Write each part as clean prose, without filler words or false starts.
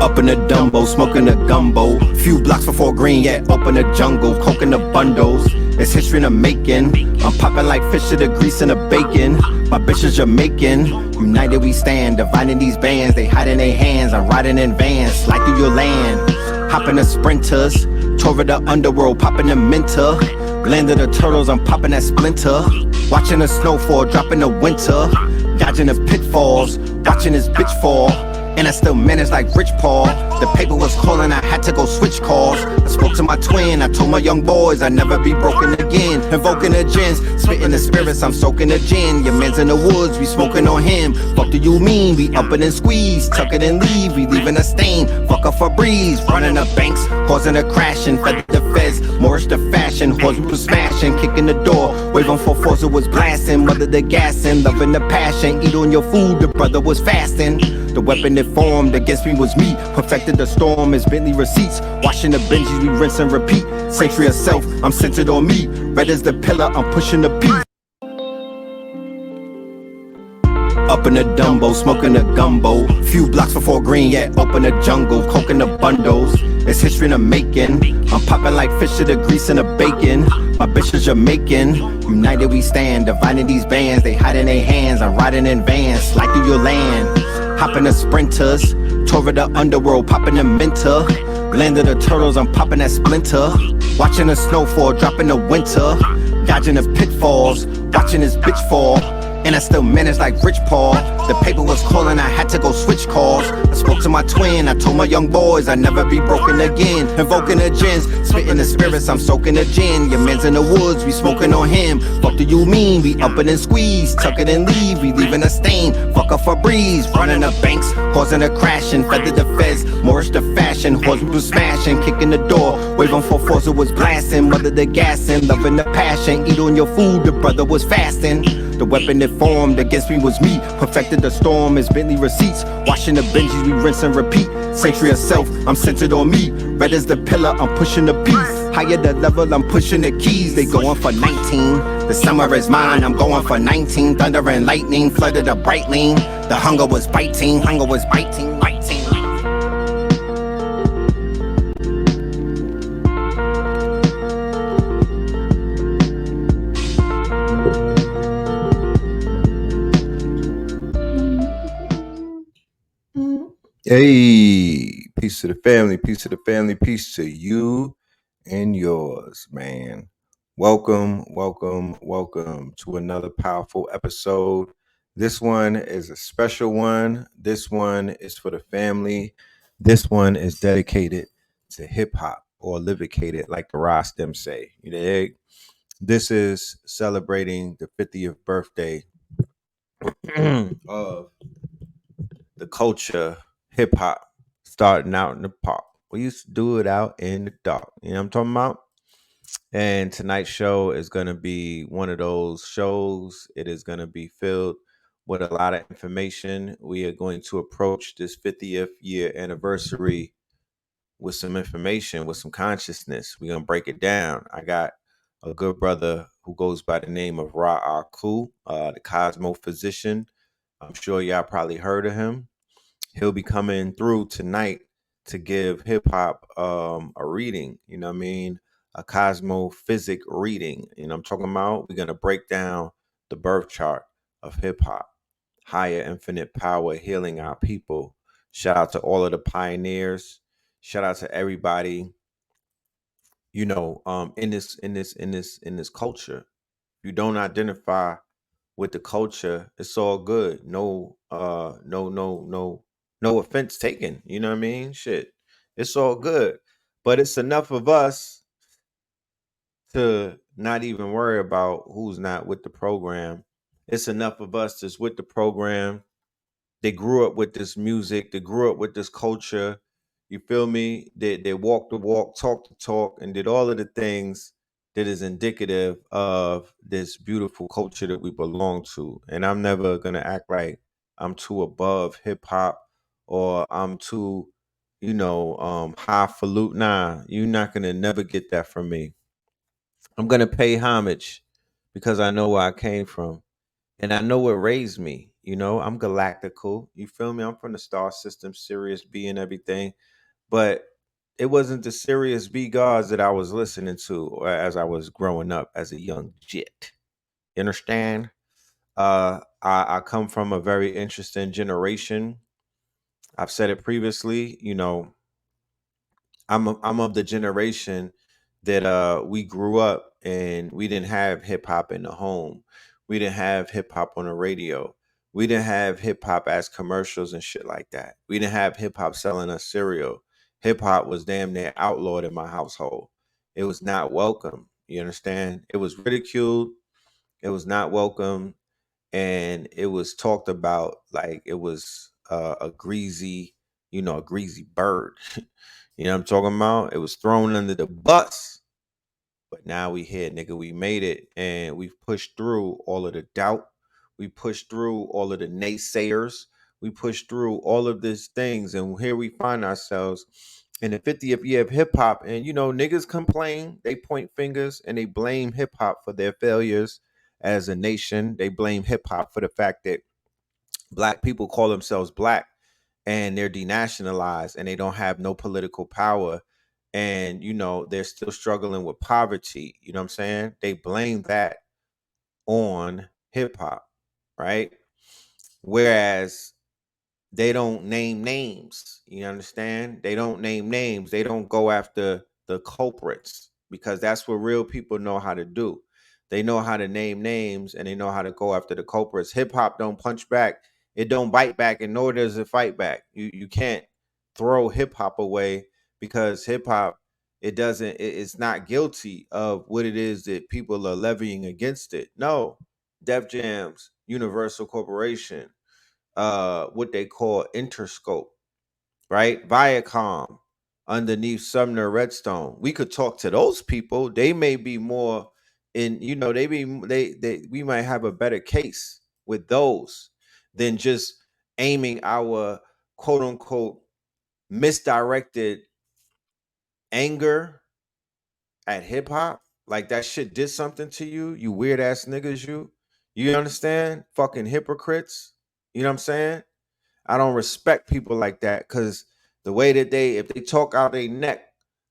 Up in the Dumbo, smoking a gumbo. Few blocks before green, yet open the jungle. Coke in the bundles, it's history in the making. I'm popping like fish to the grease and the bacon. My bitch is Jamaican. United we stand, dividing these bands. They hide in their hands, I'm riding in vans. Slide through your land, hopping the sprinters. Tore the underworld, popping the minter. Landed the turtles, I'm popping that splinter. Watching the snowfall, dropping the winter. Dodging the pitfalls, watching this bitch fall. And I still managed like Rich Paul. The paper was calling, I had to go switch calls. I spoke to my twin, I told my young boys I'd never be broken again. Invoking the gins, spitting the spirits, I'm soaking the gin. Your man's in the woods, we smoking on him. Fuck do you mean? We up and squeeze, tuck it and leave, we leaving a stain. Fuck up for breeze, running the banks, causing a crashing. Fed the feds, Morris the fashion, horse we was smashing, kicking the door. Waving for force, it was blasting. Mother the gassing, loving the passion. Eat on your food, the brother was fasting. The weapon that formed against me was me. Perfected the storm as Bentley receipts. Washing the Benjis, we rinse and repeat. Century of self, I'm centered on me. Red as the pillar, I'm pushing the beat. Up in the Dumbo, smoking a gumbo. Few blocks before green, yet open the jungle. Coke in the bundles, it's history in the making. I'm popping like fish to the grease and the bacon. My bitch is Jamaican. United we stand, dividing these bands. They hide in their hands, I'm riding in vans. Slide through your land, hopping the sprinters. Tore the underworld, popping the minter. Landed the turtles, I'm popping that splinter. Watching the snowfall, dropping the winter. Dodging the pitfalls, watching this bitch fall. And I still managed like Rich Paul. The paper was calling, I had to go switch calls. I spoke to my twin, I told my young boys I'd never be broken again. Invoking the gins, spitting the spirits, I'm soaking the gin. Your man's in the woods, we smoking on him. Fuck do you mean? We up and squeeze, tuck it and leave, we leaving a stain. Fuck up for breeze, running the banks, causing a crashing. Feathered the feds, Morris the fashion, horse we was smashing, kicking the door. Waving for force, it was blasting. Mother the gassing, loving the passion. Eat on your food, the brother was fasting. The weapon that formed against me was me. Perfected the storm as Bentley receipts. Washing the Benjis, we rinse and repeat. Century of self, I'm centered on me. Red as the pillar, I'm pushing the beat. Higher the level, I'm pushing the keys. They going for 19. The summer is mine, I'm going for 19. Thunder and lightning flooded the bright lane. The hunger was biting, biting. Hey, peace to the family, peace to the family, peace to you and yours, man. Welcome to another powerful episode. This one is a special one. This one is for the family. This one is dedicated to hip hop, or livicated, like the Rostem say. You know, this is celebrating the 50th birthday of the culture, hip hop, starting out in the park. We used to do it out in the dark. You know what I'm talking about? And tonight's show is going to be one of those shows. It is going to be filled with a lot of information. We are going to approach this 50th year anniversary with some information, with some consciousness. We're going to break it down. I got a good brother who goes by the name of AKHU, the Cosmo physician. I'm sure y'all probably heard of him. He'll be coming through tonight to give hip hop a reading, you know what I mean? A cosmophysic reading. You know what I'm talking about? We're going to break down the birth chart of hip hop, higher infinite power healing our people. Shout out to all of the pioneers. Shout out to everybody, you know, in this culture. If you don't identify with the culture, it's all good. No offense taken. You know what I mean? Shit. It's all good. But it's enough of us to not even worry about who's not with the program. It's enough of us that's with the program. They grew up with this music. They grew up with this culture. You feel me? They walked the walk, talked the talk, and did all of the things that is indicative of this beautiful culture that we belong to. And I'm never going to act like I'm too above hip hop or I'm too, highfalutin. Nah, you're not going to never get that from me. I'm going to pay homage because I know where I came from and I know what raised me. I'm galactical. You feel me? I'm from the star system, Sirius B and everything. But it wasn't the Sirius B gods that I was listening to as I was growing up as a young jit. You understand? I come from a very interesting generation. I've said it previously. I'm of the generation that we grew up and we didn't have hip hop in the home. We didn't have hip hop on the radio. We didn't have hip hop as commercials and shit like that. We didn't have hip hop selling us cereal. Hip hop was damn near outlawed in my household. It was not welcome. You understand? It was ridiculed. It was not welcome, and it was talked about like it was a greasy bird. You know what I'm talking about? It was thrown under the bus. But now we here, nigga. We made it, and we've pushed through all of the doubt. We pushed through all of the naysayers. We pushed through all of these things, and here we find ourselves in the 50th year of hip hop. And niggas complain, they point fingers, and they blame hip hop for their failures as a nation. They blame hip hop for the fact that black people call themselves black and they're denationalized and they don't have no political power, and they're still struggling with poverty. You know what I'm saying? They blame that on hip hop, right? Whereas they don't name names. You understand? They don't name names. They don't go after the culprits, because that's what real people know how to do. They know how to name names and they know how to go after the culprits. Hip hop don't punch back. It don't bite back, and nor does it fight back. You can't throw hip hop away, because hip hop, it's not guilty of what it is that people are levying against it. No. Def Jam's Universal Corporation, what they call Interscope, right? Viacom, underneath Sumner Redstone. We could talk to those people. They may be more we might have a better case with those than just aiming our quote unquote misdirected anger at hip hop. Like that shit did something to you, you weird ass niggas, you understand? Fucking hypocrites. You know what I'm saying? I don't respect people like that, because the way that if they talk out their neck,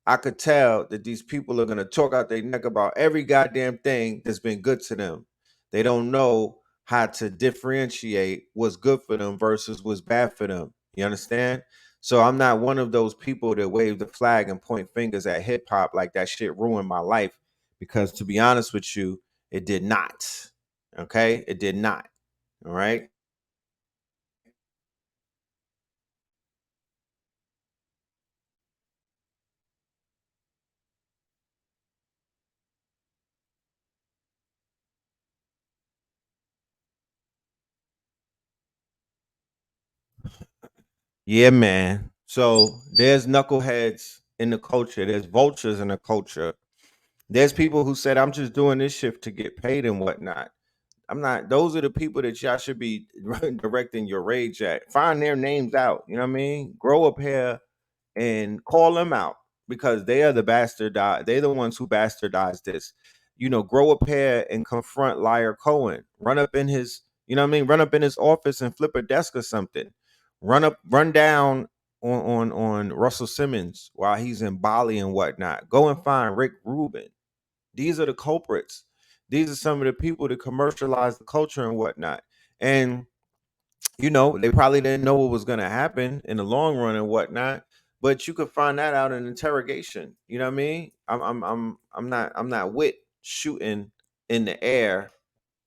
I could tell that these people are gonna talk out their neck about every goddamn thing that's been good to them. They don't know how to differentiate what's good for them versus what's bad for them. You understand? So I'm not one of those people that wave the flag and point fingers at hip hop like that shit ruined my life. Because to be honest with you, it did not. Okay? It did not. All right. Yeah, man. So there's knuckleheads in the culture. There's vultures in the culture. There's people who said, I'm just doing this shift to get paid and whatnot. I'm not. Those are the people that y'all should be directing your rage at. Find their names out. You know what I mean? Grow up here and call them out, because they are the bastard. They're the ones who bastardized this. Grow up here and confront Liar Cohen. Run up in his, you know what I mean? Run up in his office and flip a desk or something. Run down on Russell Simmons while he's in Bali and whatnot. Go and find Rick Rubin. These are the culprits. These are some of the people that commercialize the culture and whatnot. And they probably didn't know what was going to happen in the long run and whatnot. But you could find that out in interrogation. You know what I mean? I'm not with shooting in the air.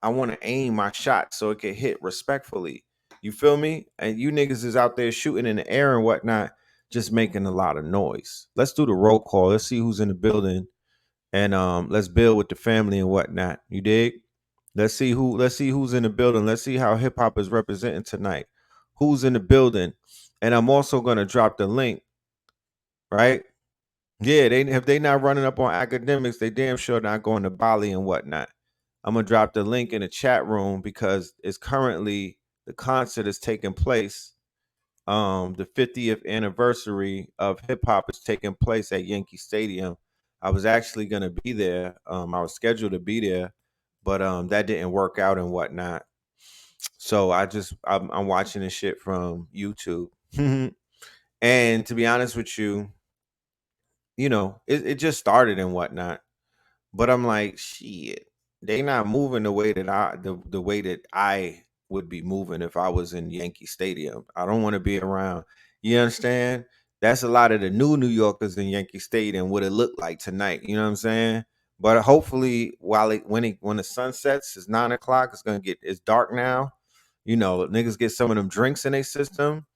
I want to aim my shot so it can hit respectfully. You feel me? And you niggas is out there shooting in the air and whatnot, just making a lot of noise. Let's do the roll call. Let's see who's in the building, and let's build with the family and whatnot. You dig? Let's see who's in the building. Let's see how hip hop is representing tonight. Who's in the building? And I'm also gonna drop the link, right? Yeah, if they not running up on academics, they damn sure not going to Bali and whatnot. I'm gonna drop the link in the chat room, because it's currently the concert is taking place. The 50th anniversary of hip hop is taking place at Yankee Stadium. I was actually gonna be there. I was scheduled to be there, but that didn't work out and whatnot. So I'm watching this shit from YouTube. And to be honest with you, it just started and whatnot. But I'm like, shit, they not moving the way that I would be moving if I was in Yankee Stadium. I don't want to be around. You understand? That's a lot of the New Yorkers in Yankee Stadium. What it looked like tonight. You know what I'm saying? But hopefully, when the sun sets, it's 9 o'clock. It's dark now. Niggas get some of them drinks in their system.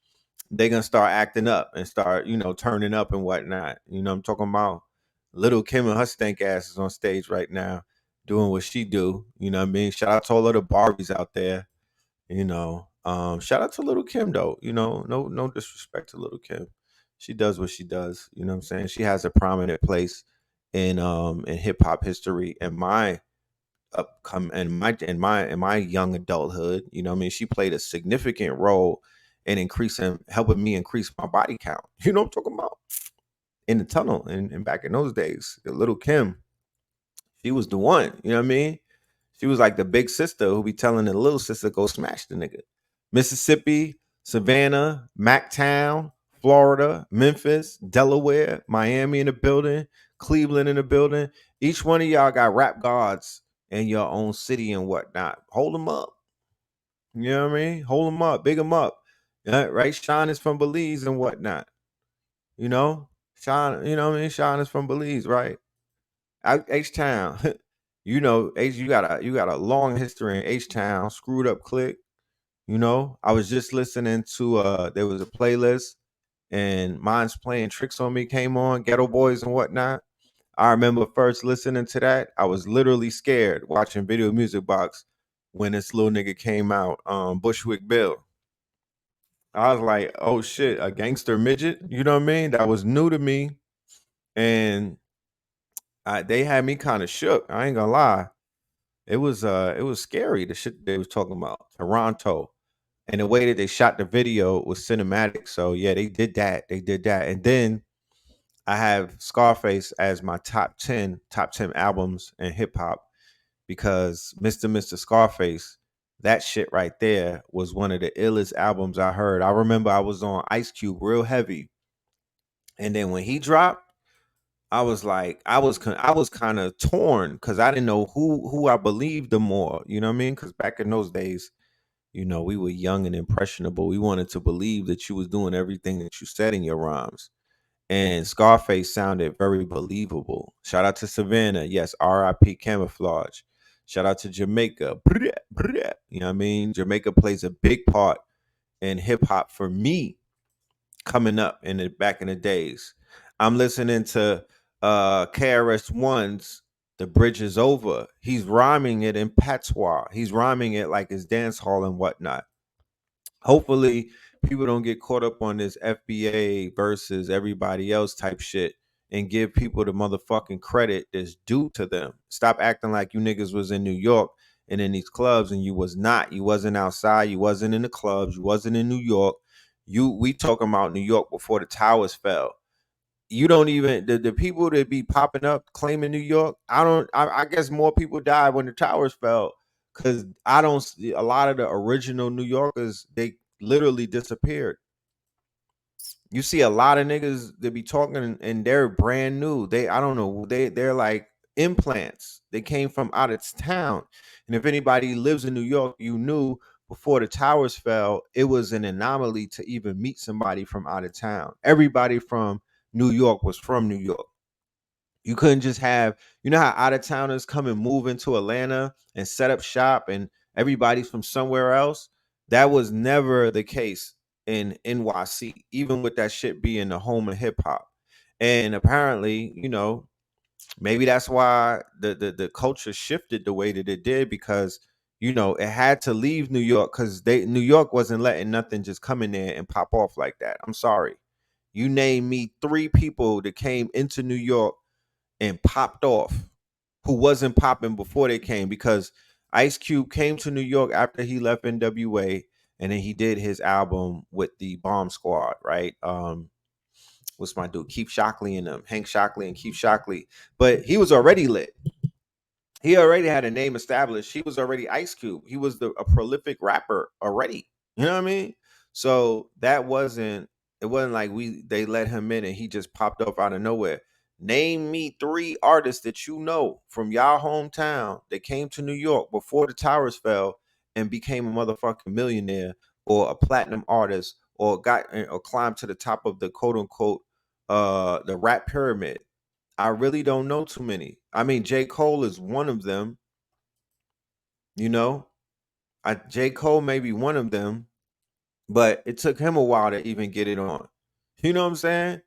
They gonna start acting up and start, turning up and whatnot. I'm talking about Little Kim and her stank asses on stage right now, doing what she do. You know what I mean? Shout out to all of the Barbies out there. Shout out to Little Kim though. No disrespect to Little Kim. She does what she does. You know what I'm saying? She has a prominent place in hip hop history and my upcome in my young adulthood. You know what I mean? She played a significant role in helping me increase my body count. You know what I'm talking about? In the tunnel and back in those days, the Little Kim, she was the one. You know what I mean? She was like the big sister who be telling the little sister go smash the nigga. Mississippi, Savannah, Mactown, Florida, Memphis, Delaware, Miami in the building, Cleveland in the building. Each one of y'all got rap gods in your own city and whatnot. Hold them up. You know what I mean? Hold them up, big them up. Right? Sean is from Belize and whatnot. You know, Sean. You know what I mean? Sean is from Belize, right? H Town. You got a long history in H Town. Screwed up click. I was just listening to there was a playlist and Mine's Playing Tricks on Me came on, Ghetto Boys and whatnot. I remember first listening to that. I was literally scared watching Video Music Box when this little nigga came out, Bushwick Bill. I was like, oh shit, a gangster midget. You know what I mean? That was new to me. And they had me kind of shook. I ain't gonna lie. It was scary, the shit they was talking about. Toronto. And the way that they shot the video was cinematic. So yeah, they did that. They did that. And then I have Scarface as my top ten albums in hip hop because Mr. Scarface, that shit right there was one of the illest albums I heard. I remember I was on Ice Cube real heavy. And then when he dropped, I was like, I was kind of torn because I didn't know who I believed the more. You know what I mean? Because back in those days, we were young and impressionable. We wanted to believe that you was doing everything that you said in your rhymes. And Scarface sounded very believable. Shout out to Savannah. Yes, R.I.P. Camouflage. Shout out to Jamaica. You know what I mean? Jamaica plays a big part in hip hop for me coming up back in the days. I'm listening to KRS-One's The Bridge Is Over. He's rhyming it in patois. He's rhyming it like it's dance hall and whatnot. Hopefully people don't get caught up on this FBA versus everybody else type shit and give people the motherfucking credit that's due to them. Stop acting like you niggas was in New York and in these clubs and you was not. You wasn't outside, you wasn't in the clubs, you wasn't in New York. We talking about New York before the towers fell. You don't even the people that be popping up claiming New York. I guess more people died when the towers fell because I don't see a lot of the original New Yorkers. They literally disappeared. You see a lot of niggas that be talking and they're brand new. I don't know, they're like implants. They came from out of town. And if anybody lives in New York, you knew before the towers fell, it was an anomaly to even meet somebody from out of town. Everybody from New York was from New York. You couldn't just have, how out of towners come and move into Atlanta and set up shop and everybody's from somewhere else. That was never the case in NYC, even with that shit being the home of hip hop. And apparently, maybe that's why the culture shifted the way that it did because it had to leave New York because New York wasn't letting nothing just come in there and pop off like that. I'm sorry. You name me 3 people that came into New York and popped off who wasn't popping before they came because Ice Cube came to New York after he left NWA and then he did his album with the Bomb Squad, right? What's my dude? Keith Shockley and them, Hank Shockley and Keith Shockley. But he was already lit. He already had a name established. He was already Ice Cube. He was a prolific rapper already. You know what I mean? So that wasn't it wasn't like they let him in and he just popped up out of nowhere. Name me 3 artists that you know from y'all hometown that came to New York before the towers fell and became a motherfucking millionaire or a platinum artist or or climbed to the top of the quote unquote the rap pyramid. I really don't know too many. I mean, J. Cole is one of them, you know. J. Cole may be one of them, but it took him a while to even get it on. You know what I'm saying?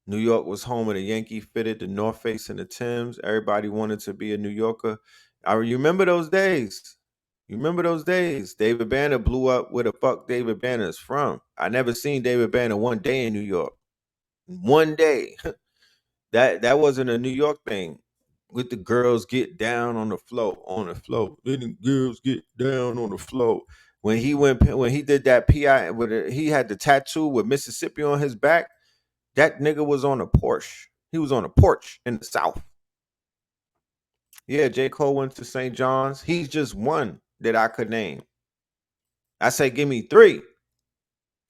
New York was home of the Yankee fitted, the North Face and the Timbs. Everybody wanted to be a New Yorker. I remember those days. You remember those days? David Banner blew up where the fuck David Banner is from. I never seen David Banner one day in New York. One day. That wasn't a New York thing. With the girls get down on the floor, on the floor. Then the girls get down on the floor. When he did that PI, he had the tattoo with Mississippi on his back. That nigga was on a Porsche. He was on a porch in the South. Yeah, J. Cole went to St. John's. He's just one that I could name. I say, give me 3. You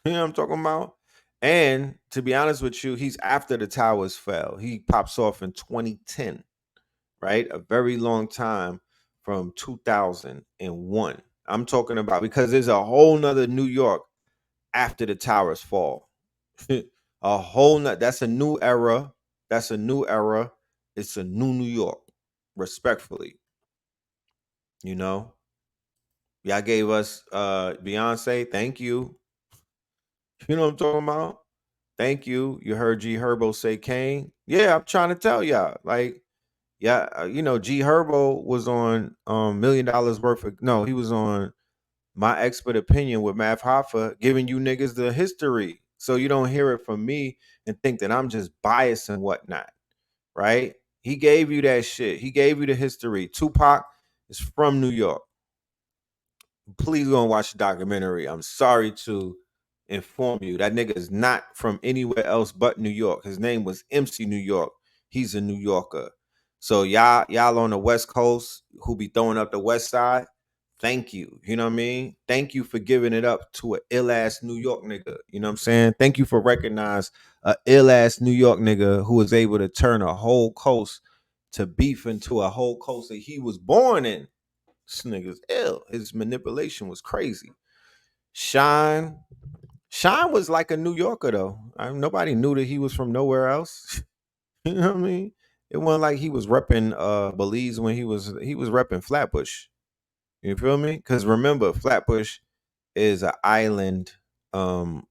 know what I'm talking about? And to be honest with you, he's after the towers fell. He pops off in 2010, right? A very long time from 2001. I'm talking about because there's a whole nother New York after the towers fall. A whole nother, that's a new era. That's a new era. It's a new New York, respectfully. You know, y'all gave us Beyonce. Thank you. You know what I'm talking about? Thank you. You heard G Herbo say Kane. Yeah, I'm trying to tell y'all. Like, yeah, you know, G Herbo was on $1 million worth of no, he was on My Expert Opinion with Math Hoffa, giving you niggas the history. So you don't hear it from me and think that I'm just biased and whatnot, right? He gave you that shit. He gave you the history. Tupac is from New York. Please go and watch the documentary. I'm sorry to inform you that nigga is not from anywhere else but New York. His name was MC New York. He's a New Yorker. So y'all on the West Coast who be throwing up the West Side, thank you. You know what I mean? Thank you for giving it up to a ill ass New York nigga. You know what I'm saying? Thank you for recognizing a ill ass New York nigga who was able to turn a whole coast to beef into a whole coast that he was born in. This nigga's ill. His manipulation was crazy. Shine. Shine was like a New Yorker though. Nobody knew that he was from nowhere else. You know what I mean? It wasn't like he was repping Belize when he was repping Flatbush. You feel me? Because remember, Flatbush is an island.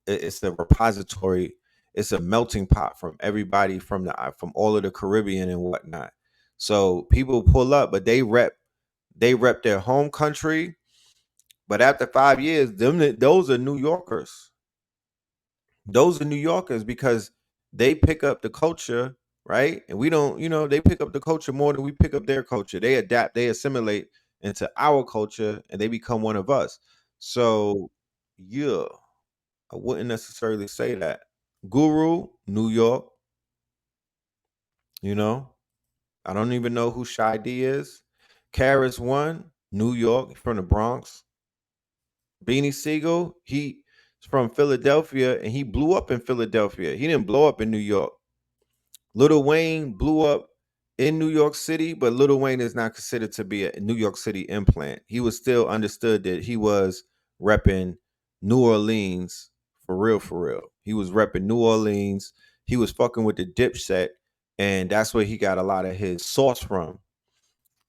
It's a repository. It's a melting pot from everybody from all of the Caribbean and whatnot. So people pull up, but they rep their home country. But after 5 years, those are New Yorkers. Those are New Yorkers because they pick up the culture, right? And we don't, they pick up the culture more than we pick up their culture. They adapt, they assimilate into our culture, and they become one of us. So, yeah, I wouldn't necessarily say that. Guru, New York, you know. I don't even know who Shy D is. Karis One, New York, from the Bronx. Beanie Siegel, he's from Philadelphia and he blew up in Philadelphia. He didn't blow up in New York. Lil Wayne blew up in New York City, but Lil Wayne is not considered to be a New York City implant. He was still understood that he was repping New Orleans for real, for real. He was repping New Orleans. He was fucking with the Dipset, and that's where he got a lot of his sauce from.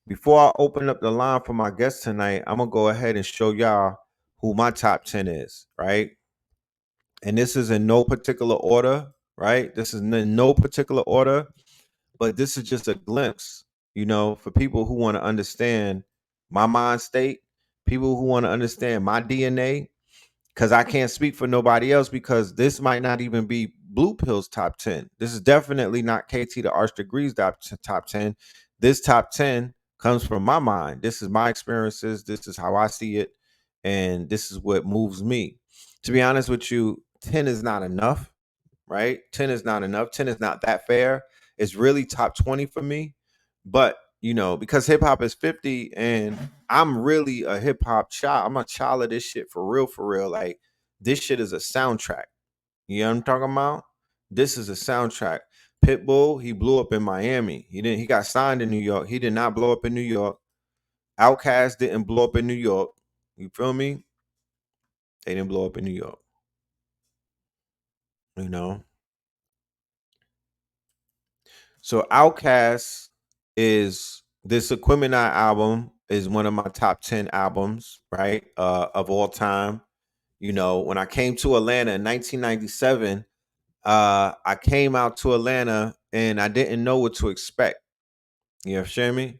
Before I open up the line for my guest tonight, I'm gonna go ahead and show y'all who my top 10 is, right? And this is in no particular order, right? This is in no particular order, but this is just a glimpse, for people who want to understand my mind state, people who want to understand my DNA, because I can't speak for nobody else because this might not even be Blue Pill's top 10. This is definitely not KT the Arch Degrees top 10. This top 10 comes from my mind. This is my experiences. This is how I see it. And this is what moves me. To be honest with you, 10 is not enough, right? 10 is not enough. 10 is not that fair. It's really top 20 for me. But because hip hop is 50 and I'm really a hip hop child. I'm a child of this shit for real, for real. Like this shit is a soundtrack. You know what I'm talking about? This is a soundtrack. Pitbull, he blew up in Miami. He got signed in New York. He did not blow up in New York. Outkast didn't blow up in New York. You feel me? They didn't blow up in New York. You know? So Outkast is this Aquemini album is one of my top 10 albums, right? Of all time. When I came to Atlanta in 1997, I came out to Atlanta and I didn't know what to expect. You understand me?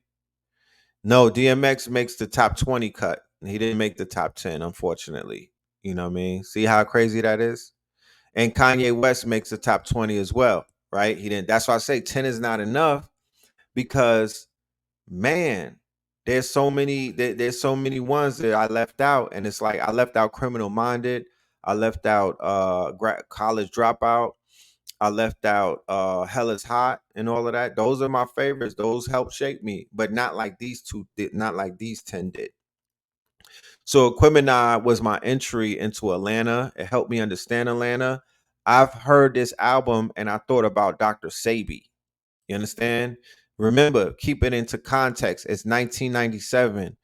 No, DMX makes the top 20 cut. He didn't make the top 10, unfortunately. You know what I mean? See how crazy that is? And Kanye West makes the top 20 as well, right? He didn't. That's why I say 10 is not enough because man, there's so many ones that I left out, and it's like I left out Criminal Minded, I left out College Dropout, I left out Hell is Hot and all of that. Those are my favorites. Those helped shape me, but not like these two did, not like these 10 did. So Aquemini was my entry into Atlanta. It helped me understand Atlanta. I've heard this album and I thought about Dr. Sabi. You understand? Remember, keep it into context. It's 1997.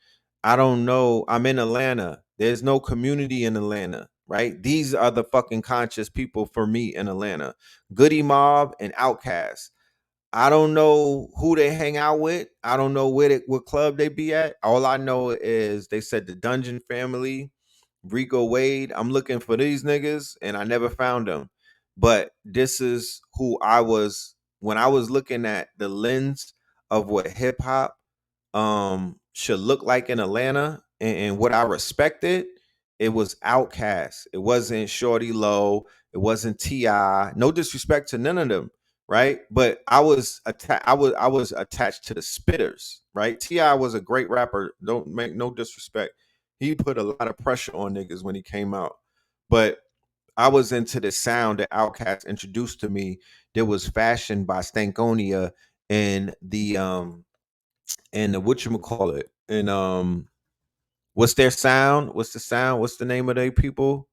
I don't know. I'm in Atlanta. There's no community in Atlanta, right? These are the fucking conscious people for me in Atlanta. Goody Mob and Outkast. I don't know who they hang out with. I don't know what club they be at. All I know is they said the Dungeon Family, Rico Wade. I'm looking for these niggas and I never found them. But this is who I was when I was looking at the lens of what hip hop should look like in Atlanta and what I respected. It was Outkast. It wasn't Shorty Low. It wasn't Ti. No disrespect to none of them, right? But I was attached to the spitters, right? Ti was a great rapper. Don't make no disrespect. He put a lot of pressure on niggas when he came out, but I was into the sound that Outkast introduced to me. That was fashioned by Stankonia and the whatchamacallit and what's their sound? What's the sound? What's the name of their people?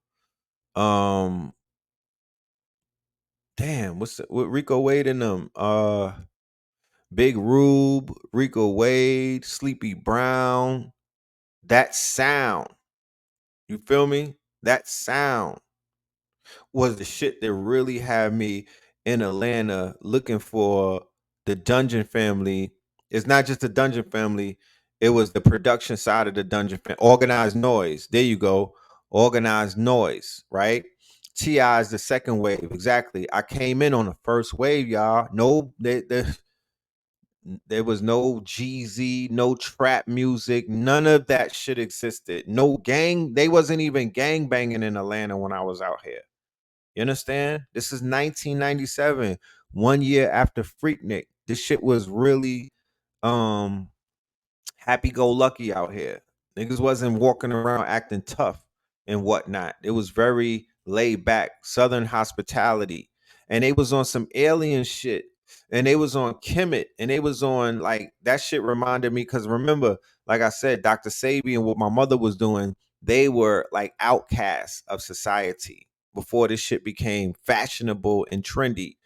Um Damn, what Rico Wade and them? Big Rube, Rico Wade, Sleepy Brown. That sound. You feel me? That sound was the shit that really had me in Atlanta looking for the Dungeon Family. It's not just the Dungeon Family, it was the production side of the Dungeon Family. Organized Noise. There you go. Organized Noise, right? T.I. is the second wave. Exactly. I came in on the first wave, y'all. No, there was no Jeezy, no trap music. None of that shit existed. No gang. They wasn't even gang banging in Atlanta when I was out here. You understand? This is 1997, 1 year after Freaknik. This shit was really um happy go lucky out here. Niggas wasn't walking around acting tough and whatnot. It was very laid back, Southern hospitality. And they was on some alien shit. And they was on Kemet. And they was on like that shit reminded me because remember, like I said, Dr. Sabi and what my mother was doing, they were like outcasts of society before this shit became fashionable and trendy.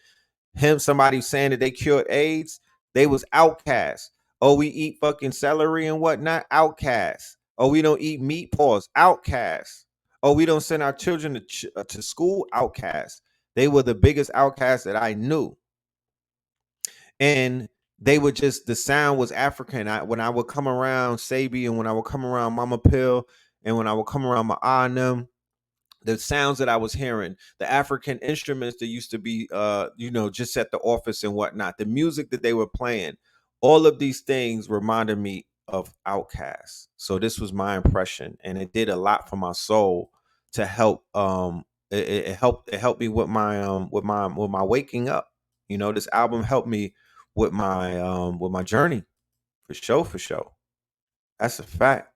Somebody saying that they cured AIDS, they was outcasts. Oh, we eat fucking celery and whatnot, outcasts. Oh, we don't eat meat paws, outcasts. Oh, we don't send our children to school, outcasts. They were the biggest outcasts that I knew, and they were just the sound was African. When I would come around Sabi and when I would come around Mama Pill and when I would come around my and them, the sounds that I was hearing, the African instruments that used to be, just at the office and whatnot, the music that they were playing, all of these things reminded me of Outkast. So this was my impression, and it did a lot for my soul to help. It helped me with my waking up. This album helped me with my journey for sure, for sure. That's a fact.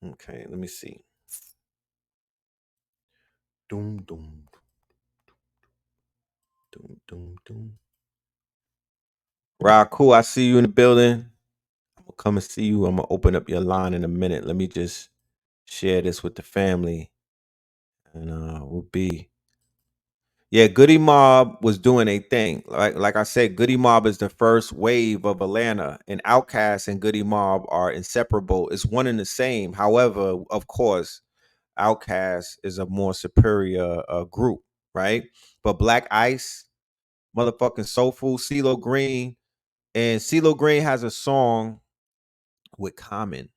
Okay, let me see. Doom, doom, doom, doom, doom. Rob, cool. I see you in the building. I'm gonna come and see you. I'm gonna open up your line in a minute. Let me just share this with the family, and we'll be. Yeah, Goody Mob was doing a thing. Like I said, Goody Mob is the first wave of Atlanta, and Outkast and Goody Mob are inseparable. It's one and the same. However, of course, Outkast is a more superior group, right? But Black Ice, motherfucking Soulful, CeeLo Green, and CeeLo Green has a song with Common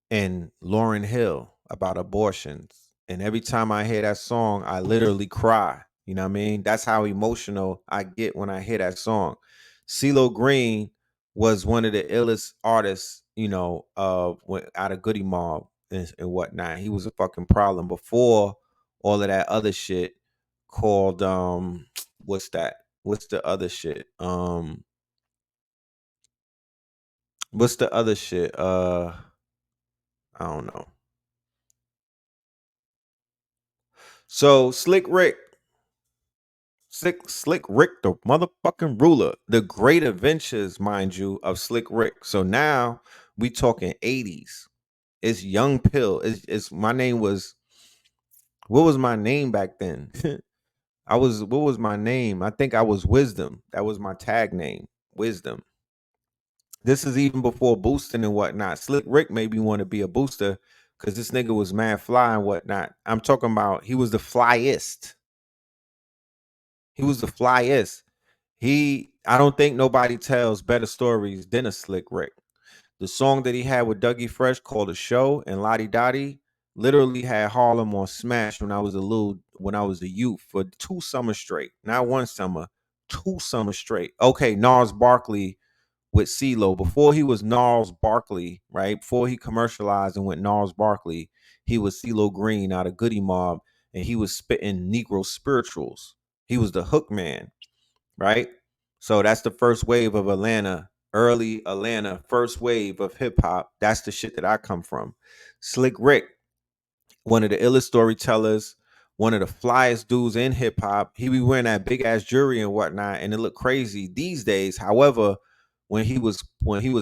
and Lauren Hill about abortions. And every time I hear that song, I literally cry. You know what I mean? That's how emotional I get when I hear that song. CeeLo Green was one of the illest artists, out of Goody Mob and whatnot. He was a fucking problem before all of that other shit called what's that? What's the other shit? What's the other shit? I don't know. So Slick Rick, the motherfucking ruler, the great adventures, mind you, of Slick Rick. So now we talking 80s. It's Young Pill. It's my name was what was my name back then? What was my name? I think I was Wisdom. That was my tag name. Wisdom. This is even before boosting and whatnot. Slick Rick made me want to be a booster because this nigga was mad fly and whatnot. I'm talking about he was the flyest. He was the flyest. I don't think nobody tells better stories than a Slick Rick. The song that he had with Dougie Fresh called "A Show" and Lottie Dottie literally had Harlem on smash when I was a youth for 2 summers straight. Not one summer, 2 summers straight. Okay, Gnarls Barkley with CeeLo. Before he was Gnarls Barkley, right? Before he commercialized and went Gnarls Barkley, he was CeeLo Green out of Goody Mob, and he was spitting Negro spirituals. He was the hook man, right? So that's the first wave of Atlanta, early Atlanta, first wave of hip hop. That's the shit that I come from. Slick Rick, one of the illest storytellers, one of the flyest dudes in hip hop. He be wearing that big ass jewelry and whatnot, and it looked crazy these days. However, when he was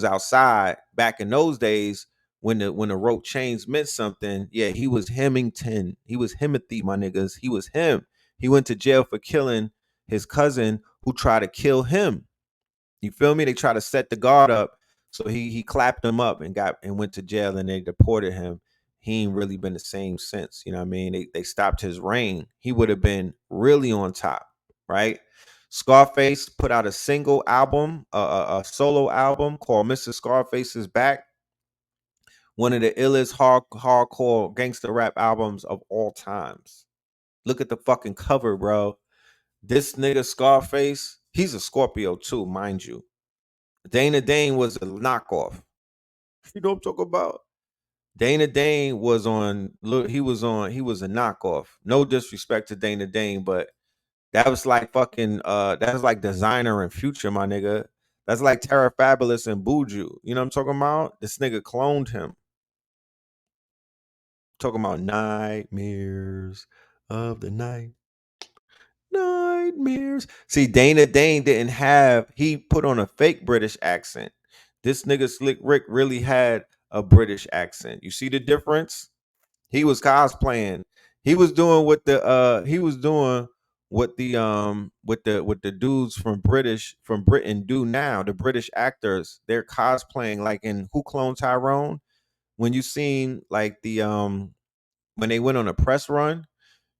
outside back in those days, when the rope chains meant something, yeah, he was Hemington. He was Himothy, my niggas. He was him. He went to jail for killing his cousin who tried to kill him. You feel me? They tried to set the guard up, so he clapped him up and went to jail, and they deported him. He ain't really been the same since. You know what I mean? They stopped his reign. He would have been really on top, right? Scarface put out a single album, a solo album called "Mr. Scarface is Back." One of the illest hardcore gangster rap albums of all times. Look at the fucking cover, bro. This nigga Scarface, he's a Scorpio too, mind you. Dana Dane was a knockoff. You know what I'm talking about? Dana Dane was on. Look, he was a knockoff. No disrespect to Dana Dane, but that was like fucking. That was like Designer and Future, my nigga. That's like Terra Fabulous and Buju. You know what I'm talking about? This nigga cloned him. Talking about nightmares of the night. Nightmares. See, Dana Dane didn't have, he put on a fake British accent. This nigga Slick Rick really had a British accent. You see the difference? He was cosplaying. He was doing what the dudes from Britain do now. The British actors, they're cosplaying like in Who Cloned Tyrone? When you seen like when they went on a press run,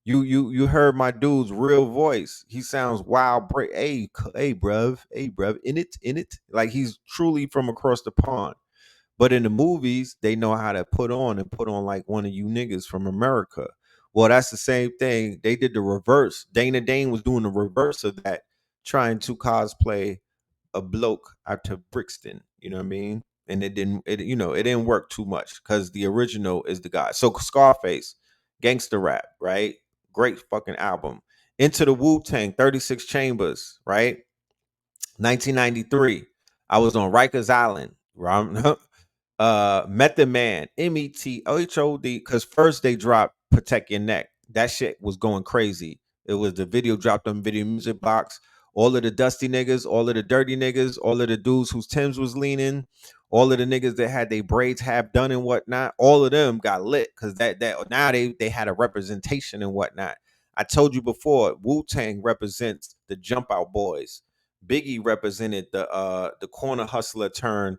you heard my dude's real voice. He sounds wild. Hey, bruv, in it, like he's truly from across the pond. But in the movies, they know how to put on like one of you niggas from America. Well, that's the same thing. They did the reverse. Dana Dane was doing the reverse of that, trying to cosplay a bloke out to Brixton. You know what I mean? And it didn't work too much because the original is the guy. So Scarface, gangster rap, right? Great fucking album. Into the Wu Tang, 36 Chambers, right? 1993. I was on Rikers Island. Method Man, METHOD, because first they dropped Protect Your Neck. That shit was going crazy. It was the video dropped on Video Music Box. All of the dusty niggas, all of the dirty niggas, all of the dudes whose Timbs was leaning, all of the niggas that had their braids half done and whatnot, all of them got lit because that now they had a representation and whatnot. I told you before, Wu-Tang represents the jump out boys. Biggie represented the corner hustler turn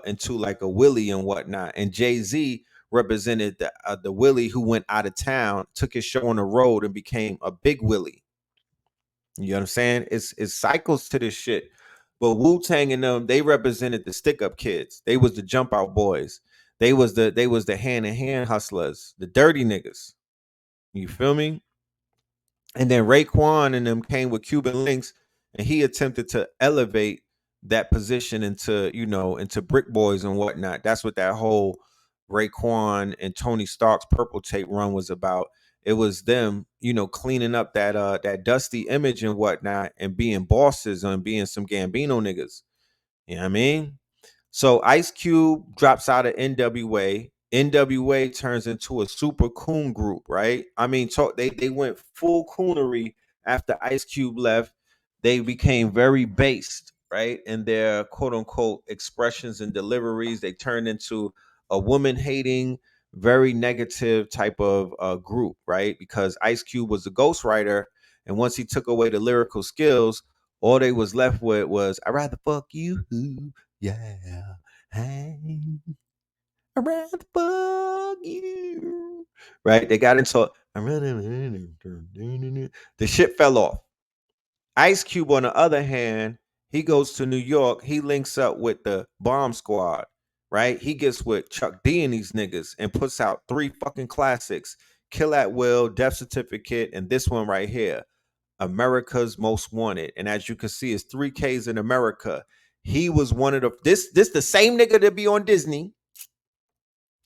into like a Willie and whatnot, and Jay-Z represented the Willie who went out of town, took his show on the road, and became a big Willie. You know what I'm saying? It's cycles to this shit. But Wu-Tang and them, they represented the stick-up kids. They was the jump out boys. They was the hand-in-hand hustlers, the dirty niggas. You feel me? And then Raekwon and them came with Cuban links, and he attempted to elevate that position into, into Brick Boys and whatnot. That's what that whole Raekwon and Tony Stark's Purple Tape run was about. It was them, cleaning up that dusty image and whatnot, and being bosses and being some Gambino niggas. You know what I mean? So Ice Cube drops out of NWA. NWA turns into a super coon group, right? I mean, they went full coonery after Ice Cube left. They became very based, right? In their quote unquote expressions and deliveries. They turned into a woman hating, very negative type of group, right? Because Ice Cube was a ghostwriter, and once he took away the lyrical skills, all they was left with was "I'd rather fuck you." Yeah, hey, I'd rather fuck you. Right? They got into the shit fell off. Ice Cube, on the other hand, he goes to New York. He links up with the Bomb Squad. Right? He gets with Chuck D and these niggas and puts out 3 fucking classics: Kill at Will, Death Certificate, and this one right here, America's Most Wanted. And as you can see, it's 3Ks in America. He was one of this the same nigga that be on Disney.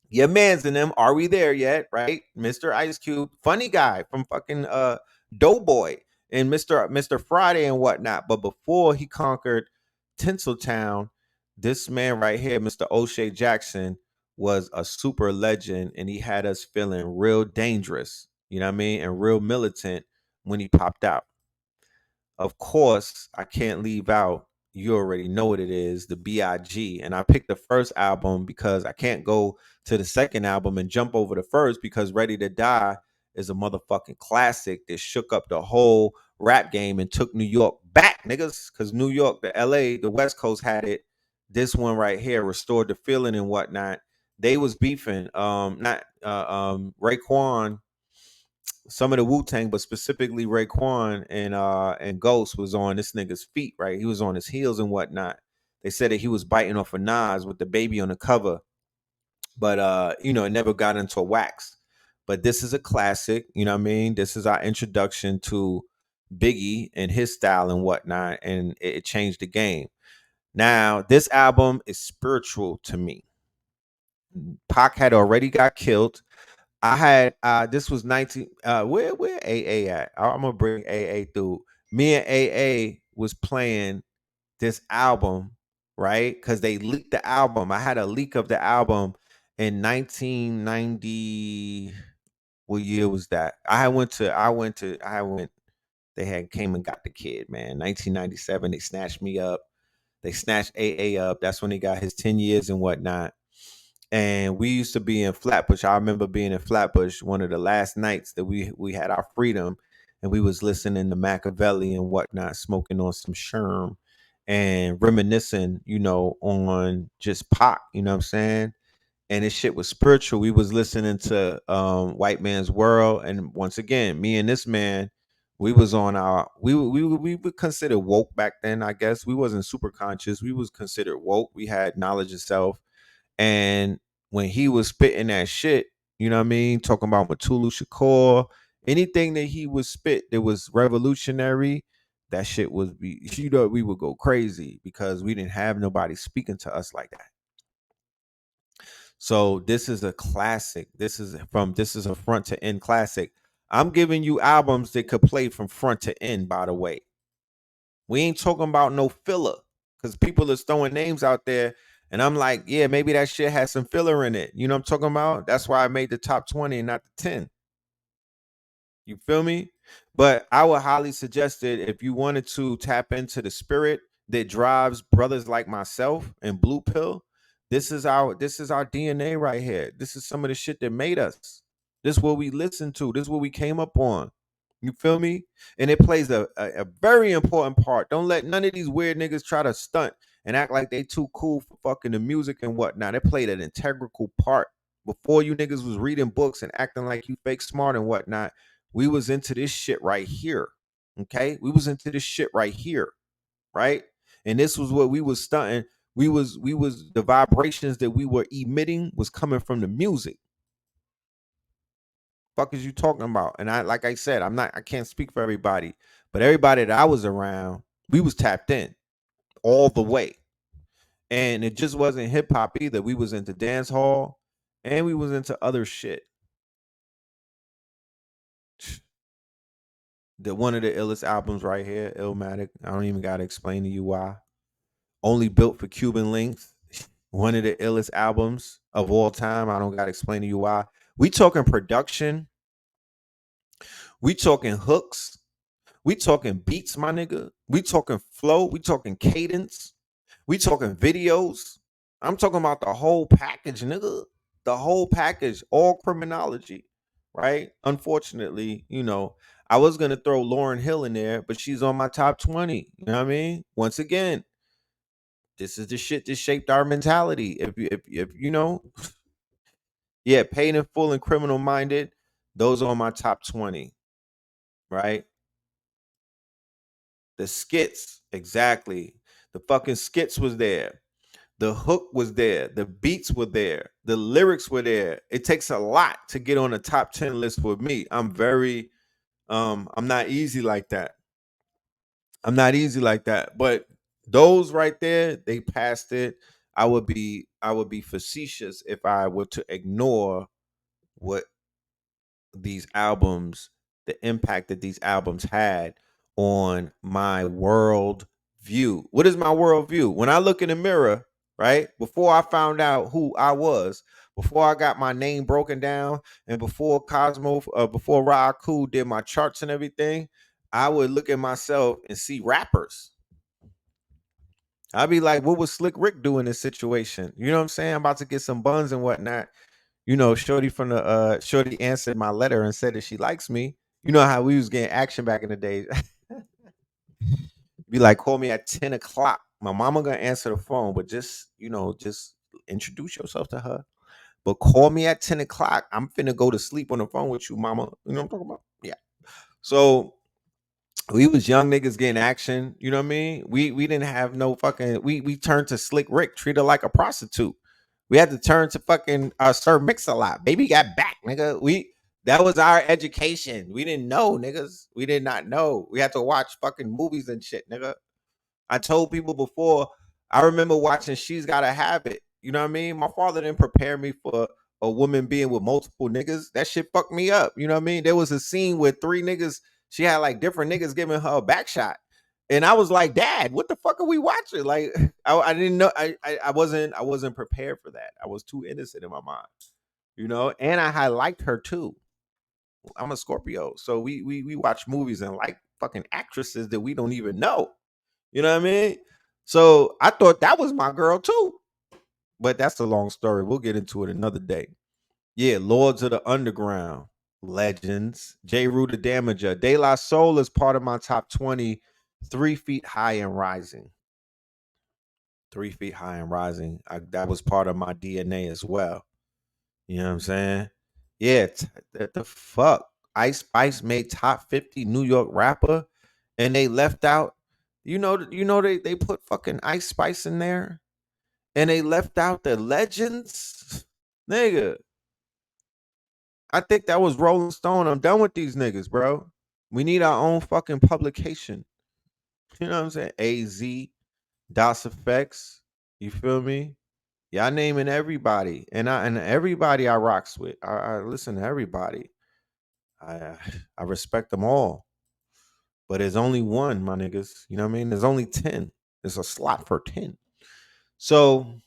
Your man's in them. Are we there yet? Right? Mr. Ice Cube, funny guy from fucking Doughboy and Mr. Friday and whatnot. But before he conquered Tinseltown, this man right here, Mr. O'Shea Jackson, was a super legend, and he had us feeling real dangerous, you know what I mean, and real militant when he popped out. Of course, I can't leave out, you already know what it is, the B.I.G. And I picked the first album because I can't go to the second album and jump over the first, because Ready to Die is a motherfucking classic that shook up the whole rap game and took New York back, niggas. Because New York, the LA, the West Coast had it. This one right here restored the feeling and whatnot. They was beefing. Not Raekwon, some of the Wu-Tang, but specifically Raekwon and Ghost was on this nigga's feet, right? He was on his heels and whatnot. They said that he was biting off a Nas with the baby on the cover, but it never got into wax. But this is a classic, you know what I mean? This is our introduction to Biggie and his style and whatnot, and it changed the game. Now, this album is spiritual to me. Pac had already got killed. I had this was 19 where AA at? I'm gonna bring AA through. Me and AA was playing this album, right? Because they leaked the album. I had a leak of the album in 1990. What year was that? They had came and got the kid, man. 1997, they snatched me up. They snatched AA up. That's when he got his 10 years and whatnot. And we used to be in Flatbush. I remember being in Flatbush one of the last nights that we had our freedom, and we was listening to Machiavelli and whatnot, smoking on some Sherm and reminiscing, on just Pac, you know what I'm saying? And this shit was spiritual. We was listening to White Man's World, and once again, me and this man, we was on our we were considered woke back then. I guess we wasn't super conscious. We was considered woke. We had knowledge of self, and when he was spitting that shit, you know what I mean, talking about Matulu Shakur, anything that he would spit that was revolutionary, that shit was we would go crazy because we didn't have nobody speaking to us like that. So this is a classic. This is a front to end classic. I'm giving you albums that could play from front to end, by the way. We ain't talking about no filler, because people is throwing names out there, and I'm like, yeah, maybe that shit has some filler in it. You know what I'm talking about? That's why I made the top 20 and not the 10. You feel me? But I would highly suggest it if you wanted to tap into the spirit that drives brothers like myself and Blue Pill. This is our DNA right here. This is some of the shit that made us. This is what we listened to. This is what we came up on. You feel me? And it plays a very important part. Don't let none of these weird niggas try to stunt and act like they too cool for fucking the music and whatnot. It played an integral part. Before you niggas was reading books and acting like you fake smart and whatnot, we was into this shit right here. Okay? We was into this shit right here, right? And this was what we was stunting. We was the vibrations that we were emitting was coming from the music. Fuck is you talking about? And I, like I said, I can't speak for everybody, but everybody that I was around, we was tapped in all the way. And it just wasn't hip hop either. We was into dance hall and we was into other shit. The one of the illest albums right here, Illmatic. I don't even gotta explain to you why. Only built for Cuban links. One of the illest albums of all time. I don't gotta explain to you why. We talking production. We talking hooks. We talking beats, my nigga. We talking flow. We talking cadence. We talking videos. I'm talking about the whole package, nigga. The whole package, all criminology, right? Unfortunately, I was gonna throw Lauryn Hill in there, but she's on my top 20. You know what I mean? Once again, this is the shit that shaped our mentality. If you know, yeah, paid in full and criminal minded, those are on my top 20, right? The skits, exactly. The fucking skits was there. The hook was there. The beats were there. The lyrics were there. It takes a lot to get on a top 10 list with me. I'm not easy like that. I'm not easy like that. But those right there, they passed it. I would be facetious if I were to ignore what these albums, the impact that these albums had on my world view. What is my world view? When I look in the mirror, right? Before I found out who I was, before I got my name broken down, and before AKHU did my charts and everything, I would look at myself and see rappers. I'd be like, what would Slick Rick do in this situation? You know what I'm saying? I'm about to get some buns and whatnot. Shorty answered my letter and said that she likes me. You know how we was getting action back in the day. Be like, call me at 10 o'clock. My mama gonna answer the phone, but just introduce yourself to her. But call me at 10 o'clock. I'm finna go to sleep on the phone with you, mama. You know what I'm talking about? Yeah. So we was young niggas getting action. You know what I mean? We didn't have no fucking. We turned to Slick Rick, treat her like a prostitute. We had to turn to fucking Sir Mix-a-Lot. Baby got back, nigga. That was our education. We didn't know, niggas. We did not know. We had to watch fucking movies and shit, nigga. I told people before, I remember watching She's Gotta Have It. You know what I mean? My father didn't prepare me for a woman being with multiple niggas. That shit fucked me up. You know what I mean? There was a scene with three niggas. She had like different niggas giving her a back shot. And I was like, Dad, what the fuck are we watching? Like, I didn't know. I wasn't prepared for that. I was too innocent in my mind, And I had liked her too. I'm a Scorpio, so we watch movies and like fucking actresses that we don't even know. You know what I mean? So I thought that was my girl too. But that's a long story. We'll get into it another day. Yeah, Lords of the Underground, Legends, J. Rue the Damager. De La Soul is part of my top 20, 3 feet high and rising. 3 feet high and rising. That was part of my DNA as well. You know what I'm saying? Yeah, the fuck. Ice Spice made top 50 New York rapper, and they left out. They put fucking Ice Spice in there, and they left out the legends, nigga. I think that was Rolling Stone. I'm done with these niggas, bro. We need our own fucking publication. You know what I'm saying? AZ, DOS Effects. You feel me? Y'all naming everybody, and everybody I rocks with. I listen to everybody. I I respect them all, but there's only one, my niggas. You know what I mean? There's only 10. There's a slot for 10. So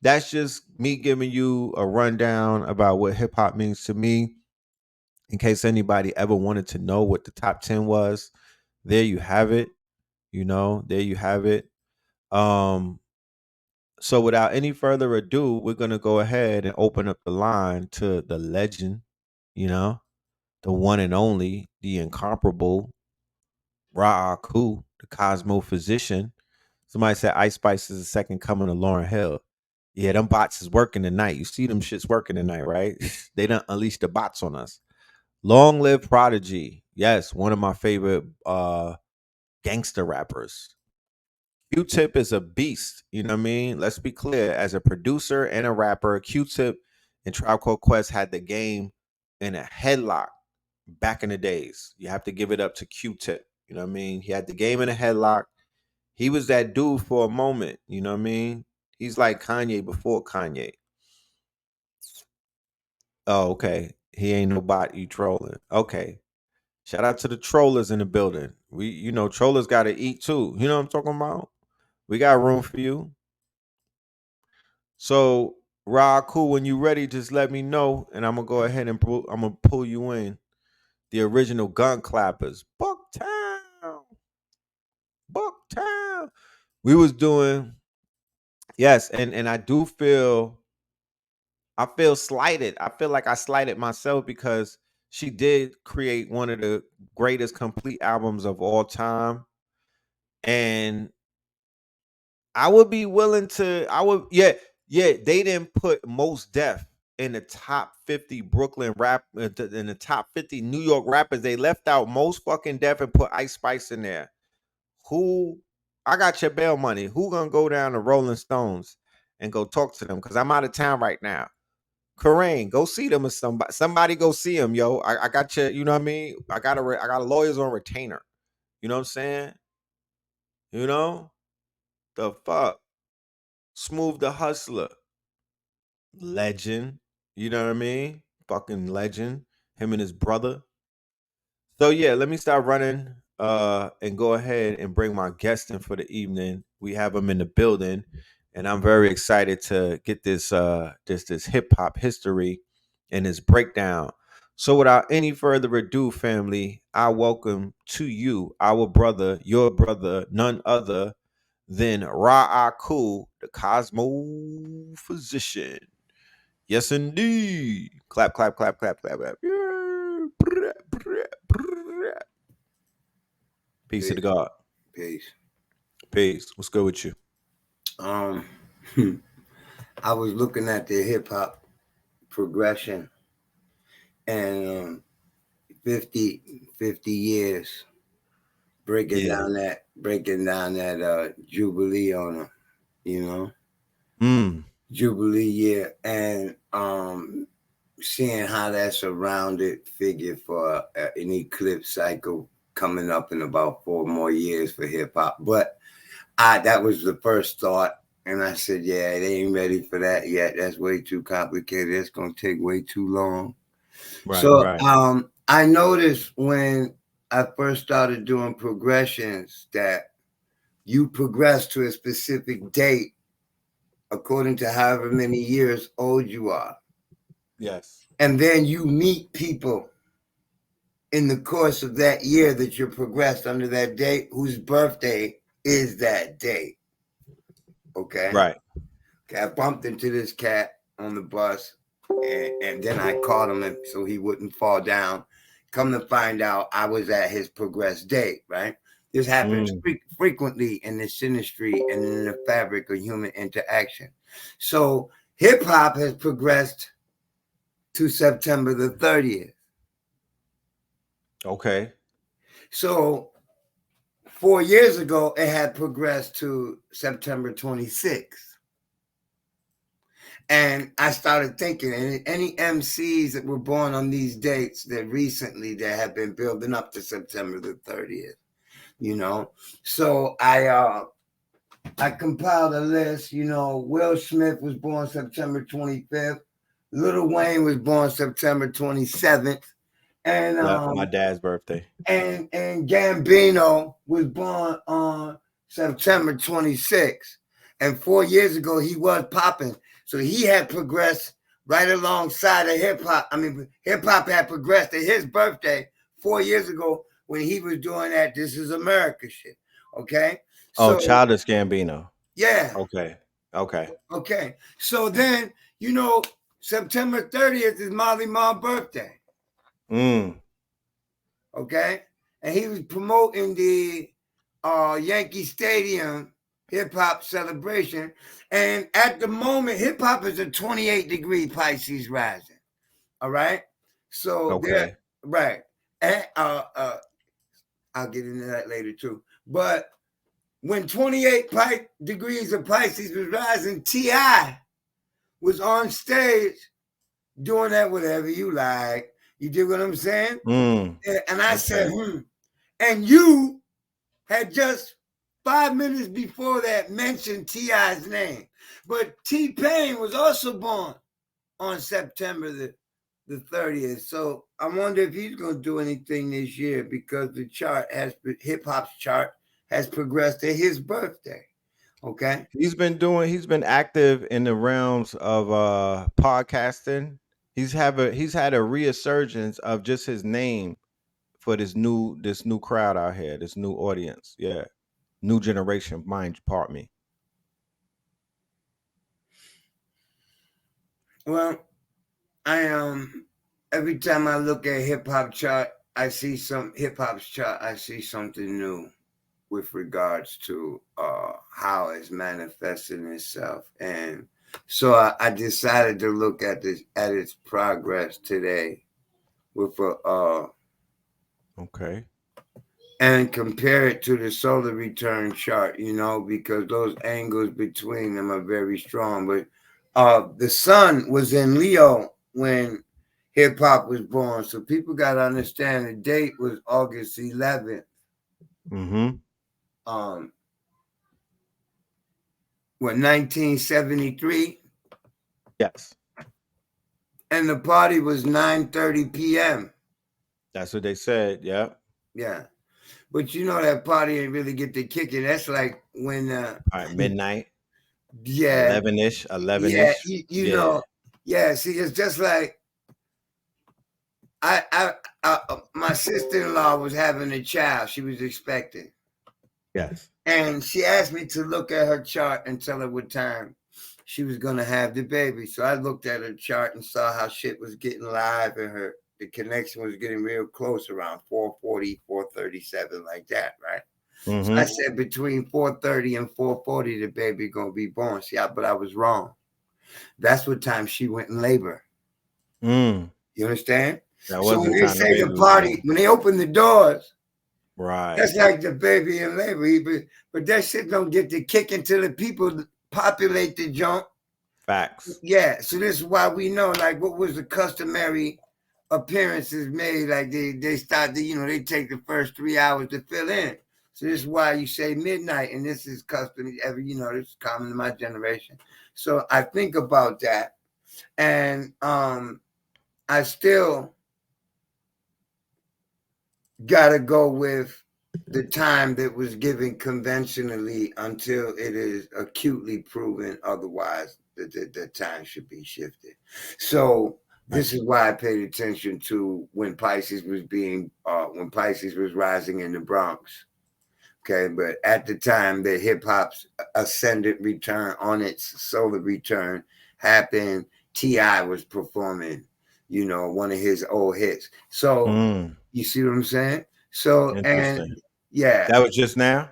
that's just me giving you a rundown about what hip hop means to me. In case anybody ever wanted to know what the top 10 was, there you have it. There you have it. So without any further ado, we're gonna go ahead and open up the line to the legend, the one and only, the incomparable AKHU, the Cosmo physician. Somebody said Ice Spice is the second coming of Lauryn Hill. Yeah, them bots is working tonight. You see them shits working tonight, right? They done unleash the bots on us. Long live Prodigy. Yes, one of my favorite gangster rappers. Q-Tip is a beast. You know what I mean? Let's be clear. As a producer and a rapper, Q-Tip and Tribe Called Quest had the game in a headlock back in the days. You have to give it up to Q-Tip. You know what I mean? He had the game in a headlock. He was that dude for a moment. You know what I mean? He's like Kanye before Kanye. Oh, okay. He ain't no bot. You trolling. Okay. Shout out to the trollers in the building. Trollers got to eat too. You know what I'm talking about? We got room for you. So, Cool, when you ready, just let me know, and I'm gonna go ahead and I'm gonna pull you in. The original gun clappers, Bucktown, Bucktown. We was doing, yes, and I feel slighted. I feel like I slighted myself because she did create one of the greatest complete albums of all time, and I would be willing to. They didn't put Most Def in the top 50 Brooklyn rap in the top 50 New York rappers. They left out Most fucking Def and put Ice Spice in there. Who? I got your bail money. Who gonna go down to Rolling Stones and go talk to them? Because I'm out of town right now. Corain, go see them or somebody. Somebody go see them, yo. I got you. You know what I mean? I got lawyers on retainer. You know what I'm saying? You know the fuck. Smooth the Hustler. Legend. You know what I mean? Fucking legend. Him and his brother. So yeah, let me start running and go ahead and bring my guest in for the evening. We have him in the building, and I'm very excited to get this this hip hop history and this breakdown. So without any further ado, family, I welcome to you our brother, your brother, none other than Ra'Aku, the Cosmo physician. Yes, indeed. Clap, clap, clap, clap, clap, clap. Yeah. Peace to the God. Peace. Peace. What's good with you? I was looking at the hip hop progression and 50 years breaking down that Jubilee on them, Jubilee year, and seeing how that's a rounded figure for an eclipse cycle coming up in about 4 more years for hip hop. But that was the first thought. And I said, yeah, they ain't ready for that yet. That's way too complicated. It's going to take way too long. Right. I noticed when I first started doing progressions that you progress to a specific date according to however many years old you are. Yes. And then you meet people in the course of that year that you're progressed under that date whose birthday is that date. Okay. Right. Okay. I bumped into this cat on the bus and then I caught him so he wouldn't fall down. Come to find out I was at his progressed date, right? This happens frequently in this industry and in the fabric of human interaction. So hip hop has progressed to September the 30th. Okay. So 4 years ago, it had progressed to September 26th. And I started thinking, and any MCs that were born on these dates that recently that have been building up to September the 30th, So I compiled a list, Will Smith was born September 25th. Lil Wayne was born September 27th. And my dad's birthday. And Gambino was born on September 26th. And 4 years ago, he was popping. So he had progressed right alongside of hip hop. I mean, hip hop had progressed to his birthday 4 years ago when he was doing that This Is America shit. Okay. Oh, So, Childish Gambino. yeah. Okay. Okay. So then, you know, September 30th is Molly Ma's birthday. Okay. And he was promoting the Yankee Stadium hip hop celebration. And at the moment, hip hop is a 28-degree Pisces rising. All right. So Okay. right. And I'll get into that later too. But when 28 degrees of Pisces was rising, T.I. was on stage doing that whatever you like. You dig what I'm saying? And I said, And you had just 5 minutes before that mentioned T.I.'s name. But T-Pain was also born on September the 30th. So I wonder if he's going to do anything this year because the hip hop's chart has progressed to his birthday. Okay. He's been active in the realms of podcasting. He's had a resurgence of just his name for this new crowd out here, this new audience. Yeah. New generation, pardon me. Well, I every time I look at hip hop chart, I see I see something new with regards to how it's manifesting itself. And so I decided to look at its progress today with okay, and compare it to the solar return chart, you know, because those angles between them are very strong. But the sun was in Leo when hip hop was born. So people got to understand the date was August 11th. What, 1973? Yes. And the party was 9:30 p.m. That's what they said. Yeah. Yeah. But you know that party ain't really get to kicking. That's like when All right, midnight. yeah. 11ish. Yeah, you know. Yeah, see, it's just like I my sister-in-law was having a child. She was expecting. Yes. And she asked me to look at her chart and tell her what time she was going to have the baby. So I looked at her chart and saw how shit was getting live and the connection was getting real close around 4:40, 4:37, like that, right? So I said between 4:30 and 4:40, the baby going to be born. See, but I was wrong. That's what time she went in labor. You understand? So when they say the party, when they open the doors, right, that's like the baby in labor. But that shit don't get to kick until the people populate the junk. Facts. Yeah. So this is why we know, like, what was the customary appearances made? Like they start to, they take the first 3 hours to fill in. So this is why you say midnight, and this is custom. This is common in my generation. So I think about that, and I still gotta go with the time that was given conventionally until it is acutely proven otherwise that the time should be shifted. So this is why I paid attention to when Pisces was rising in the Bronx. Okay, but at the time that hip hop's ascendant return on its solar return happened, T.I. was performing, one of his old hits. So you see what I'm saying? So, and yeah. That was just now?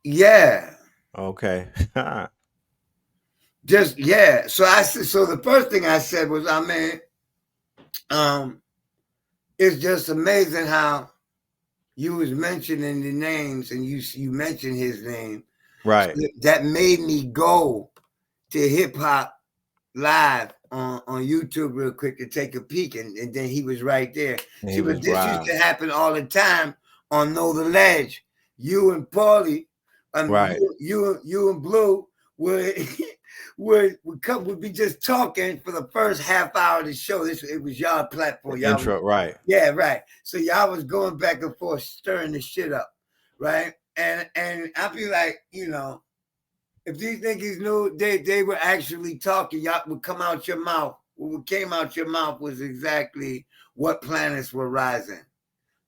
Yeah. Okay. So the first thing I said was, it's just amazing how you was mentioning the names and you mentioned his name. Right. So that made me go to Hip Hop Live on YouTube real quick to take a peek, and then he was right there. See, but this used to happen all the time on Know the Ledge. You and Paulie, right? You and Blue would be just talking for the first half hour of the show. It was y'all platform. Y'all intro, right? Yeah, right. So y'all was going back and forth, stirring the shit up, right? And I'd be like, if these niggas knew they were actually talking, y'all would come out your mouth what came out your mouth was exactly what planets were rising.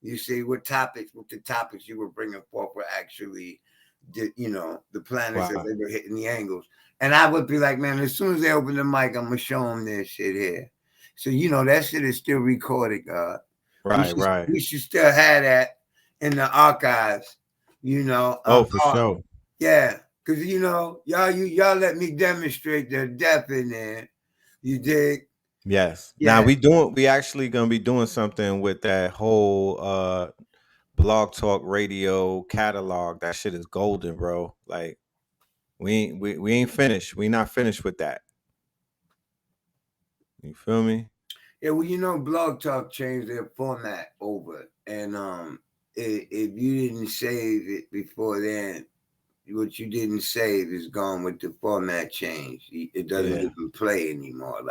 You see, what the topics you were bringing forth were actually, the planets that they were hitting the angles. And I would be like, man, as soon as they open the mic, I'm gonna show them this shit here. So that shit is still recorded, God. Right. We should still have that in the archives. For sure. Yeah, because y'all let me demonstrate the depth in there. You dig? Yes. Yeah. Now we actually gonna be doing something with that whole Blog Talk Radio catalog. That shit is golden, bro. Like we ain't finished. We not finished with that. You feel me? Yeah, well, Blog Talk changed their format over, and if you didn't save it before then, what you didn't save is gone with the format change. It doesn't even play anymore,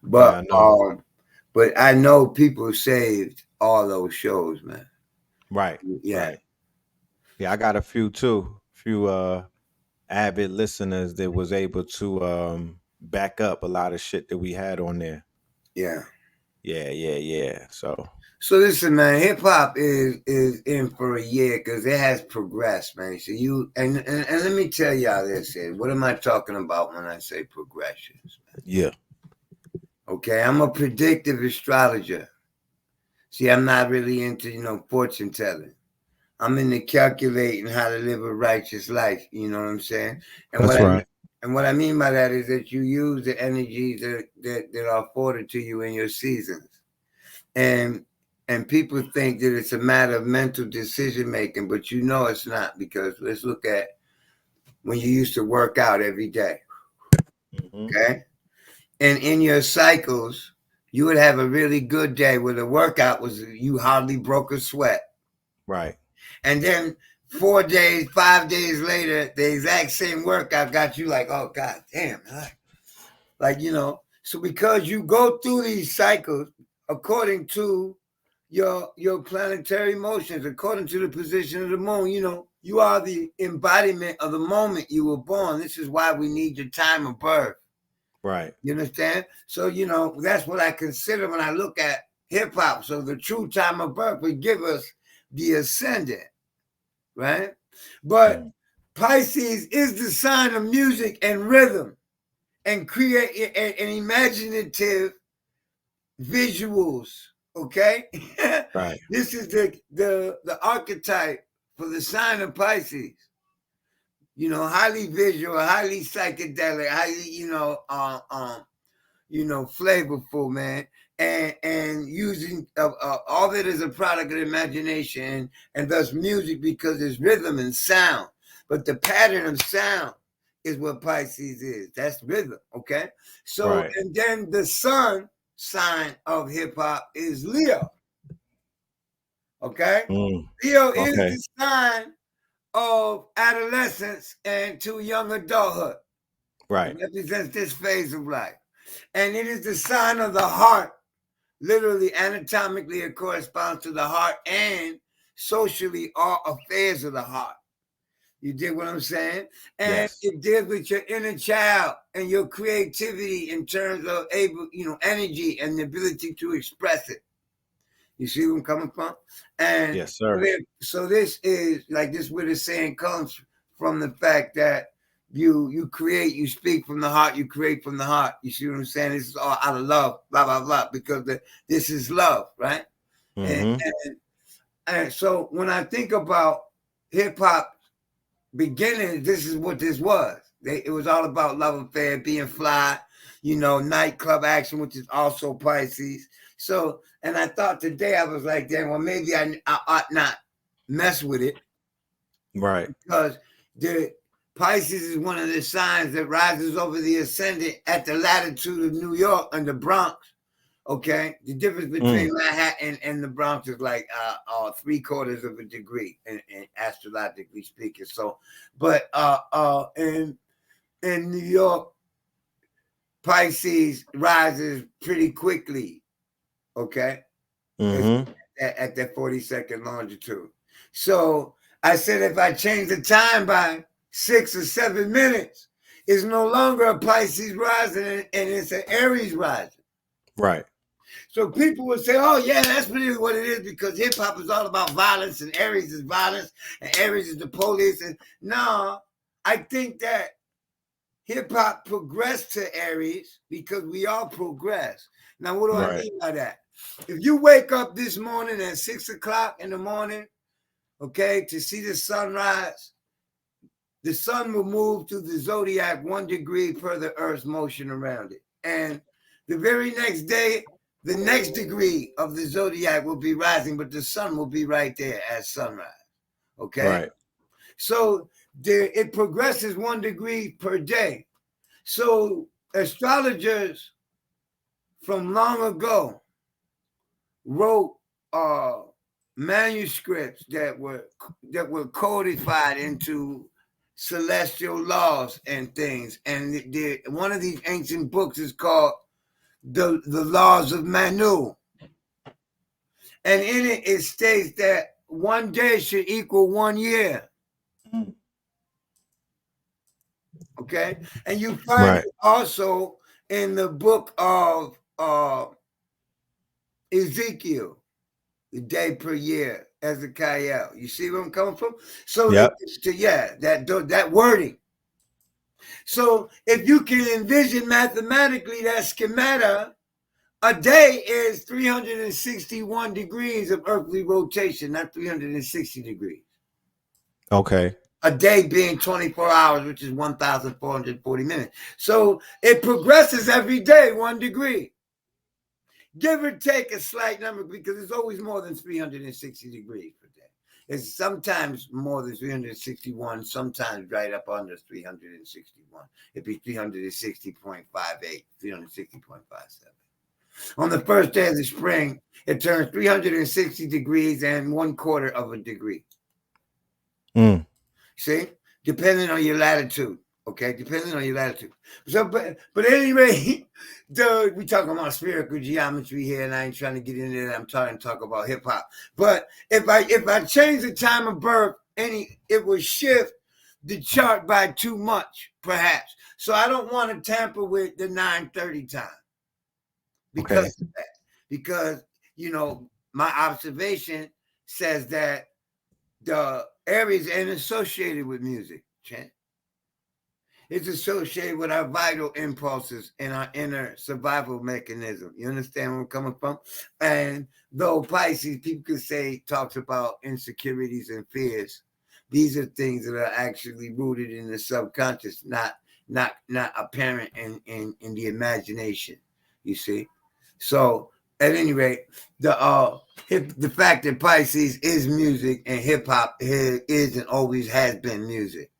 But but I know people saved all those shows, man. Right. Yeah. Right. Yeah, I got a few too. Few avid listeners that was able to back up a lot of shit that we had on there. Yeah. Yeah. So listen, man, hip hop is in for a year because it has progressed, man. So and let me tell y'all this is what am I talking about when I say progressions? Man? Yeah. Okay, I'm a predictive astrologer. See, I'm not really into fortune telling. I'm into calculating how to live a righteous life. You know what I'm saying? And that's right. And what I mean by that is that you use the energies that are afforded to you in your seasons. And people think that it's a matter of mental decision making, but it's not, because let's look at when you used to work out every day. Mm-hmm. Okay? And in your cycles, you would have a really good day where the workout was you hardly broke a sweat. Right. And then 4 days, 5 days later, the exact same workout got you like, oh, God damn. So because you go through these cycles according to your planetary motions, according to the position of the moon, you are the embodiment of the moment you were born. This is why we need your time of birth. Right. You understand? So, that's what I consider when I look at hip hop. So the true time of birth would give us the ascendant. Right? But Pisces is the sign of music and rhythm and create and imaginative visuals. Okay? Right. This is the archetype for the sign of Pisces. Highly visual, highly psychedelic, highly, flavorful, man. And using all of it is a product of imagination and thus music, because it's rhythm and sound. But the pattern of sound is what Pisces is. That's rhythm, okay? So, and then the sun sign of hip hop is Leo. Okay? Leo is the sign of adolescence and to young adulthood. Right. It represents this phase of life. And it is the sign of the heart. Literally, anatomically, it corresponds to the heart, and socially, all affairs of the heart. You dig what I'm saying? And it deals with your inner child and your creativity in terms of energy and the ability to express it. You see where I'm coming from? And yes, sir. So this is like this where the saying comes from, the fact that you create, you speak from the heart, you create from the heart. You see what I'm saying? This is all out of love, blah, blah, blah, because this is love, right? Mm-hmm. And so when I think about hip hop beginning, this is what this was. It was all about love affair, being fly, nightclub action, which is also Pisces. So, and I thought today, I was like, damn, well, maybe I ought not mess with it. Right. Because the Pisces is one of the signs that rises over the ascendant at the latitude of New York and the Bronx. Okay, the difference between Manhattan and the Bronx is like 3/4 of a degree, in astrologically speaking. So, but in New York, Pisces rises pretty quickly. Okay, at that 42nd longitude. So I said, if I change the time by 6 or 7 minutes, is no longer a Pisces rising, and it's an Aries rising. Right. So people would say, oh, yeah, that's really what it is, because hip-hop is all about violence, and Aries is violence, and Aries is the police. And no, I think that hip-hop progressed to Aries because we all progress. Now, what do I mean by that? If you wake up this morning at 6 o'clock in the morning, okay, to see the sunrise, the sun will move through the zodiac 1 degree per the Earth's motion around it. And the very next day, the next degree of the zodiac will be rising, but the sun will be right there at sunrise. Okay? Right. So it progresses 1 degree per day. So astrologers from long ago wrote manuscripts that were codified into celestial laws and things. And one of these ancient books is called the Laws of Manu. And in it, it states that 1 day should equal 1 year. Okay? And you find it also in the book of Ezekiel, the day per year, AKHU. You see where I'm coming from? So that wording. So if you can envision mathematically that schemata, a day is 361 degrees of earthly rotation, not 360 degrees. Okay. A day being 24 hours, which is 1,440 minutes. So it progresses every day 1 degree. Give or take a slight number, because it's always more than 360 degrees per day. It's sometimes more than 361, sometimes right up under 361. It'd be 360.58, 360.57. On the first day of the spring, it turns 360 degrees and 1/4 of a degree. See? Depending on your latitude. Okay, depending on your latitude. So, but at any rate, we talking about spherical geometry here, and I ain't trying to get into that. I'm trying to talk about hip hop. But if I change the time of birth, it will shift the chart by too much, perhaps. So I don't want to tamper with the 9:30 time because of that. Because my observation says that the Aries ain't associated with music, Chan. It's associated with our vital impulses and our inner survival mechanism. You understand where I'm coming from? And though Pisces, people could say, talks about insecurities and fears, these are things that are actually rooted in the subconscious, not apparent in the imagination. You see? So at any rate, the fact that Pisces is music and hip hop is and always has been music.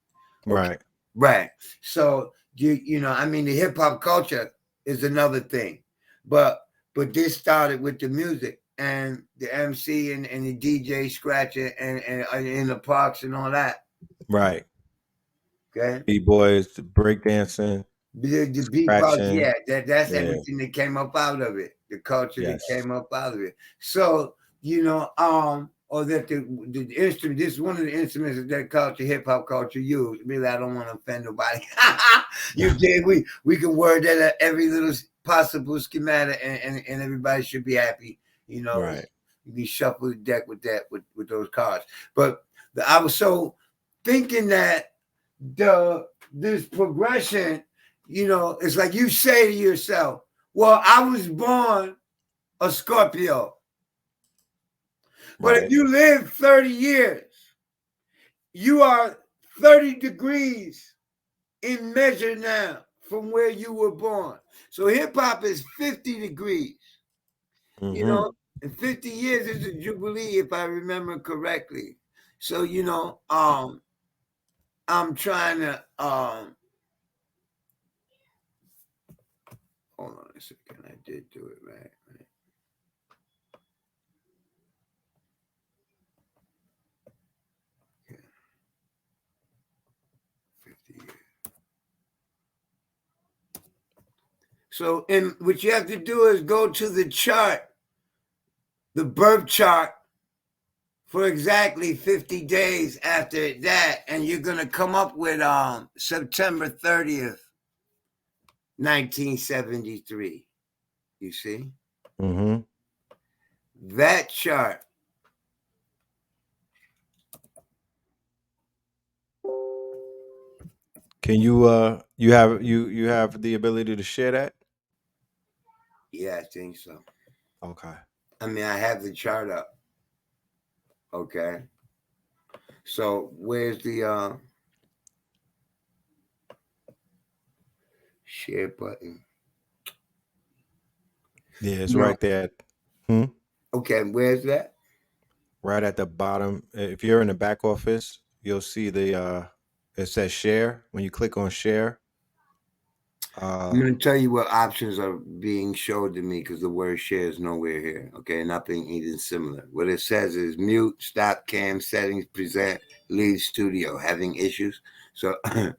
Okay? Right. So the hip hop culture is another thing, but this started with the music and the MC and the DJ scratching and in the parks and all that. Right. Okay. B-boys, the breakdancing, the beatbox, that's everything that came up out of it. The culture that came up out of it. So or that the instrument, this is one of the instruments that culture, hip hop culture used. Really, I don't want to offend nobody. We can word that at every little possible schematic, and everybody should be happy. Right. You can shuffle the deck with that with those cards. But I was so thinking that this progression, it's like you say to yourself, well, I was born a Scorpio. But if you live 30 years, you are 30 degrees in measure now from where you were born. So hip hop is 50 degrees. In 50 years is a jubilee, if I remember correctly. So, I'm trying to hold on a second. I did do it right. Yeah. 50 years. So, what you have to do is go to the chart, the birth chart for exactly 50 days after that, and you're gonna come up with September 30th, 1973. You see? Mm-hmm. That chart. Can you have the ability to share that? Yeah, I think so. Okay. I mean, I have the chart up. Okay. So where's the share button? Yeah, it's No. right there. Hmm? Okay, where's that? Right at the bottom. If you're in the back office, you'll see it says share. When you click on share, I'm going to tell you what options are being showed to me because the word share is nowhere here. Okay, nothing even similar. What it says is mute, stop cam, settings, present, leave studio. Having issues. So, okay,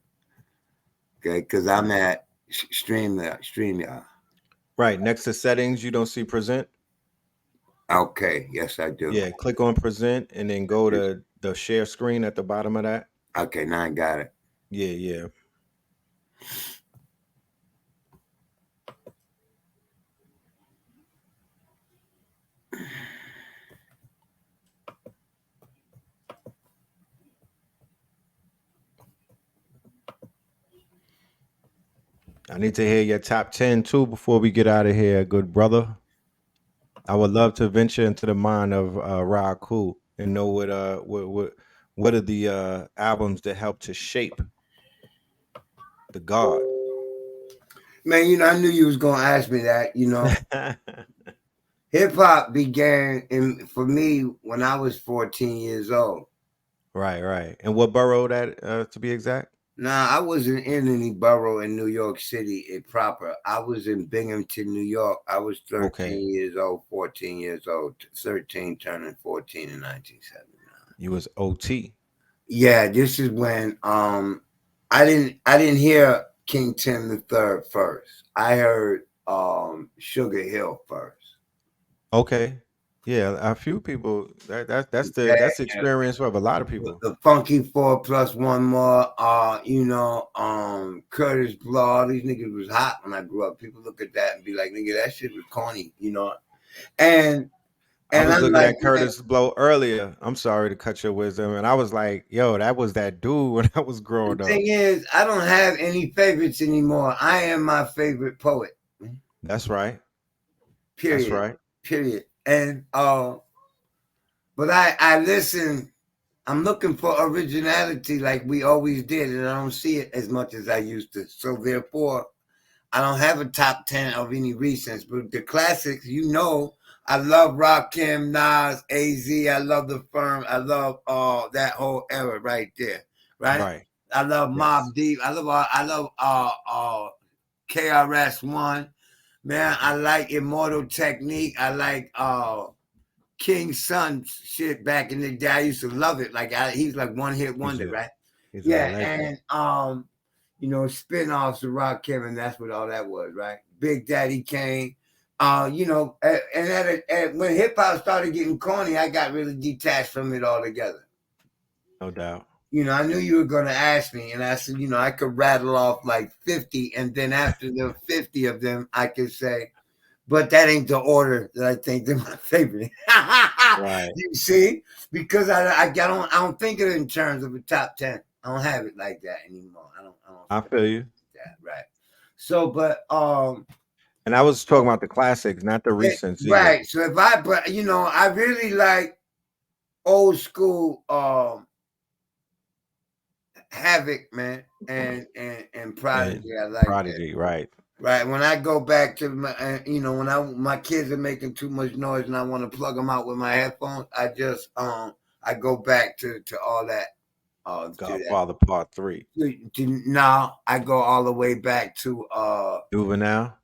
because I'm at StreamYard. right next to settings, you don't see present. Okay, yes, I do. Yeah, click on present and then go to the share screen at the bottom of that. Okay, now I got it. Yeah, yeah. I need to hear your top 10 too before we get out of here, good brother. I would love to venture into the mind of AKHU and know what are the albums that help to shape the God. Man, I knew you was gonna ask me that. Hip hop began for me when I was 14 years old. Right, right. And what borough that to be exact? Nah, I wasn't in any borough in New York City proper. I was in Binghamton, New York. I was 13 Okay. years old, 14 years old, 13 turning 14 in 1979. You was OT. Yeah, this is when I didn't hear King Tim the Third first. I heard Sugar Hill first. Okay. Yeah, a few people that's Yeah, the experience of a lot of people. the Funky Four plus one more, Curtis Blow, all these niggas was hot when I grew up. People look at that and be like, nigga, that shit was corny, And I was I'm looking like, at man, Curtis Blow earlier. I'm sorry to cut your wisdom. And I was like, yo, that was that dude when I was the growing up. thing is, I don't have any favorites anymore. I am my favorite poet. That's right. That's Period. right. Period. And but I listen. I'm looking for originality like we always did, and I don't see it as much as I used to. So therefore, I don't have a top 10 of any recents, but the classics, I love Rakim, Nas, AZ. I love The Firm. I love that whole era right there, right? Right. I love Yes. Mobb Deep. I love KRS-One. Man, I like Immortal Technique. I like King Son shit back in the day. I used to love it. Like he's like one hit wonder, right? He's a Yeah, legend. and spin-offs of Rock Kevin, that's what all that was, right? Big Daddy Kane. When hip hop started getting corny, I got really detached from it altogether. No doubt. I knew you were gonna ask me, and I said, I could rattle off like 50, and then after the 50 of them, I could say, but that ain't the order that I think they're my favorite. Right. You see, because I don't think of it in terms of a top 10. I don't have it like that anymore. I don't I feel you. that, right? So, but And I was talking about the classics, not the recents either. right. So I really like old school Havoc, man, and And Prodigy. I like that. Prodigy, right. Right. When I go back to my kids are making too much noise and I want to plug them out with my headphones, I go back to all that. To that. Godfather Part 3. Now I go all the way back to Juvenile.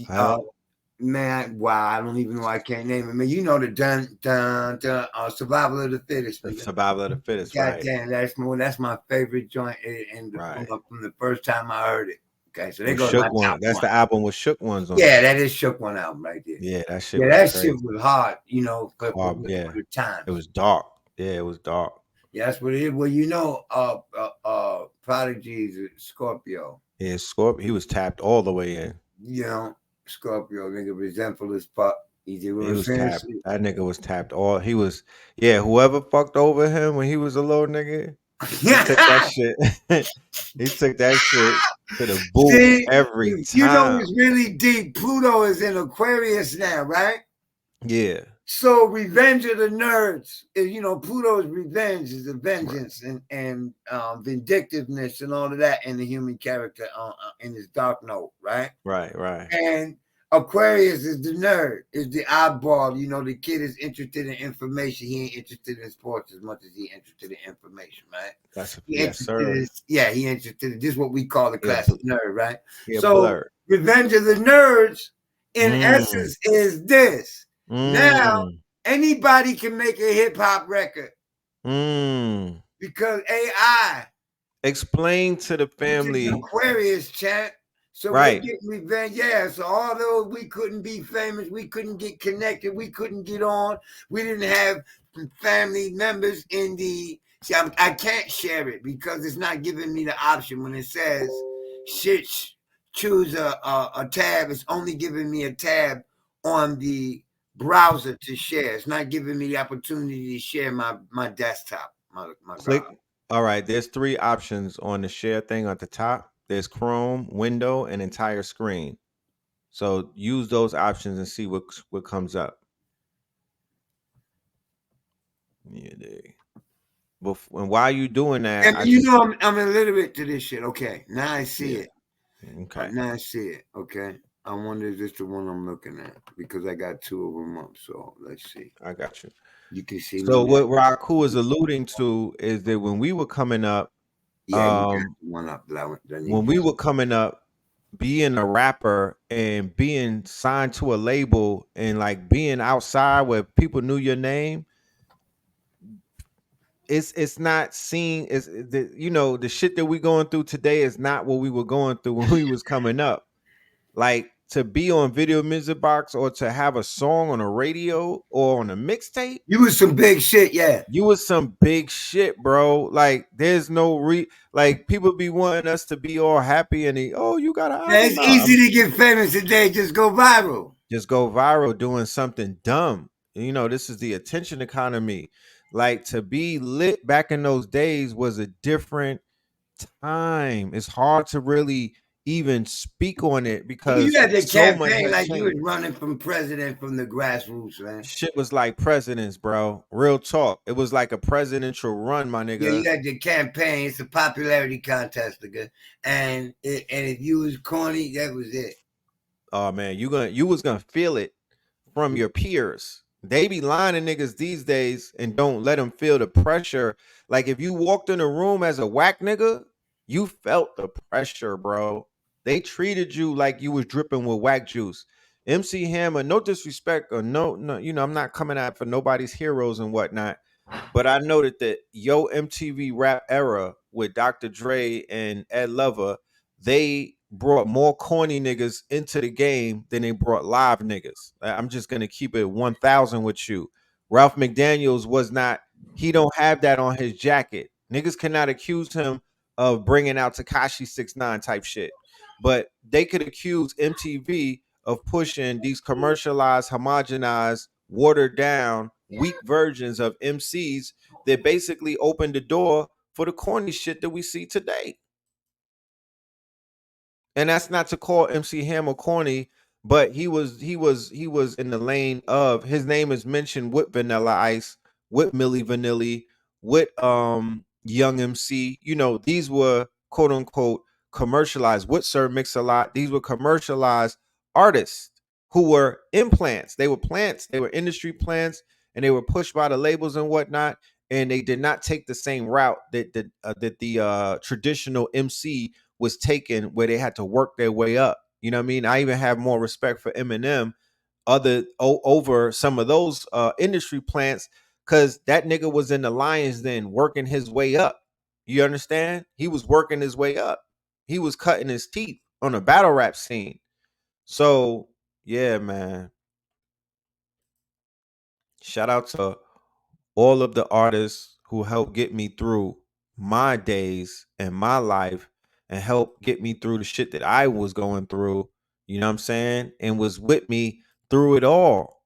uh Hell. man, wow, I don't even know, I can't name it. Man, you know the dun dun dun survival of the fittest. The Nigga. Survival of the Fittest, God right. damn, that's my favorite joint Right. from the first time I heard it. Okay, so they With go to my Shook One. top That's one. the album with Shook Ones on it. Yeah, that is Shook One album right there. Yeah, that shit Yeah, was that crazy. shit was hard, for Yeah. the time. It was dark. Yeah, it was dark. Yeah, that's what it is. Well, Prodigy is a Scorpio. Yeah, Scorpio. He was tapped all the way in. You know, Scorpio, nigga, resentful as fuck. You see what He I'm was saying? tapped. That nigga was tapped all. He was, yeah. Whoever fucked over him when he was a little nigga, he took that shit. He took that shit to the boot See, every you know time. it's really deep. Pluto is in Aquarius now, right? Yeah. So Revenge of the Nerds is, Pluto's revenge is the Right. vengeance and vindictiveness and all of that in the human character in his dark note, right? Right. Right. And Aquarius is the nerd, is the oddball. The kid is interested in information. He ain't interested in sports as much as he interested in information, right? That's He yes, interested sir. in, yeah, he interested in this is what we call the Yeah. classic nerd, right? Yeah. So Blur. Revenge of the Nerds, in Mm. essence, is this. Now, Mm. anybody can make a hip hop record Mm. because AI, Explain to the which is family. Aquarius, champ. So we're Right. getting revenge. Yeah. So although we couldn't be famous, we couldn't get connected, we couldn't get on, we didn't have family members in the. See, I can't share it because it's not giving me the option when it says shit. Choose a tab. It's only giving me a tab on the browser to share. It's not giving me the opportunity to share my desktop. My God. Click. All right. There's three options on the share thing at the top. There's Chrome, window, and entire screen. So use those options and see what comes up. Yeah. And while you doing that, And I just I'm illiterate to this shit. Okay, now I see yeah. it. Okay. Now I see it. Okay, I wonder if this the one I'm looking at because I got two of them up. So let's see. I got you. You can see me So now. what Raku is alluding to is that when we were coming up, Yeah, you got one up. That need when to we were coming up, being a rapper and being signed to a label and like being outside where people knew your name, it's not seen as the shit that we going through today is not what we were going through when we was coming up. Like to be on Video Music Box or to have a song on a radio or on a mixtape, You was some big shit, yeah. you was some big shit, bro. Like there's no like people be wanting us to be all happy and you got an Yeah, album it's out. easy to get famous today. Just go viral. Just go viral doing something dumb. This is the attention economy. Like to be lit back in those days was a different time. It's hard to really even speak on it You because had the so much campaign has like you was changed. running from president from the grassroots, man. Shit was like presidents, bro. Real talk. It was like a presidential run, my Yeah, you nigga. had the campaign. It's a popularity contest, nigga. And if you was corny, that was it. Oh man, you was gonna feel it from your peers. They be lying to niggas these days and don't let them feel the pressure. Like if you walked in a room as a whack nigga, you felt the pressure, bro. They treated you like you was dripping with whack juice. MC Hammer, no disrespect or no, I'm not coming out for nobody's heroes and whatnot. But I noted that MTV rap era with Dr. Dre and Ed Lover, they brought more corny niggas into the game than they brought live niggas. I'm just gonna keep it 1,000 with you. Ralph McDaniels was not. He don't have that on his jacket. Niggas cannot accuse him of bringing out Takashi 6ix9ine type shit, but they could accuse MTV of pushing these commercialized, homogenized, watered down, weak versions of MCs that basically opened the door for the corny shit that we see today. And that's not to call MC Hammer corny, but he was in the lane of his name is mentioned with Vanilla Ice, with Millie Vanilli, with Young MC. These were quote unquote commercialized with Sir Mix-a-Lot. These were commercialized artists who were implants. They were plants, they were industry plants, and they were pushed by the labels and whatnot. And they did not take the same route that the traditional MC was taken, where they had to work their way up. You know what I mean? I even have more respect for Eminem over some of those industry plants because that nigga was in the Lions Den working his way up. You understand? He was working his way up. He was cutting his teeth on a battle rap scene. So yeah, man. Shout out to all of the artists who helped get me through my days and my life and helped get me through the shit that I was going through, you know what I'm saying? And was with me through it all,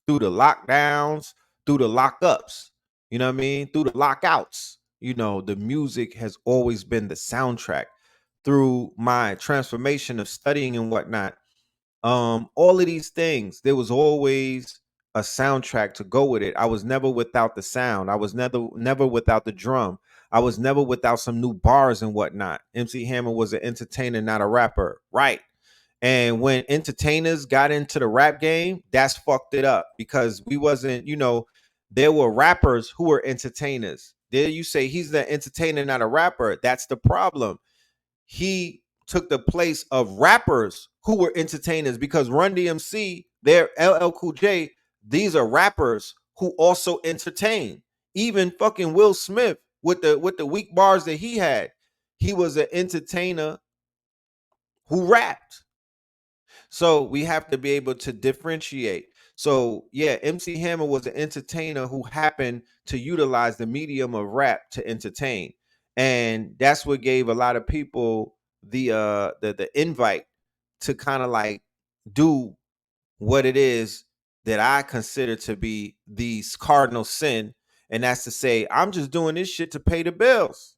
through the lockdowns, through the lockups, you know what I mean? Through the lockouts. You know, the music has always been the soundtrack through my transformation of studying and whatnot. All of these things, there was always a soundtrack to go with it. I was never without the sound. I was never without the drum. I was never without some new bars and whatnot. MC Hammer was an entertainer, not a rapper, right? And when entertainers got into the rap game, that's fucked it up because we wasn't, you know, there were rappers who were entertainers. There you say he's the entertainer, not a rapper. That's the problem. He took the place of rappers who were entertainers because Run DMC, they're LL Cool J, these are rappers who also entertain. Even fucking Will Smith with the weak bars that he had, he was an entertainer who rapped. So we have to be able to differentiate. So yeah, MC Hammer was an entertainer who happened to utilize the medium of rap to entertain. And that's what gave a lot of people the invite to kind of like do what it is that I consider to be the cardinal sin. And that's to say, I'm just doing this shit to pay the bills.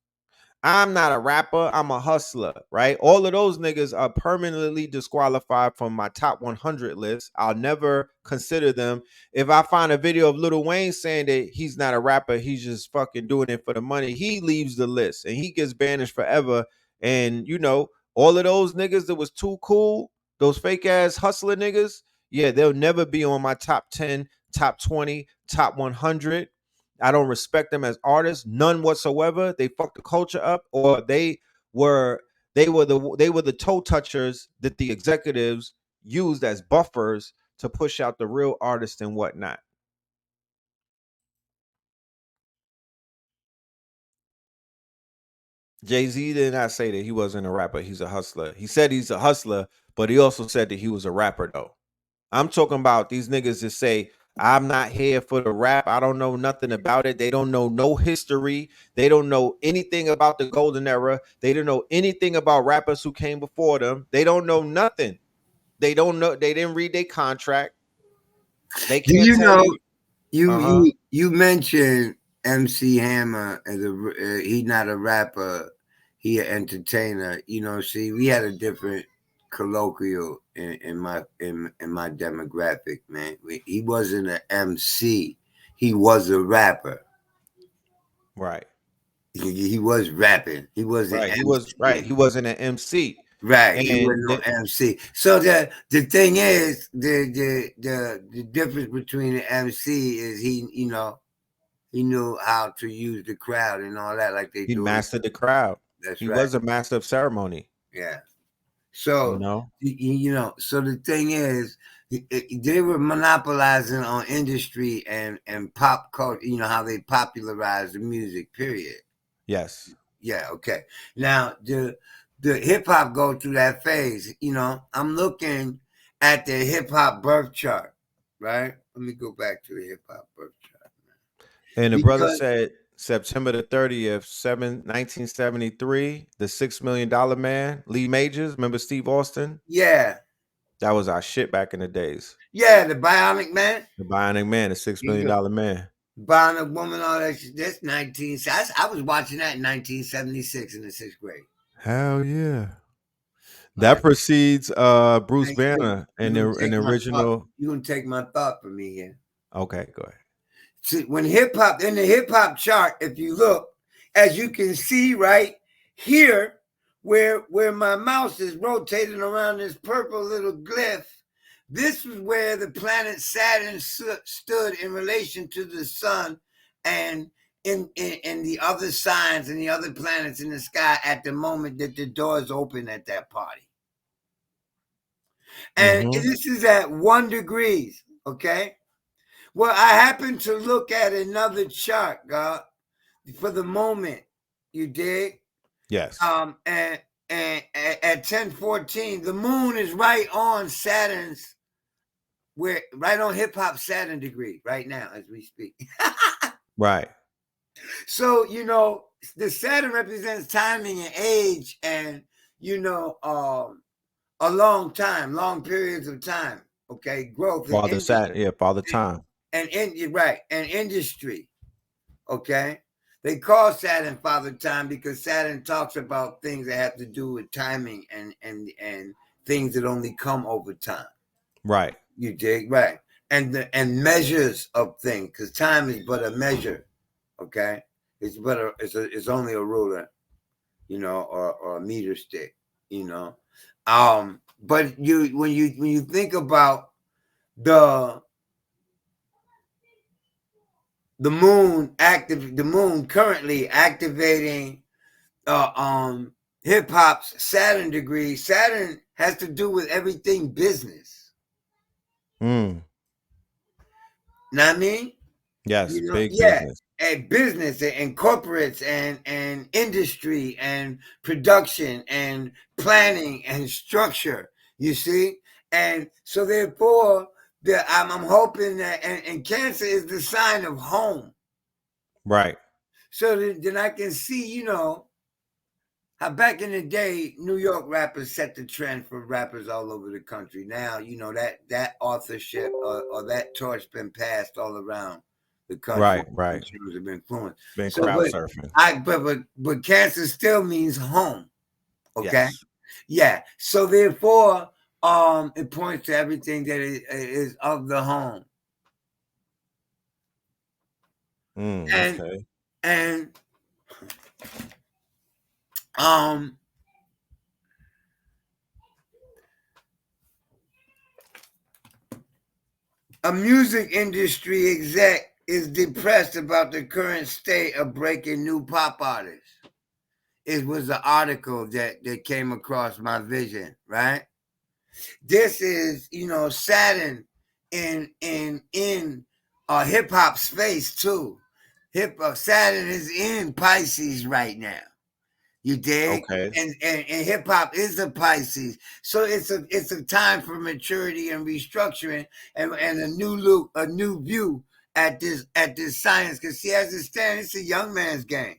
I'm not a rapper. I'm a hustler, right? All of those niggas are permanently disqualified from my top 100 list. I'll never consider them. If I find a video of Lil Wayne saying that he's not a rapper, he's just fucking doing it for the money, he leaves the list and he gets banished forever. And, you know, all of those niggas that was too cool, those fake ass hustler niggas, yeah, they'll never be on my top 10, top 20, top 100. I don't respect them as artists, none whatsoever. They fucked the culture up, or were they were the toe touchers that the executives used as buffers to push out the real artists and whatnot. Jay-Z did not say that he wasn't a rapper. He's a hustler. He said he's a hustler, but he also said that he was a rapper though. I'm talking about these niggas that say, I'm not here for the rap. I don't know nothing about it. They don't know no history. They don't know anything about the golden era. They don't know anything about rappers who came before them. They don't know nothing. They don't know. They didn't read their contract. They Do can't you tell know you. you Uh-huh. you mentioned MC Hammer as he not a rapper, he an entertainer. You know, see, we had a different colloquial in my demographic, man. He wasn't an MC, he was a rapper. Right. He was rapping. He wasn't Right. He was right. MC. He wasn't an MC. Right, he wasn't And no MC. So the thing is, the difference between the MC is he knew how to use the crowd and all that, like they he do it. mastered the crowd. That's He right. was a master of ceremony, Yeah. you So know? so the thing is, they were monopolizing on industry and pop culture. You know how they popularized the music. Period. Yes. Yeah. Okay. Now the hip hop go through that phase. You know, I'm looking at the hip hop birth chart. Right. Let me go back to the hip hop birth chart And the brother because said September the 30th, 1973, the $6 million man, Lee Majors. Remember Steve Austin? yeah, That was our shit back in the days. yeah, the Bionic Man. The Bionic Man, the $6 You million know, dollar man. Bionic Woman, all that shit. That's 19. I was watching that in 1976 in the sixth grade. Hell yeah. All right. That precedes Bruce Hey, Banner and you're the gonna an take my thought. original. You're gonna take my thought from me here. Okay, go ahead. See, when hip hop in the hip hop chart, if you look, as you can see right here, where my mouse is rotating around this purple little glyph, this is where the planet Saturn stood in relation to the sun, and in the other signs and the other planets in the sky at the moment that the doors open at that party. And Mm-hmm. this is at 1 degrees, okay? Well, I happened to look at another chart, God, for the moment. You dig? Yes. And at 10:14, the moon is right on Saturn's, right on hip hop Saturn degree right now as we speak. Right. So, you know, the Saturn represents timing and age and, you know, a long time, long periods of time. Okay. Growth and Father Saturn. Yeah, Father Time. right. And industry. Okay. They call Saturn Father Time because Saturn talks about things that have to do with timing and things that only come over time. Right. You dig? Right. And measures of things, because time is but a measure. Okay. It's only a ruler, you know, or a meter stick, you know. But when you think about the moon currently activating hip hop's Saturn degree. Saturn has to do with everything business. Mm. Know what I mean? Yes, You know, big yeah. business. And business and corporates and industry and production and planning and structure, you see? And so therefore, I'm hoping that, and Cancer is the sign of home. Right. So then I can see, you know, how back in the day, New York rappers set the trend for rappers all over the country. Now, you know, that authorship or that torch been passed all around the country Right. in terms of influence. Been So, crowd surfing. but Cancer still means home. Okay. Yes. Yeah. So therefore, it points to everything that is of the home. Okay. And a music industry exec is depressed about the current state of breaking new pop artists. It was an article that came across my vision, right? This is, you know, Saturn in hip hop space too. Saturn is in Pisces right now. You dig? Okay. And hip hop is a Pisces, so it's a time for maturity and restructuring and a new look, a new view at this science. Because see, as it stands, it's a young man's game,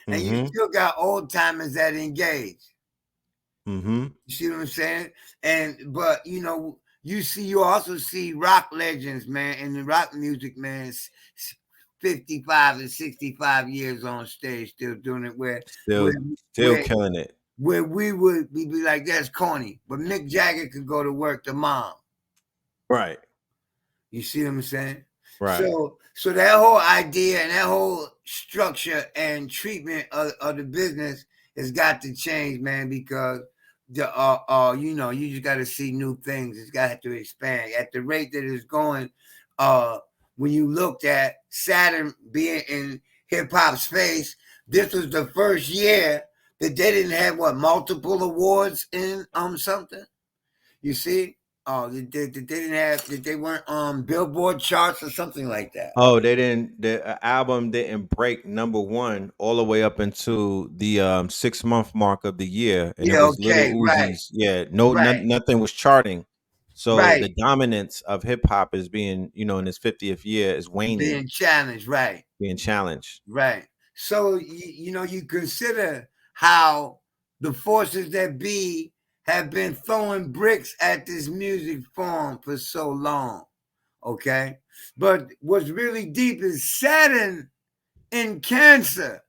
and you still got old timers that engage. You see what I'm saying? But you know, you also see rock legends, man, in the rock music, man. 55 and 65 years on stage, still doing it. Still killing it. Where we'd be like, that's corny. But Mick Jagger could go to work tomorrow. Right. You see what I'm saying? Right. So that whole idea and that whole structure and treatment of the business has got to change, man, because you know, you just got to see new things. It's got to expand at the rate that it's going. When you looked at Saturn being in hip hop space, this was the first year that they didn't have multiple awards in something. You see? Oh, they weren't on Billboard charts or something like that. Oh, they didn't. The album didn't break #1 all the way up into the 6-month mark of the year, and it Yeah, was Little okay, right, Uzi's. Yeah, right, nothing was charting. So right. the dominance of hip hop is being, you know, in its 50th year is waning, Being challenged, right. being challenged. Right. So you know, you consider how the forces that be have been throwing bricks at this music form for so long. Okay. But what's really deep is Saturn in Cancer.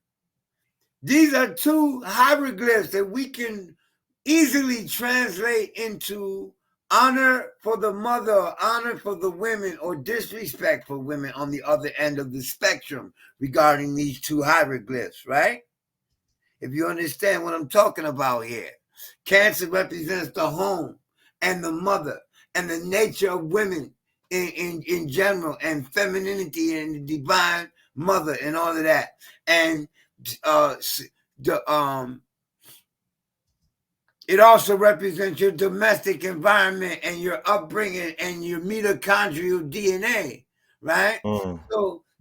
These are two hieroglyphs that we can easily translate into honor for the mother, honor for the women, or disrespect for women on the other end of the spectrum regarding these two hieroglyphs, right? If you understand what I'm talking about here. Cancer represents the home and the mother and the nature of women in general, and femininity and the divine mother and all of that. And it also represents your domestic environment and your upbringing and your mitochondrial DNA, right?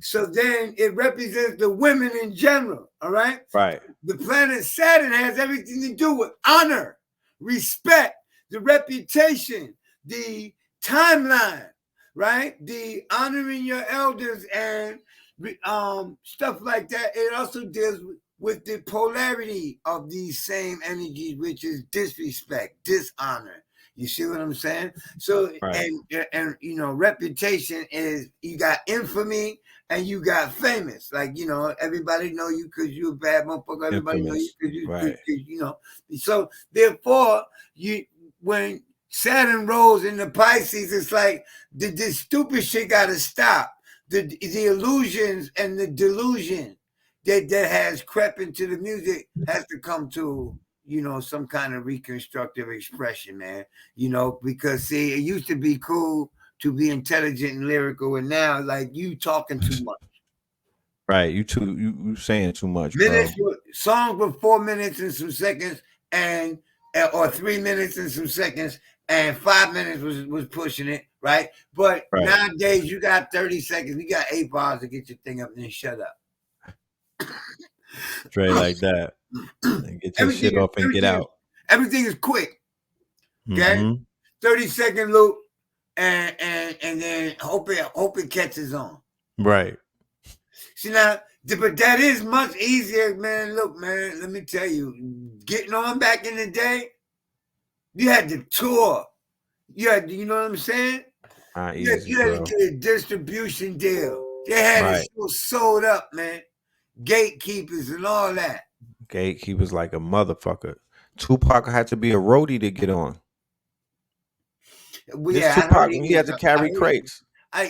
So then it represents the women in general, all right? Right. The planet Saturn has everything to do with honor, respect, the reputation, the timeline, right? The honoring your elders and stuff like that. It also deals with the polarity of these same energies, which is disrespect, dishonor. You see what I'm saying? So, Right. and you know, reputation is, you got infamy and you got famous. Like, you know, everybody know you because you're a bad motherfucker. Everybody know you Infamous. because you, Right. you know. So therefore, when Saturn rolls into Pisces, it's like this stupid shit got to stop. The illusions and the delusion that has crept into the music has to come to, you know, some kind of reconstructive expression, man. You know, because see, it used to be cool to be intelligent and lyrical, and now like you talking too much. Right. You saying too much, bro. Songs were 4 minutes and some seconds, and or 3 minutes and some seconds, and 5 minutes was pushing it, right? But Right. nowadays you got 30 seconds, you got 8 bars to get your thing up and then shut up. Straight like that. And get your shit off and get out. Everything is quick. Okay? Mm-hmm. 30-second loop, and then hope it catches on. Right. See now, but that is much easier, man. Look, man, let me tell you, getting on back in the day, you had to tour. You know what I'm saying? Not You easy, had bro. to get a distribution deal. They had Right. it sold up, man. Gatekeepers and all that. Gatekeepers like a motherfucker. Tupac had to be a roadie to get on. Well, This yeah, Tupac, he had to carry crates. I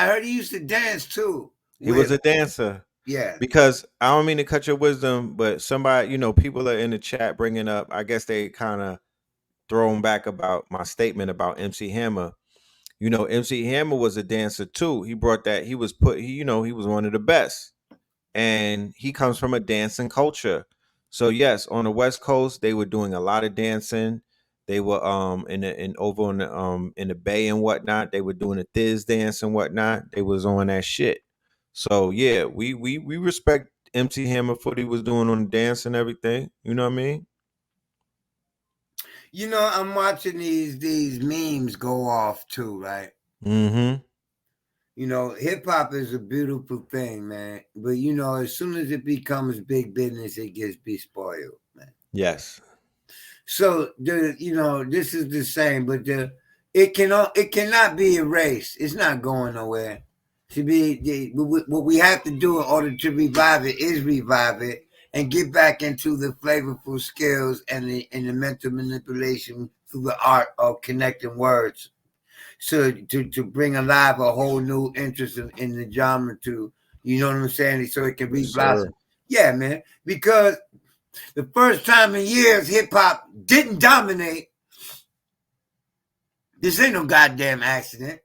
heard he used to dance too. He was a dancer. Yeah. Because I don't mean to cut your wisdom, but somebody, you know, people are in the chat bringing up, I guess they kind of thrown back about my statement about MC Hammer. You know, MC Hammer was a dancer too. He brought that, he was one of the best. And he comes from a dancing culture. So yes, on the West Coast, they were doing a lot of dancing. They were over in the Bay and whatnot. They were doing the Thiz dance and whatnot. They was on that shit. So yeah, we respect MC Hammer for what he was doing on the dance and everything. You know what I mean? You know, I'm watching these memes go off too, right? Mm-hmm. You know, hip hop is a beautiful thing, man. But you know, as soon as it becomes big business, it gets spoiled, man. Yes. So this is the same, but it cannot be erased. It's not going nowhere. What we have to do in order to revive it is revive it and get back into the flavorful skills and the mental manipulation through the art of connecting words. So to bring alive a whole new interest in the genre, to, you know what I'm saying, so it can re-blossom. Yeah, man, because the first time in years hip hop didn't dominate. This ain't no goddamn accident.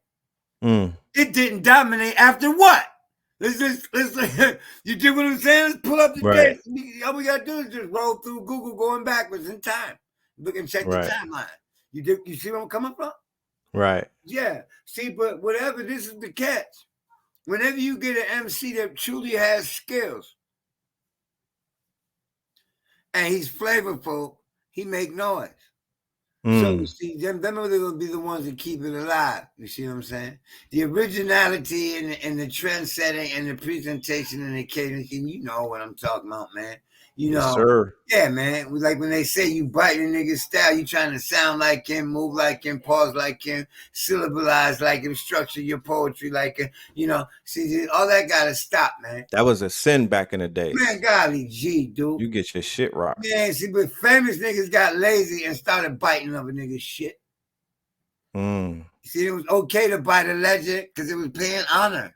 It didn't dominate after what? Let's you do what I'm saying? Let's pull up the dates. All we gotta do is just roll through Google going backwards in time. Look and check the timeline. You see where I'm coming from? Right. Yeah. See, but whatever, this is the catch. Whenever you get an MC that truly has skills and he's flavorful, he make noise. So you see, them are going to be the ones that keep it alive. You see what I'm saying? The originality and the trend setting and the presentation and the cadence, and you know what I'm talking about, man. You know, yes, sir. Yeah, man. Like when they say you bite a nigga's style, you trying to sound like him, move like him, pause like him, syllabalize like him, structure your poetry like him. You know, see, all that got to stop, man. That was a sin back in the day. Man, golly gee, dude. You get your shit rocked. Man, see, but famous niggas got lazy and started biting other niggas' shit. See, it was okay to bite a legend because it was paying honor.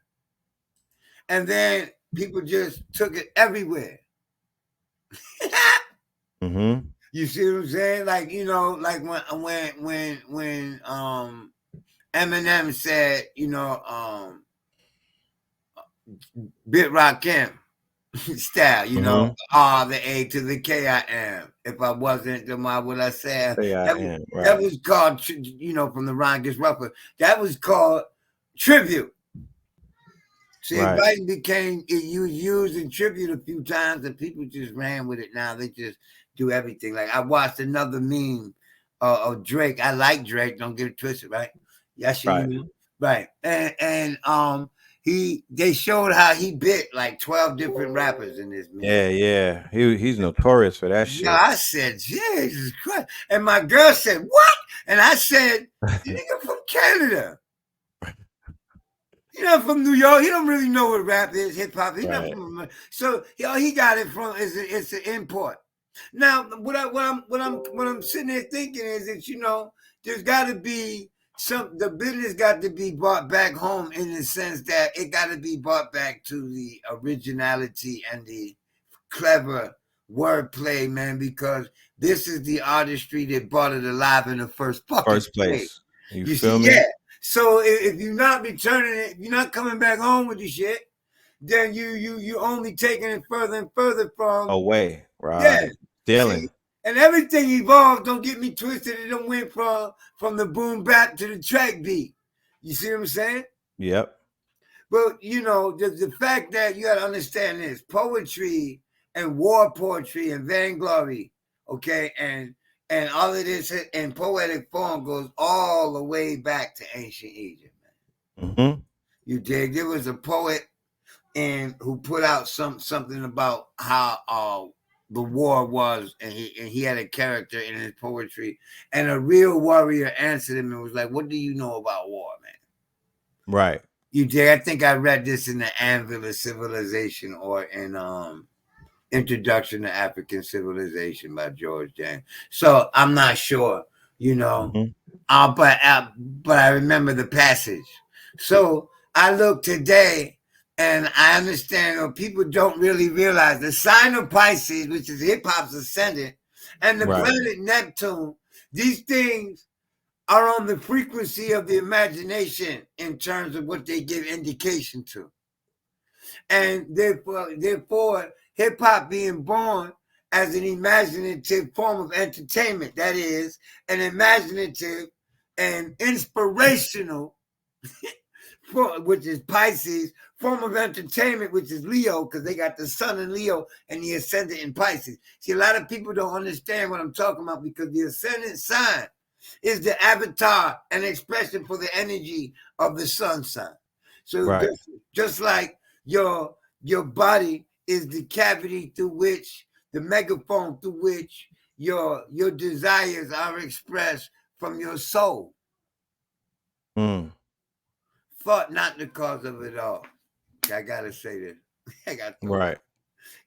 And then people just took it everywhere. You see what I'm saying? Like, you know, like when Eminem said, you know, Bit Rakim style, you know, R, the A to the K I am. If I wasn't, then why would I say that was called, you know, from the Rhyme Gets Rougher. That was called tribute. See, biting became, it was used in tribute a few times and people just ran with it now. They just do everything. Like I watched another meme of Drake. I like Drake, don't get it twisted, right? Yes, you know. Right. And they showed how he bit like 12 different rappers in this music. Yeah. He's notorious for that Yeah, shit. I said, Jesus Christ. And my girl said, what? And I said, nigga from Canada. He's not from New York. He don't really know what rap is, hip hop. He's not Right. from, so he got it from. It's an import. Now, what I'm sitting there thinking is that there's got to be the business got to be brought back home in the sense that it got to be brought back to the originality and the clever wordplay, man, because this is the artistry that brought it alive in the first fucking Place. You see, feel me? yeah. So if you're not returning it, if you're not coming back home with the shit, then you only taking it further and further from away. Right. Yeah. Stealing. See, and everything evolved. Don't get me twisted. It don't went from the boom bap to the track beat. You see what I'm saying? Yep. But the fact that you got to understand this: poetry and war poetry and vainglory, okay, and all of this in poetic form goes all the way back to ancient Egypt, man. Mm-hmm. You dig? There was a poet who put out something about how the war was, and he had a character in his poetry, and a real warrior answered him and was like, "What do you know about war, man?" Right. You dig? I think I read this in the Anvil of Civilization or in Introduction to African Civilization by George James. So I'm not sure, Mm-hmm. but I remember the passage. So I look today and I understand people don't really realize the sign of Pisces, which is hip hop's ascendant, and the planet Neptune, these things are on the frequency of the imagination in terms of what they give indication to. And therefore hip hop being born as an imaginative form of entertainment, that is, an imaginative and inspirational, which is Pisces, form of entertainment, which is Leo, because they got the sun in Leo and the ascendant in Pisces. See, a lot of people don't understand what I'm talking about because the ascendant sign is the avatar and expression for the energy of the sun sign. So just like your body is the cavity through which the megaphone through which your desires are expressed from your soul. Thought not the cause of it all. I gotta say this. I got right.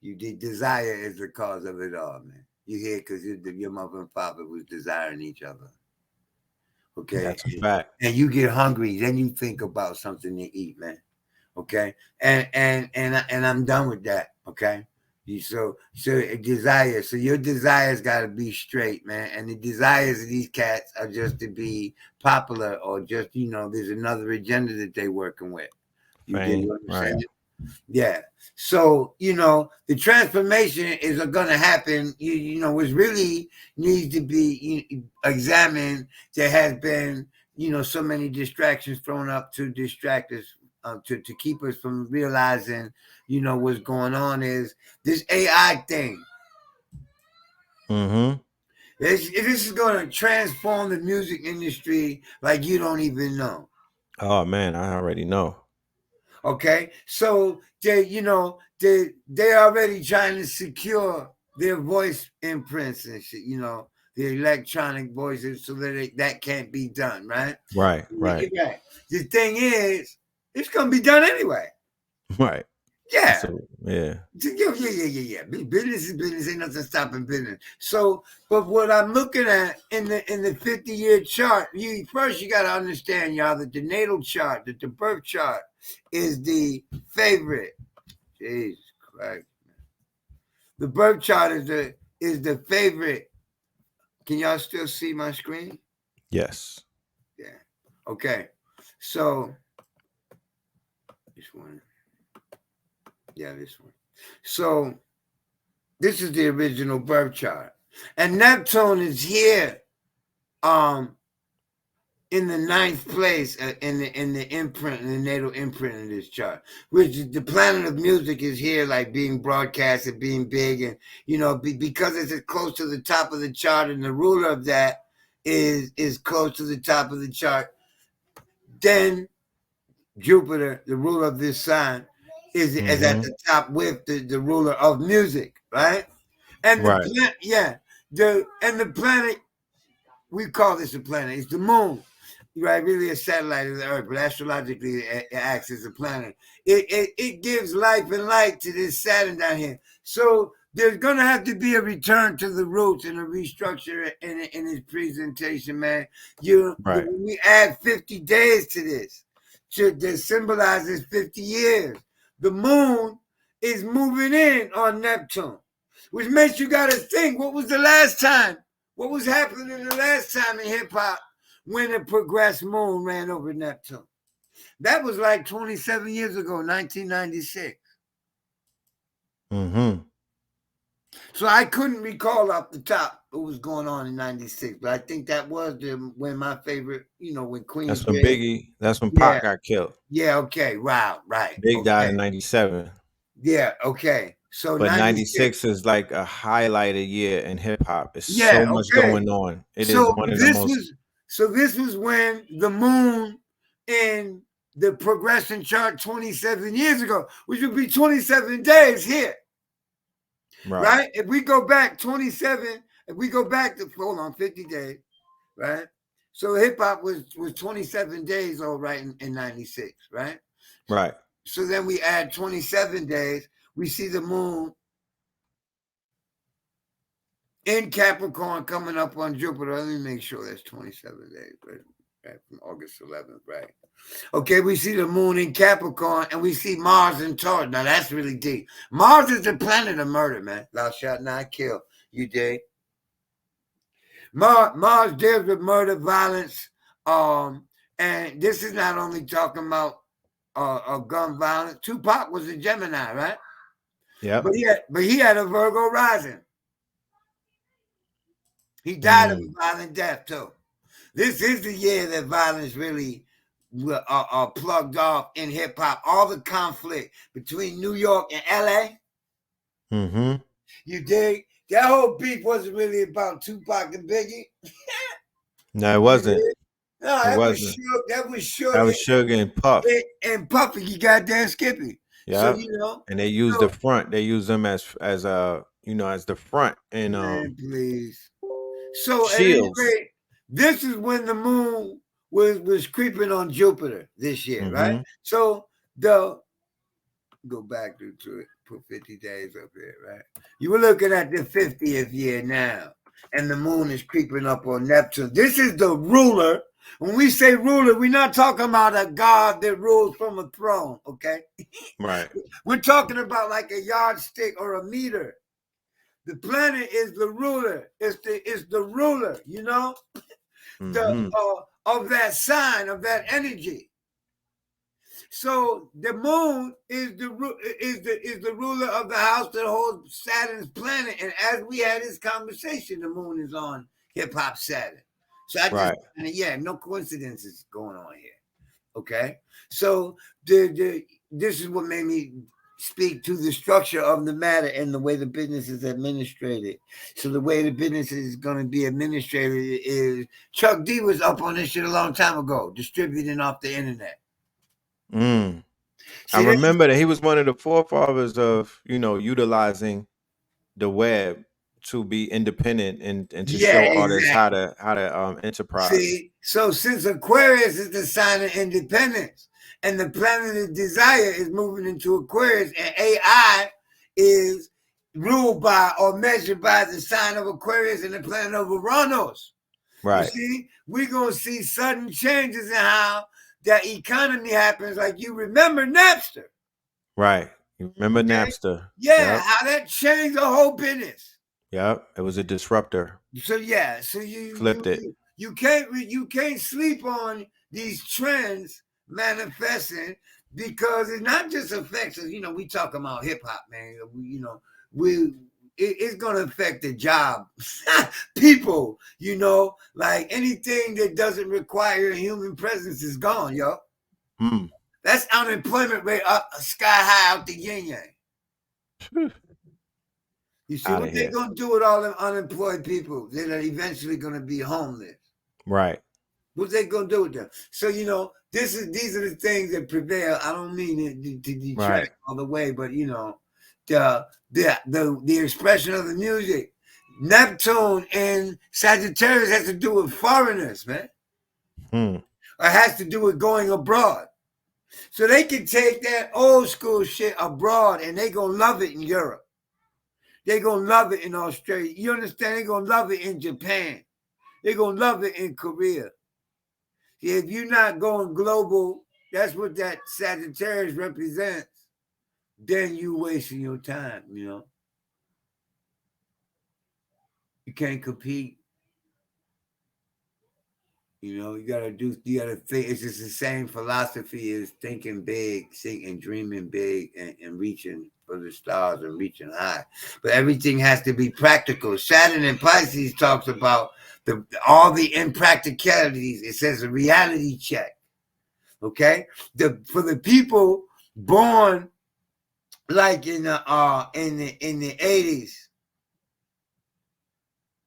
You desire is the cause of it all, man. You hear because your mother and father was desiring each other. Okay, that's a fact. And you get hungry, then you think about something to eat, man. Okay, and I'm done with that. Okay, so a desire. So your desires got to be straight, man. And the desires of these cats are just to be popular, or just there's another agenda that they working with. You get what I'm saying? Yeah. So the transformation is going to happen. Which really needs to be examined. There has been so many distractions thrown up to distract us. To keep us from realizing, what's going on is this AI thing. Mm-hmm. This is going to transform the music industry like you don't even know. Oh man, I already know. Okay, so they're already trying to secure their voice imprints and shit. The electronic voices, so that that can't be done, right? Right. The thing is, it's gonna be done anyway. Right. Yeah. So, yeah. Yeah. Business is business. Ain't nothing stopping business. So, but what I'm looking at in the 50-year chart, first you got to understand, y'all, that the natal chart, that the birth chart, is the favorite. Jesus Christ. The birth chart is the favorite. Can y'all still see my screen? Yes. Yeah. Okay. So this one. Yeah, this one. So this is the original birth chart. And Neptune is here in the 9th place in the imprint, in the natal imprint of this chart, which is the planet of music is here, like being broadcasted, being big, and because it's close to the top of the chart, and the ruler of that is close to the top of the chart. Then Jupiter, the ruler of this sign, is at the top with the ruler of music, right? And the planet, the planet, we call this a planet. It's the moon, right? Really a satellite of the Earth, but astrologically it acts as a planet. It gives life and light to this Saturn down here. So there's gonna have to be a return to the roots and a restructure in his presentation, man. We add 50 days to this, that symbolizes 50 years. The moon is moving in on Neptune, which makes you got to think, what was the last time? What was happening the last time in hip hop when a progressed moon ran over Neptune? That was like 27 years ago, 1996. So I couldn't recall off the top what was going on in 96, but I think that was when my favorite, when Queen. That's when Biggie, that's when Pac got killed. Yeah, okay, wow, right. Big died in 97. Yeah, okay. So but 96 is like a highlighted year in hip hop. It's so much going on. It is one of the most. So this was when the moon in the progression chart 27 years ago, which would be 27 days here. Right? If we go back 27, if we go back to 50 days, right? So hip hop was 27 days all right in 96, right? Right. So then we add 27 days, we see the moon in Capricorn coming up on Jupiter. Let me make sure that's 27 days, right? From August 11th, right? Okay, we see the moon in Capricorn and we see Mars in Taurus. Now that's really deep. Mars is the planet of murder, man. Thou shalt not kill. You dig? Mars deals with murder, violence, and this is not only talking about gun violence. Tupac was a Gemini, right? Yeah. But he had a Virgo rising. He died of a violent death too. This is the year that violence really plugged off in hip hop. All the conflict between New York and LA. You dig? That whole beef wasn't really about Tupac and Biggie. No, it wasn't. No, that was Suge. That was Suge and Puff. And Puffy, you goddamn Skippy. Yeah. So, and they used the front. They used them as as the front and man, please. So shields. Anyway, this is when the moon was creeping on Jupiter this year, right? So go back to it, put 50 days up here, right? You were looking at the 50th year now, and the moon is creeping up on Neptune. This is the ruler. When we say ruler, we're not talking about a god that rules from a throne, okay? Right. We're talking about like a yardstick or a meter. The planet is the ruler. It's the ruler, of that sign, of that energy. So the moon is the ruler of the house that holds Saturn's planet. And as we had this conversation, the moon is on hip hop Saturn. So no coincidences going on here. Okay, so this is what made me speak to the structure of the matter and the way the business is administrated. So the way the business is going to be administrated is Chuck D was up on this shit a long time ago, distributing off the internet. I remember that he was one of the forefathers of, utilizing the web to be independent and to show artists how to enterprise. See, so since Aquarius is the sign of independence, and the planet of desire is moving into Aquarius, and AI is ruled by or measured by the sign of Aquarius and the planet of Uranus. Right. You see, we're going to see sudden changes in how that economy happens. Like you remember Napster. Right. You remember Napster. Yeah, how that changed the whole business. Yep. It was a disruptor. So you flipped it. You can't sleep on these trends manifesting, because it not just affects us. We talk about hip hop, man. It's gonna affect the job, people. Like anything that doesn't require a human presence is gone, yo. That's unemployment rate up sky high out the yin yang. You see what they're gonna do with all them unemployed people that are eventually gonna be homeless? Right. What they gonna do with them? So These are the things that prevail. I don't mean it to detract Right. all the way, but you know, the expression of the music. Neptune and Sagittarius has to do with foreigners, man. It has to do with going abroad. So they can take that old school shit abroad and they gonna love it in Europe. They gonna love it in Australia. You understand? They gonna love it in Japan. They gonna love it in Korea. See, if you're not going global, that's what that Sagittarius represents. Then you wasting your time, you know. You can't compete. You know, you gotta think. It's just the same philosophy as thinking big, dreaming big, and reaching for the stars and reaching high. But everything has to be practical. Saturn in Pisces talks about all the impracticalities. It says a reality check. Okay, for the people born like in the 80s,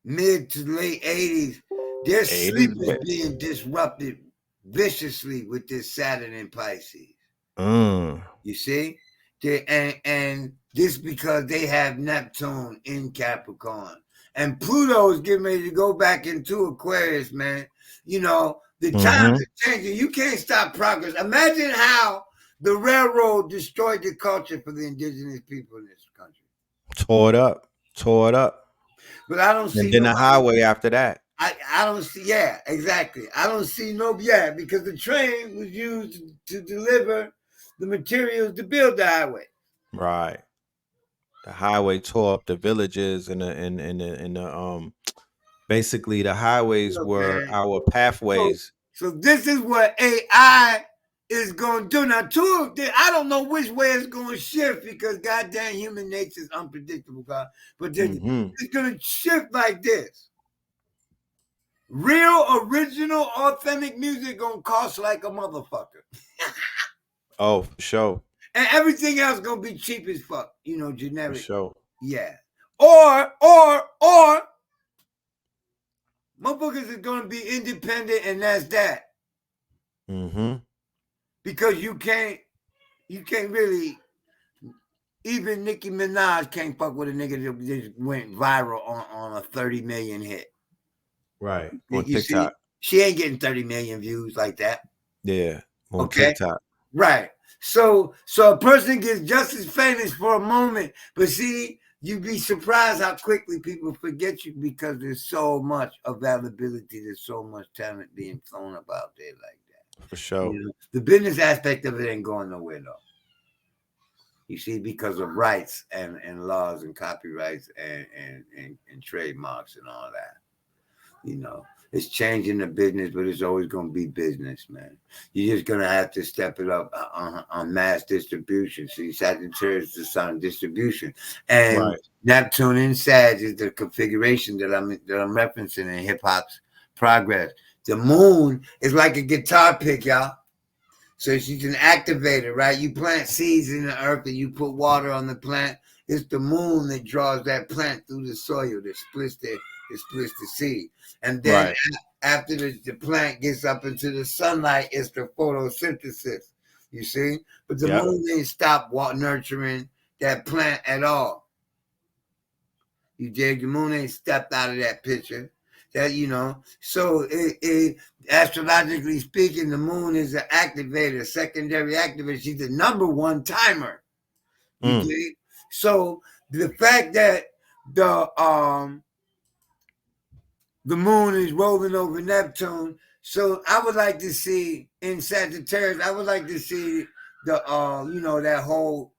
mid to late 80s, their sleep is being disrupted viciously with this Saturn in Pisces. You see? And this because they have Neptune in Capricorn. And Pluto is getting ready to go back into Aquarius, man. You know, the times are changing. You can't stop progress. Imagine how the railroad destroyed the culture for the indigenous people in this country. Tore it up. But I don't see. And then the highway after that. I don't see. Yeah, exactly. I don't see because the train was used to deliver the materials to build the highway. Right. The highway tore up the villages and the basically the highways were our pathways. So this is what AI is going to do. Now, I don't know which way it's going to shift because goddamn human nature is unpredictable, God. But it's going to shift like this. Real, original, authentic music going to cost like a motherfucker. Oh, for sure. And everything else going to be cheap as fuck. You know, generic. For sure. Yeah. Or motherfuckers is going to be independent, and that's that. Because you can't really, even Nicki Minaj can't fuck with a nigga that just went viral on a 30 million hit. Right. On TikTok. See, she ain't getting 30 million views like that. Yeah. On TikTok. Right. So a person gets just as famous for a moment, but see, you'd be surprised how quickly people forget you because there's so much availability, there's so much talent being thrown about there like that. For sure. You know, the business aspect of it ain't going nowhere though. You see, because of rights and laws and copyrights and trademarks and all that. You know, it's changing the business, but it's always going to be business, man. You're just going to have to step it up on mass distribution. See, Sagittarius is on distribution. And Neptune in Sag is the configuration that I'm referencing in hip hop's progress. The moon is like a guitar pick, y'all. So she's an activator, right? You plant seeds in the earth and you put water on the plant. It's the moon that draws that plant through the soil that splits the seed. And then after the plant gets up into the sunlight, it's the photosynthesis. You see? But the moon didn't stop nurturing that plant at all. You dig? The moon ain't stepped out of that picture. That, you know, so astrologically speaking, the moon is an activator, secondary activator. She's the number one timer. You dig? So the fact that the moon is rolling over Neptune, so I would like to see in Sagittarius, I would like to see the you know, that whole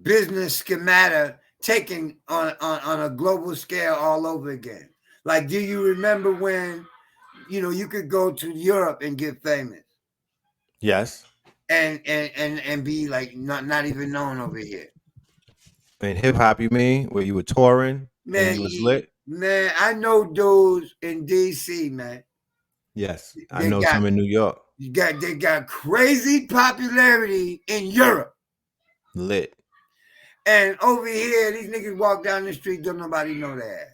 business schemata taken on a global scale all over again. Like, do you remember when, you know, you could go to Europe and get famous? Yes. And be like not even known over here. In hip hop, you mean, where you were touring and you was lit? Man, I know dudes in DC, man. Yes, I know some in New York. They got crazy popularity in Europe. Lit. And over here, these niggas walk down the street, don't nobody know that.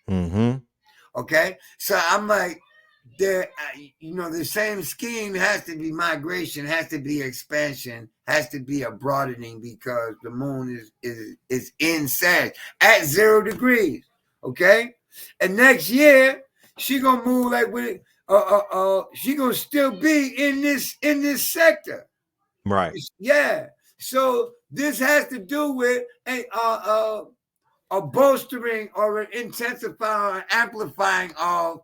Mm-hmm. Okay? So I'm like, there, the same scheme has to be migration, has to be expansion, has to be a broadening because the moon is in Sag at 0 degrees. Okay, and next year she gonna move like with she gonna still be in this sector. Right. Yeah. So this has to do with a bolstering or an intensifying or amplifying of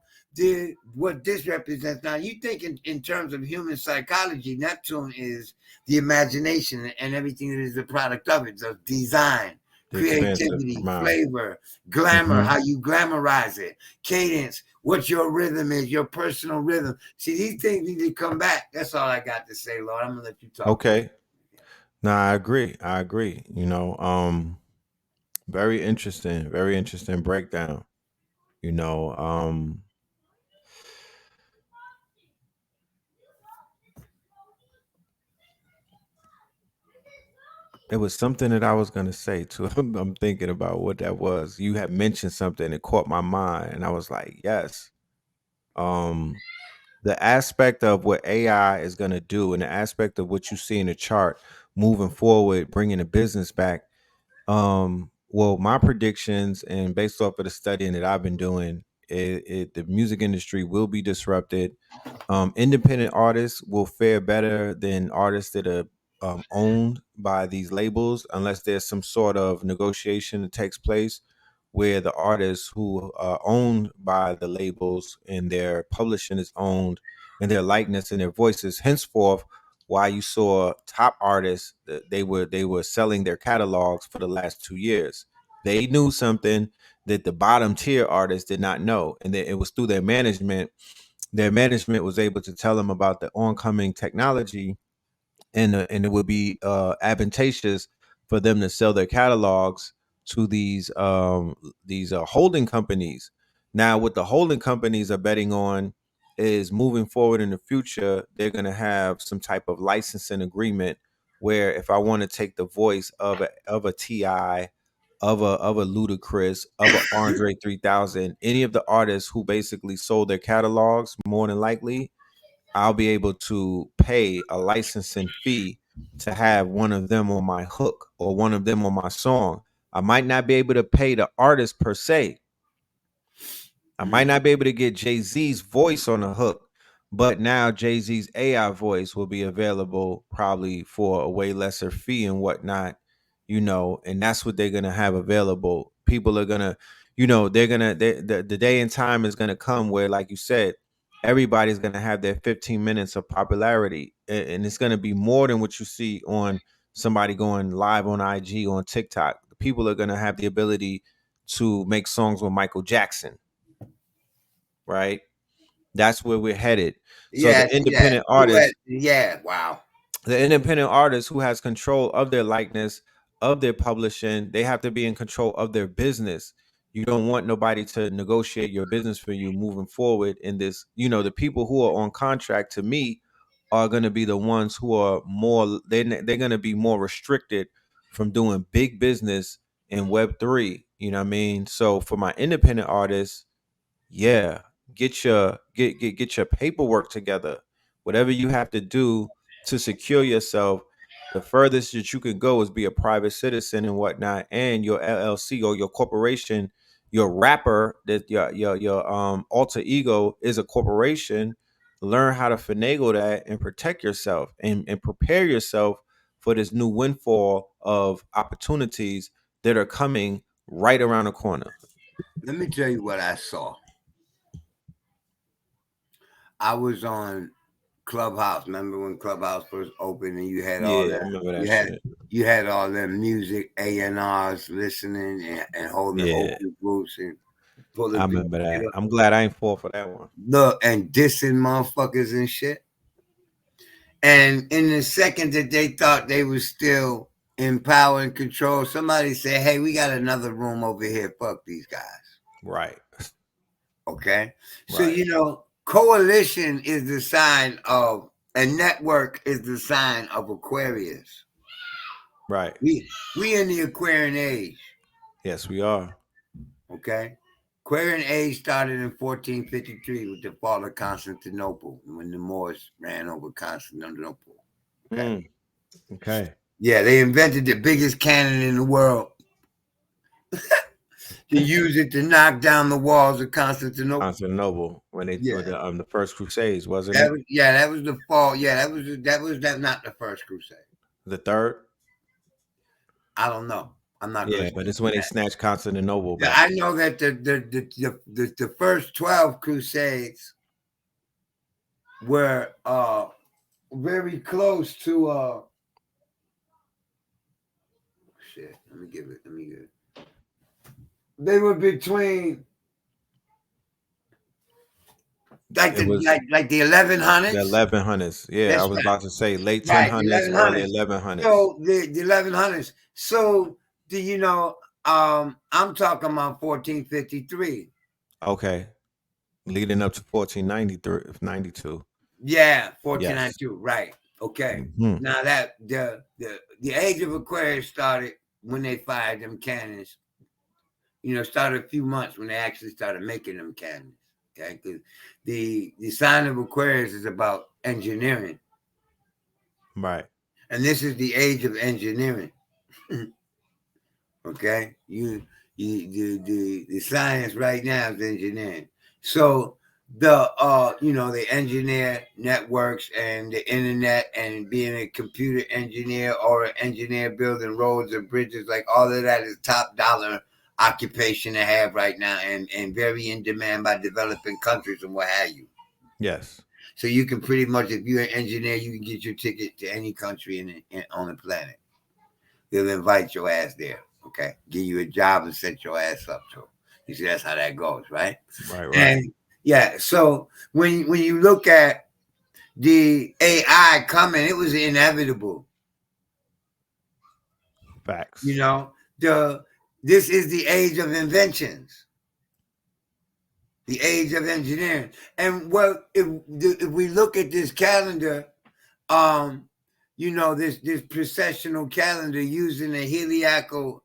what this represents. Now, you think in terms of human psychology, Neptune is the imagination and everything that is a product of it. So design, The expansive creativity, mind. flavor, glamour, how you glamorize it, cadence, what your rhythm is, your personal rhythm. See, these things need to come back. That's all I got to say, Lord. I'm gonna let you talk. Okay. No, I agree. Very interesting breakdown. There was something that I was gonna say too. I'm thinking about what that was. You had mentioned something that caught my mind, and I was like, yes. Um, the aspect of what AI is gonna do, and the aspect of what you see in the chart moving forward, bringing the business back. Well, my predictions, and based off of the studying that I've been doing, the music industry will be disrupted. Independent artists will fare better than artists that are owned by these labels, unless there's some sort of negotiation that takes place where the artists who are owned by the labels and their publishing is owned and their likeness and their voices. Henceforth, why you saw top artists, they were selling their catalogs for the last 2 years. They knew something that the bottom tier artists did not know, and that it was through their management. Their management was able to tell them about the oncoming technology, and it would be advantageous for them to sell their catalogs to these holding companies. Now, what the holding companies are betting on is moving forward in the future, they're going to have some type of licensing agreement where if I want to take the voice of a Ti, of a Ludacris, of a Andre 3000, any of the artists who basically sold their catalogs, more than likely I'll be able to pay a licensing fee to have one of them on my hook or one of them on my song. I might not be able to pay the artist per se. I might not be able to get Jay-Z's voice on the hook, but now Jay-Z's AI voice will be available probably for a way lesser fee and whatnot, and that's what they're gonna have available. People are gonna, the day and time is gonna come where, like you said, everybody's gonna have their 15 minutes of popularity, and it's gonna be more than what you see on somebody going live on IG, on TikTok. People are gonna have the ability to make songs with Michael Jackson, right? That's where we're headed. So Yes, the independent artist, yeah, wow. the independent artist who has control of their likeness, of their publishing, they have to be in control of their business. You don't want nobody to negotiate your business for you moving forward in this. The people who are on contract to me are going to be the ones who are more, they're going to be more restricted from doing big business in Web3. You know what I mean? So for my independent artists, yeah, get your paperwork together. Whatever you have to do to secure yourself, the furthest that you can go is be a private citizen and whatnot, and your LLC or your corporation, your rapper, that your alter ego is a corporation. Learn how to finagle that and protect yourself, and prepare yourself for this new windfall of opportunities that are coming right around the corner. Let me tell you what I saw. I was on Clubhouse. Remember when Clubhouse first opened and you had all Yeah, I that? remember that You had shit. you had all them music A&Rs listening and holding Yeah, open groups and I pulling people remember that. together. I'm glad I ain't fall for that one. Look, and dissing motherfuckers and shit. And in the second that they thought they was still in power and control, somebody said, "Hey, we got another room over here. Fuck these guys." Right, Okay. So, right, coalition is the sign of, a network is the sign of Aquarius. right. We in the Aquarian age. Yes, we are. Okay. Aquarian age started in 1453 with the fall of Constantinople when the Moors ran over Constantinople. Okay. Okay. Yeah, they invented the biggest cannon in the world to use it to knock down the walls of Constantinople. Constantinople when they Yeah. were the first Crusades, wasn't That it? was, that was the fall. Yeah, that not the first crusade. The third. I don't know. I'm not going Yeah, to but speak it's to when they that. snatched Constantinople Yeah, back. I know that the first 12 crusades were very close to shit. Let me give it. They were between It was like the 1100s. the 1100s. Yeah, I That's was right. about to say late Right, the 1000s, early 1100s. 1100s. So the 1100s. So do you know? I'm talking about 1453. Okay, leading up to 1493, 92. Yeah, Yes. 1492. Right. Okay. Hmm. Now that the age of Aquarius started when they fired them cannons. Started a few months when they actually started making them cannons. Okay, because the sign of Aquarius is about engineering, Right. and this is the age of engineering. Okay, the science right now is engineering. So they engineer networks and the internet, and being a computer engineer or an engineer building roads or bridges, like all of that is top dollar occupation to have right now, and very in demand by developing countries and what have you. Yes. So you can pretty much, if you're an engineer, you can get your ticket to any country on the planet. They'll invite your ass there. Okay, give you a job and set your ass up. So you see, that's how that goes, right? Right. Right. And yeah, so when you look at the AI coming, it was inevitable. Facts. This is the age of inventions, the age of engineering. And if we look at this calendar, this precessional calendar using the heliacal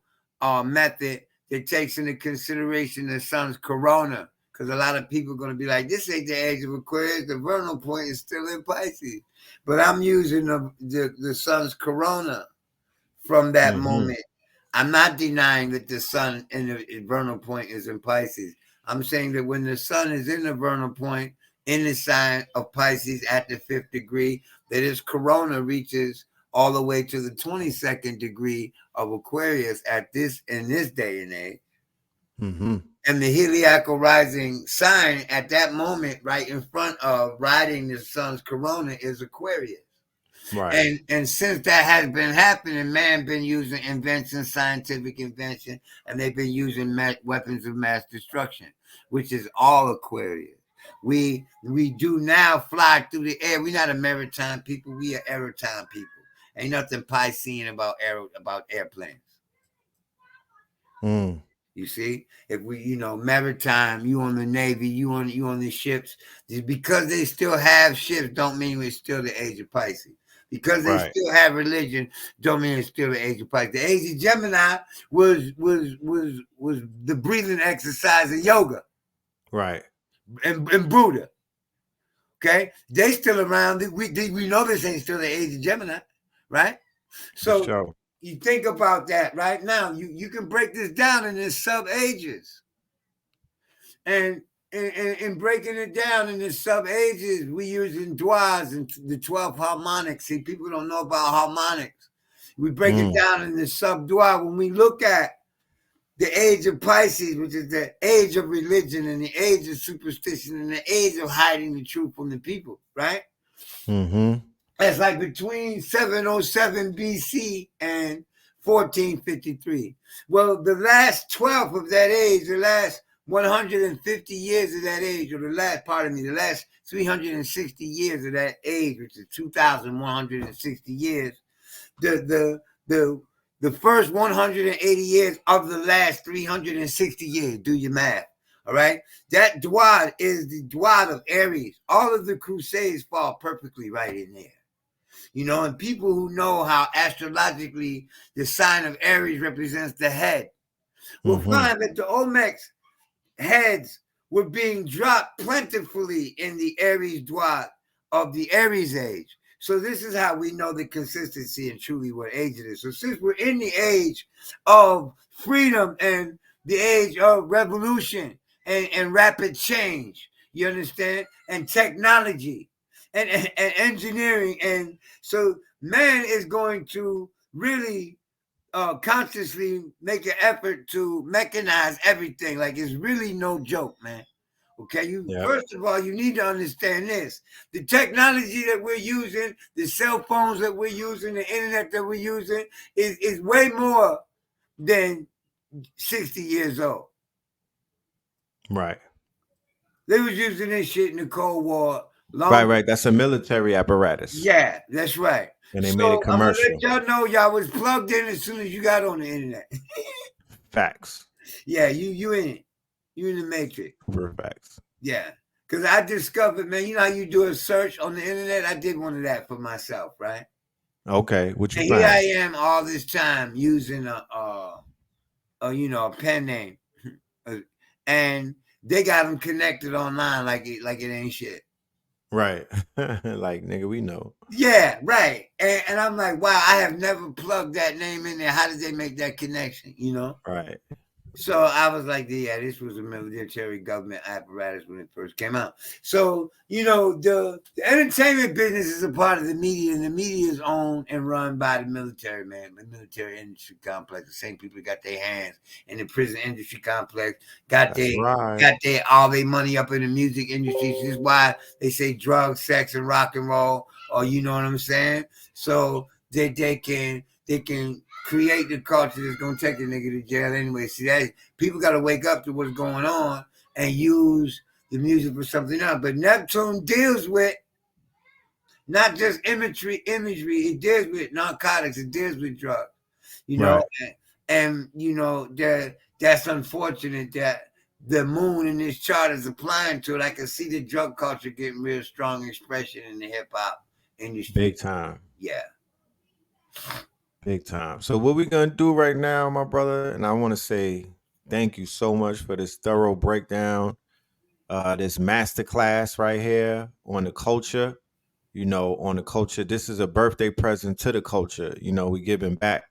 method that takes into consideration the sun's corona. Because a lot of people are going to be like, this ain't the age of Aquarius. The vernal point is still in Pisces. But I'm using the sun's corona from that moment. I'm not denying that the sun in the vernal point is in Pisces. I'm saying that when the sun is in the vernal point in the sign of Pisces at the 5th degree, that its corona reaches all the way to the 22nd degree of Aquarius in this day and age. And the heliacal rising sign at that moment, right in front of riding the sun's corona, is Aquarius. Right. And since that has been happening, man been using invention, scientific invention, and they've been using weapons of mass destruction, which is all Aquarius. We do now fly through the air. We're not a maritime people. We are aerotime people. Ain't nothing Piscean about airplanes. You see, if we, maritime, you on the Navy, you on the ships, because they still have ships, don't mean it's still the age of Pisces. Because they still have religion, don't mean it's still the age of Pisces. The age of Gemini was the breathing exercise of yoga, Right. and Buddha. Okay, they still around. We know this ain't still the age of Gemini, right? So you think about that right now. You can break this down in its sub ages, and breaking it down in the sub ages, we using dwas and the 12 harmonics. See, people don't know about harmonics. We break it down in the sub dwa. When we look at the age of Pisces, which is the age of religion and the age of superstition and the age of hiding the truth from the people, right? That's like between 707 BC and 1453. Well, the last 12 of that age, the last 150 years of that age, or the last 360 years of that age, which is 2,160 years, the first 180 years of the last 360 years, do your math. All right. That Dwad is the Dwad of Aries. All of the Crusades fall perfectly right in there. And people who know how astrologically the sign of Aries represents the head will find that the Olmecs heads were being dropped plentifully in the Aries dwat of the Aries age. So this is how we know the consistency and truly what age it is. So since we're in the age of freedom and the age of revolution and rapid change, you understand, and technology and engineering, and so man is going to really consciously make an effort to mechanize everything. Like it's really no joke, man. Okay, you Yep. first of all, you need to understand this. The technology that we're using, the cell phones that we're using, the internet that we're using is way more than 60 years old. Right. They was using this shit in the Cold War long. Right. That's a military apparatus. Yeah, that's right. And they So made it I'm gonna commercial. let y'all know y'all was plugged in as soon as you got on the internet. Facts. Yeah, you in it. You in the matrix. For facts. Yeah. Because I discovered, man, you know how you do a search on the internet? I did one of that for myself, right? Okay. What you And find? here I am all this time using a pen name. And they got them connected online like it ain't shit. Right. Like, nigga, we know. Yeah, right. And I'm like, wow, I have never plugged that name in there. How did they make that connection? You know? Right. So I was like, yeah, this was a military government apparatus when it first came out. So, you know, the entertainment business is a part of the media, and the media is owned and run by the military, man, the military industry complex. The same people got their hands in the prison industry complex, got their all their money up in the music industry. This is why they say drugs, sex, and rock and roll, or you know what I'm saying? So they can create the culture that's gonna take the nigga to jail anyway. See, that people got to wake up to what's going on and use the music for something else. But Neptune deals with not just imagery. It deals with narcotics. It deals with drugs. You know, and you know that's unfortunate that the moon in this chart is applying to it. I can see the drug culture getting real strong expression in the hip hop industry. Big time. Yeah. Big time. So what we're gonna do right now, my brother, and I want to say thank you so much for this thorough breakdown, this masterclass right here on the culture. You know, on the culture. This is a birthday present to the culture. You know, we giving back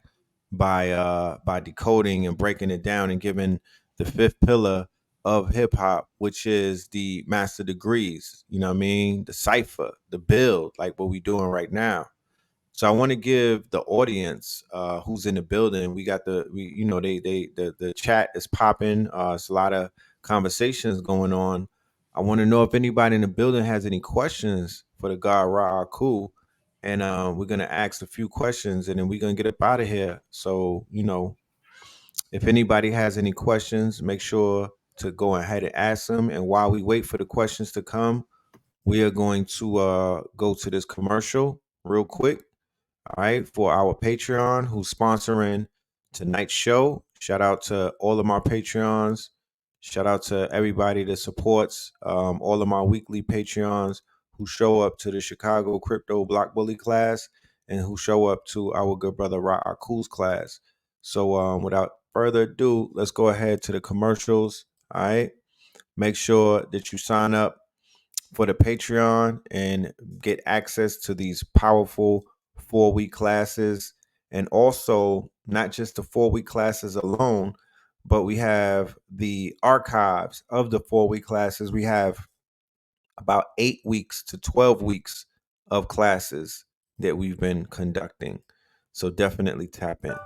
by decoding and breaking it down and giving the fifth pillar of hip hop, which is the master degrees. You know what I mean? The cipher, the build, like what we doing right now. So I want to give the audience who's in the building. We got the chat is popping. It's a lot of conversations going on. I want to know if anybody in the building has any questions for the God AKHU, and we're gonna ask a few questions, and then we're gonna get up out of here. So if anybody has any questions, make sure to go ahead and ask them. And while we wait for the questions to come, we are going to go to this commercial real quick. All right, for our Patreon who's sponsoring tonight's show. Shout out to all of my Patreons. Shout out to everybody that supports all of my weekly Patreons who show up to the Chicago Crypto Block Bully class and who show up to our good brother AKHU's class. So without further ado, let's go ahead to the commercials. All right. Make sure that you sign up for the Patreon and get access to these powerful 4-week classes. And also, not just the 4-week classes alone, but we have the archives of the 4-week classes. We have about 8 weeks to 12 weeks of classes that we've been conducting. So definitely tap in.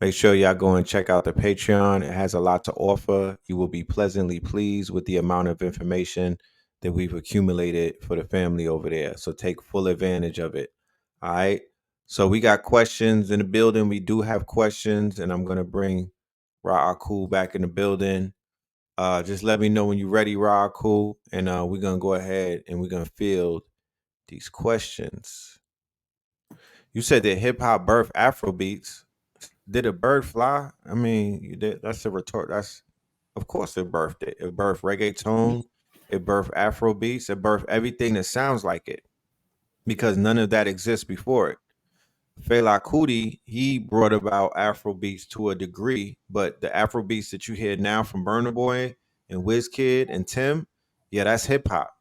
Make sure y'all go and check out the Patreon. It has a lot to offer. You will be pleasantly pleased with the amount of information that we've accumulated for the family over there. So take full advantage of it. All right. So we got questions in the building. We do have questions, and I'm gonna bring Ra'akul back in the building. Just let me know when you're ready, Ra'akul, and we're gonna go ahead and we're gonna field these questions. You said that hip hop birthed Afro beats. Did a bird fly? I mean, that's a retort. That's of course it birthed it. It birthed reggaeton. It birthed Afro beats. It birthed everything that sounds like it because none of that exists before it. Fela Kuti, he brought about Afro beats to a degree, but the Afro beats that you hear now from Burna Boy and Wizkid and Tim, yeah, that's hip hop.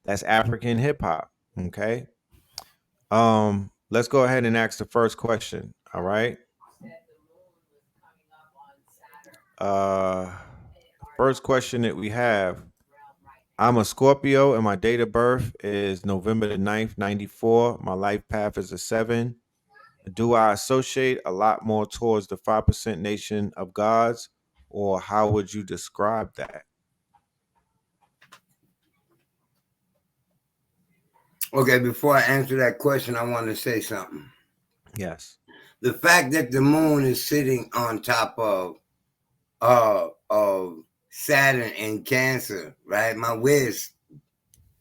That's African hip hop. Okay. Let's go ahead and ask the first question. All right. The first question that we have, I'm a Scorpio and my date of birth is November the 9th, 94. My life path is a 7. Do I associate a lot more towards the 5% nation of gods, or how would you describe that? Okay, before I answer that question, I want to say something. Yes. The fact that the moon is sitting on top of Saturn and Cancer, right? My whiz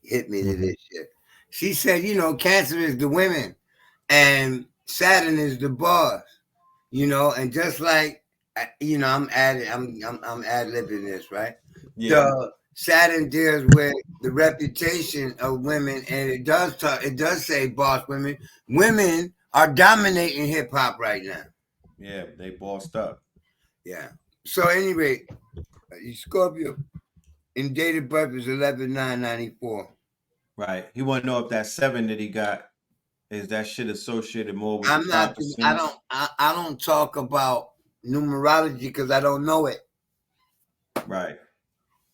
hit me to this shit. She said, Cancer is the women and Saturn is the boss, and just like I'm ad libbing this, right? Yeah. The Saturn deals with the reputation of women, and it does say boss women. Women are dominating hip hop right now. Yeah, they bossed up. Yeah. So anyway, Scorpio in date of birth is 11/9/94. Right. He want to know if that 7 that he got is that shit associated more with the I'm not. 5%. I don't talk about numerology because I don't know it. Right.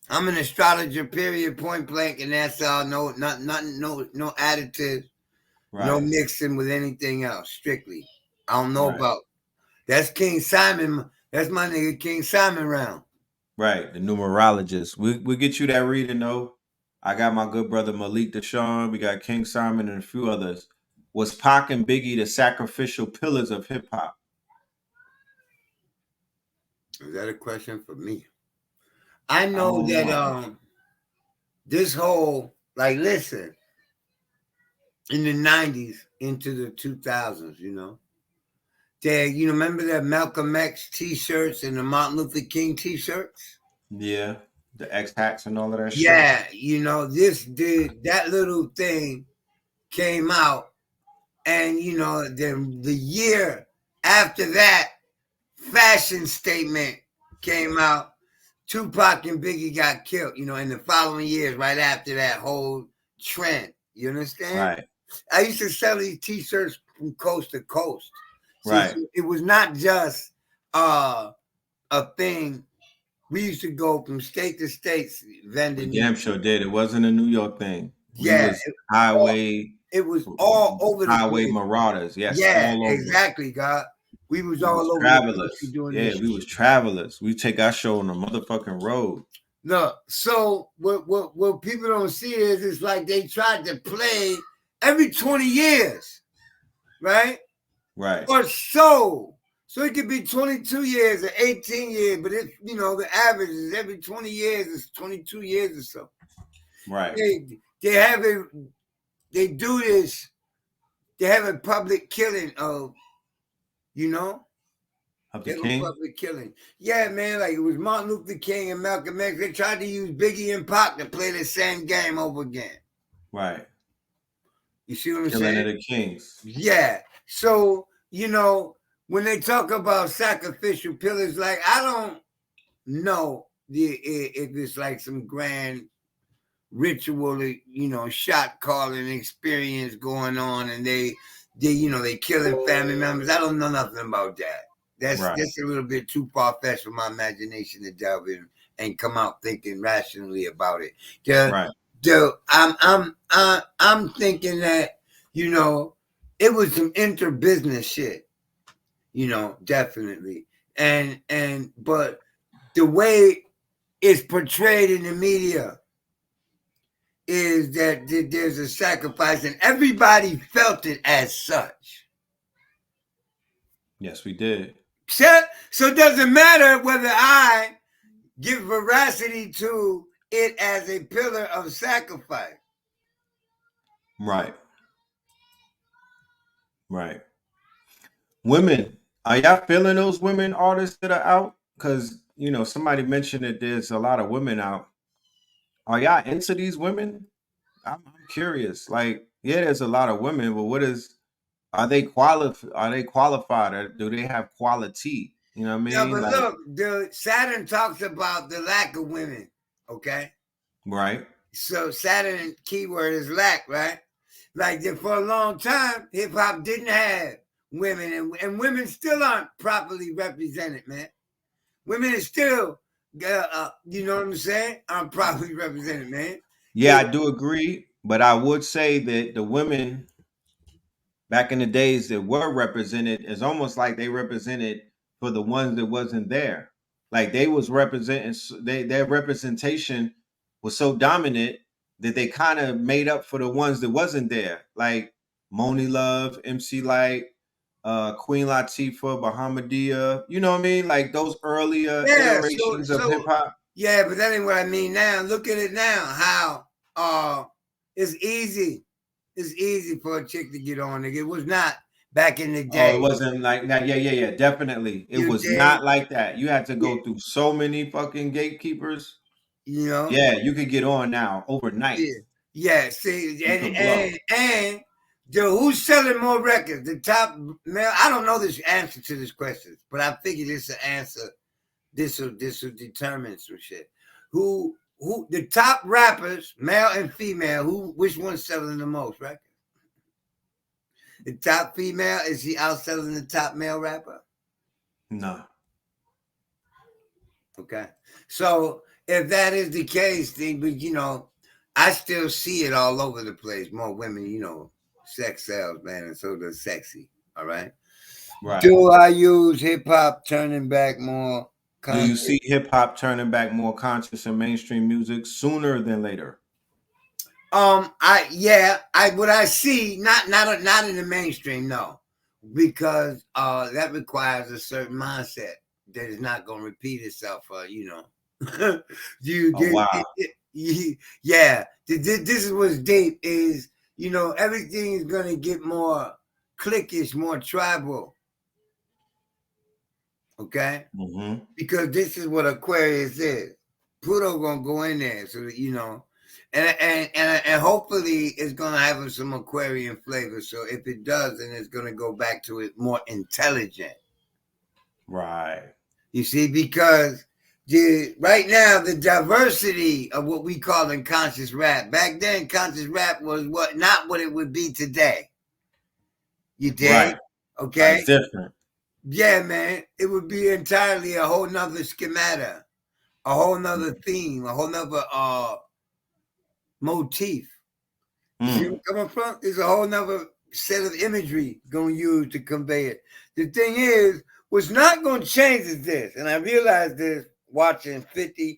I'm an astrologer. Period. Point blank, and that's all. No, nothing. No additives. Right. No mixing with anything else. Strictly. I don't know Right. about. That's King Simon. That's my nigga King Simon round. Right. The numerologist. We get you that reading though. I got my good brother Malik Deshawn. We got King Simon and a few others. Was Pac and Biggie the sacrificial pillars of hip hop? Is that a question for me? I know that this whole listen, in the 90s into the 2000s, remember that Malcolm X t-shirts and the Martin Luther King t-shirts? Yeah. The X hats and all of that shit. Yeah, that little thing came out, and the year after that fashion statement came out, Tupac and Biggie got killed, in the following years, right after that whole trend. You understand? Right. I used to sell these t-shirts from coast to coast. Right. So it was not just a thing. We used to go from state to state vending. We damn sure did. It wasn't a New York thing. Yeah. It was all over the highway place. Marauders. Yes. Yeah, all over. Exactly, God. We was all over travelers. the doing yeah, this we was travelers. We take our show on the motherfucking road. No, so what people don't see is it's like they tried to play every 20 years, right? Right. Or so. So it could be 22 years or 18 years, but it, the average is every 20 years is 22 years or so. Right. They do this, they have a public killing of, of the king? Public killing. Yeah, man, like it was Martin Luther King and Malcolm X. They tried to use Biggie and Pac to play the same game over again. Right. You see what I'm Killing saying? of the kings. Yeah. So, when they talk about sacrificial pillars, I don't know if it's like some grand ritual, shot calling experience going on, and they killing family members. I don't know nothing about that. That's a little bit too far-fetched for my imagination to delve in and come out thinking rationally about it. I'm thinking that, it was some inter-business shit. You know, definitely. But the way it's portrayed in the media is that there's a sacrifice, and everybody felt it as such. Yes, we did. So it doesn't matter whether I give veracity to it as a pillar of sacrifice. Right. Right. Women, are y'all feeling those women artists that are out? Because you know, somebody mentioned that there's a lot of women out. Are y'all into these women? I'm curious. Like, yeah, there's a lot of women, but what is are they qualified? Are they qualified? Or do they have quality? You know what I Yeah, mean? but Like, look, the Saturn talks about the lack of women. Okay, right, so Saturn keyword is lack, right? Like for a long time, hip hop didn't have women, and women still aren't properly represented, man. Women is still, you know what I'm saying? Aren't properly represented, man. yeah, I do agree, but I would say that the women back in the days that were represented, it's almost like they represented for the ones that wasn't there. Like they was representing, their representation was so dominant that they kind of made up for the ones that wasn't there. Like Moni Love, MC Light, Queen Latifah, Bahamadia. You know what I mean? Like those earlier Yeah, iterations of hip hop. yeah, but that ain't what I mean now. Look at it now. How it's easy. It's easy for a chick to get on, nigga. It was not back in the Oh, it day. wasn't like that. Yeah, yeah, yeah. Definitely. It You was dig? not like that. You had to Yeah, go through so many fucking gatekeepers. you know? Yeah, you could get on now overnight. Yeah. Yeah. See, You could blow. and who's selling more records? The top male. I don't know this answer to this question, but I figured it's an answer. This will determine some shit. Who the top rappers, male and female, which one's selling the most, right? The top female, is she outselling the top male rapper? No. Okay. So if that is the case, then but I still see it all over the place. More women, sex sells, man, and so does sexy. All right. Right. Do I use hip hop turning back more Do you conscious? see hip hop turning back more conscious in mainstream music sooner than later? What I see, not in the mainstream, no, because that requires a certain mindset that is not going to repeat itself. You Oh get wow. yeah. This is what's deep is everything is going to get more cliquish, more tribal. Okay, because this is what Aquarius is. Pluto gonna go in there, so and hopefully it's gonna have some Aquarian flavor. So if it does, then it's gonna go back to it more intelligent. Right. You see, because right now the diversity of what we call in conscious rap. Back then, conscious rap was not what it would be today. You dig? Right. Okay. It's different. Yeah, man. It would be entirely a whole nother schemata, a whole nother theme, a whole nother motif. You see where I'm coming from? There's a whole nother set of imagery going to use to convey it. The thing is, what's not going to change is this, and I realized this watching 50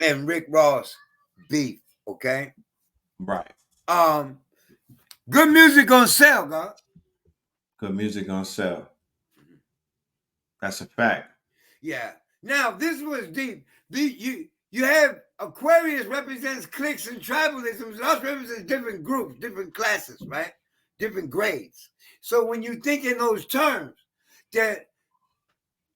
and Rick Ross beef. Okay. Right. Good music gonna sell, God. Good music gonna sell. That's a fact. Yeah. Now this was deep. You have Aquarius represents cliques and tribalisms, and us represents different groups, different classes, right? Different grades. So when you think in those terms, that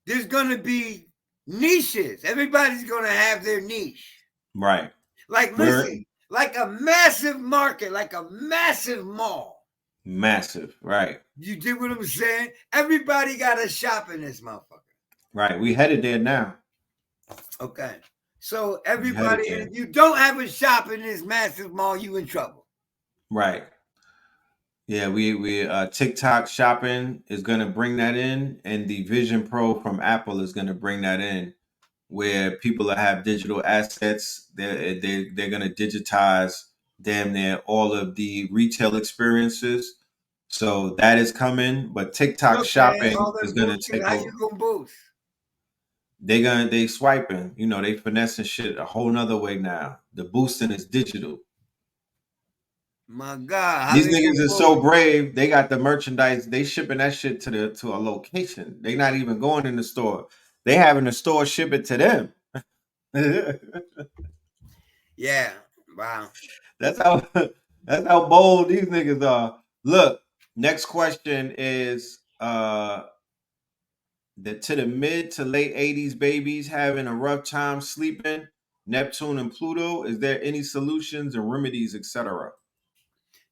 there's gonna be niches. Everybody's gonna have their niche. Right. Like listen, like a massive market, like a massive mall. Massive, right. You dig what I'm saying? Everybody got to shop in this motherfucker. Right. We headed there now. Okay. So everybody, if you don't have a shop in this massive mall, you in trouble. Right. Yeah, we TikTok shopping is gonna bring that in, and the Vision Pro from Apple is gonna bring that in, where people that have digital assets, they're gonna digitize damn near all of the retail experiences. So that is coming, but TikTok Look, man, shopping all is that gonna boosting. take How over. you gonna boost? They swiping, they finessing shit a whole nother way now. The boosting is digital. My God, how These they gonna niggas are boost? so brave. They got the merchandise. They shipping that shit to a location. They not even going in the store. They having the store ship it to them. Yeah, wow. That's how that's how bold these niggas are. Look, next question is to the mid to late 80s babies having a rough time sleeping, Neptune and Pluto, is there any solutions and remedies, etc.?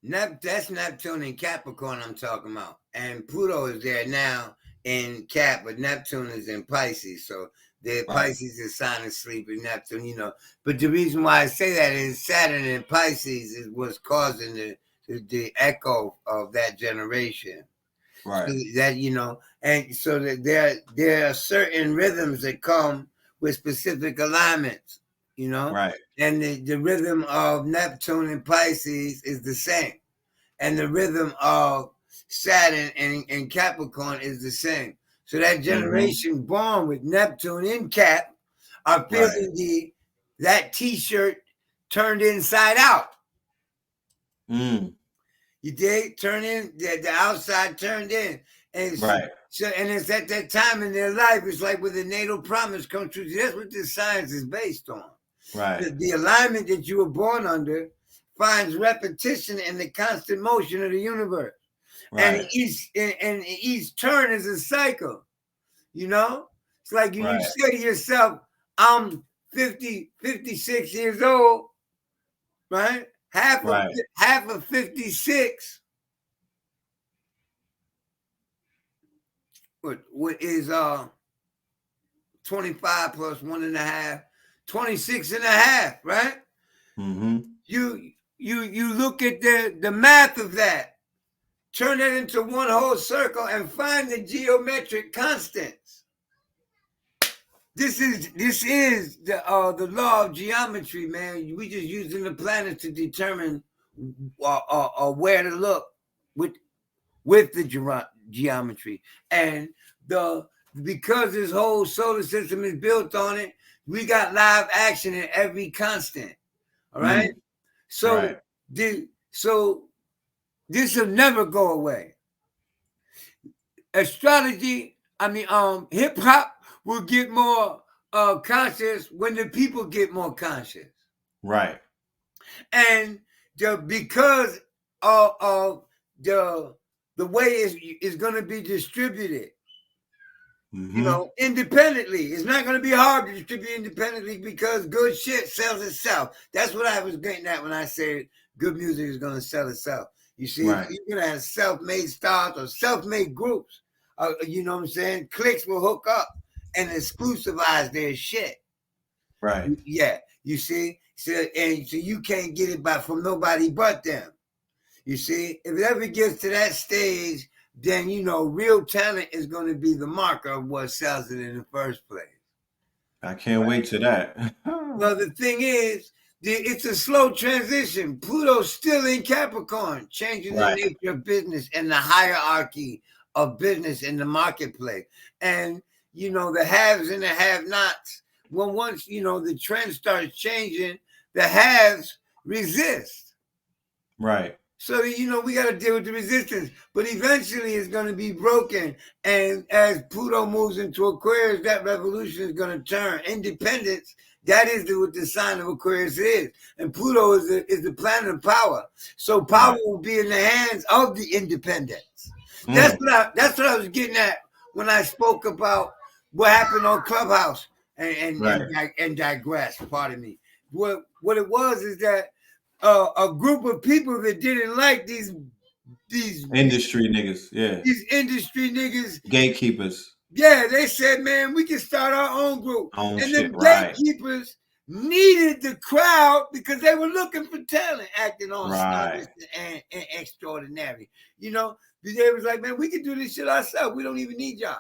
That's Neptune and Capricorn I'm talking about. And Pluto is there now in Cap, but Neptune is in Pisces. So the Right. Pisces is sign of sleep and Neptune. But the reason why I say that is Saturn in Pisces is what's causing the echo of that generation. Right. So that, and so that there are certain rhythms that come with specific alignments, Right. and the rhythm of Neptune and Pisces is the same. And the rhythm of Saturn and Capricorn is the same. So that generation born with Neptune in Cap are feeling that T-shirt turned inside out. Mm. You dig? Turn in the outside turned in, and so and it's at that time in their life. It's like with the natal promise come true. That's what this science is based on. Right. The alignment that you were born under finds repetition in the constant motion of the universe, and each turn is a cycle. It's like you say to yourself, "I'm 56 years old." Right? Half of 56. What is 25 plus 1.5, 26 and a half, right? You look at the math of that, turn it into one whole circle and find the geometric constants. This is the law of geometry, man. We just using the planets to determine where to look with the geometry. And because this whole solar system is built on it, we got live action in every constant. All right. So this will never go away. Astrology, hip hop will get more conscious when the people get more conscious. Right. And because of the way it's going to be distributed, independently. It's not going to be hard to distribute independently because good shit sells itself. That's what I was getting at when I said good music is going to sell itself. You see, you're going to have self-made stars or self-made groups. You know what I'm saying? Cliques will hook up and exclusivize their shit. Right. Yeah. You see? So you can't get it from nobody but them. You see? If it ever gets to that stage, then real talent is going to be the marker of what sells it in the first place. I can't wait to that. Well, the thing is, it's a slow transition. Pluto's still in Capricorn, changing the nature of business and the hierarchy of business in the marketplace. And, the haves and the have-nots. Well, once, the trend starts changing, the haves resist. Right. So, we got to deal with the resistance. But eventually it's going to be broken. And as Pluto moves into Aquarius, that revolution is going to turn. Independence, that is what the sign of Aquarius is. And Pluto is the planet of power. So power will be in the hands of the independents. That's what I was getting at when I spoke about what happened on Clubhouse and digress. Pardon me. What it was is that a group of people that didn't like these industry niggas, these industry niggas, gatekeepers. Yeah, they said, man, we can start our own group. And shit, the gatekeepers needed the crowd because they were looking for talent, acting on stylish and extraordinary. They was like, man, we can do this shit ourselves. We don't even need y'all.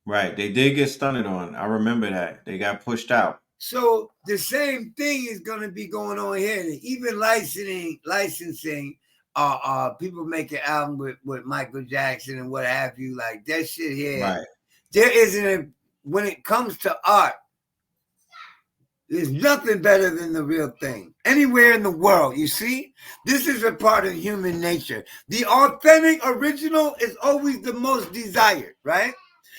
Right. They did get stunted on. I remember that. They got pushed out. So the same thing is going to be going on here. Even licensing people make an album with Michael Jackson and what have you, like that shit here. Right. There isn't when it comes to art, there's nothing better than the real thing. Anywhere in the world, you see? This is a part of human nature. The authentic original is always the most desired, right?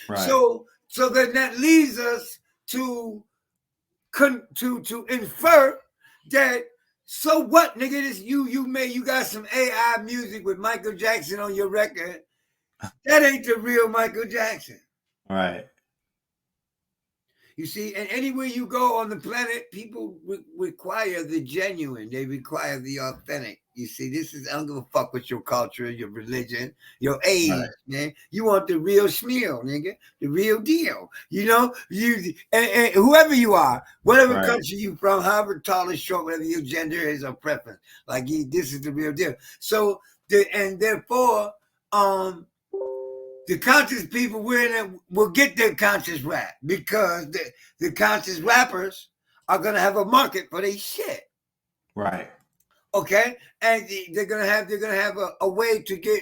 Right. So then that leads us to infer that, so what, nigga, this you got some AI music with Michael Jackson on your record. That ain't the real Michael Jackson. Right. You see, and anywhere you go on the planet, people require the genuine. They require the authentic. You see, I don't give a fuck with your culture, your religion, your age, right, man. You want the real schmeal, nigga, the real deal. You know, and whoever you are, whatever right, country you from, however tall or short, whatever your gender is or preference, like this is the real deal. So, therefore, the conscious people will get their conscious rap because the conscious rappers are gonna have a market for their shit. Right. Okay, and they're gonna have a way to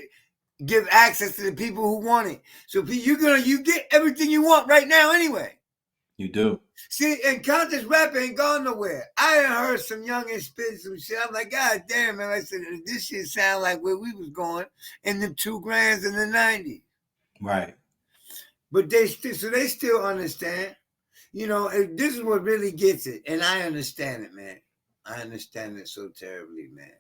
give access to the people who want it. So you get everything you want right now anyway. You do. See, and conscious rap ain't gone nowhere. I heard some youngins spit some shit. I'm like, God damn, man! I said this shit sound like where we was going in the 2 grands in the 90s. Right. But they still understand. You know, this is what really gets it. And I understand it, man. I understand it so terribly, man.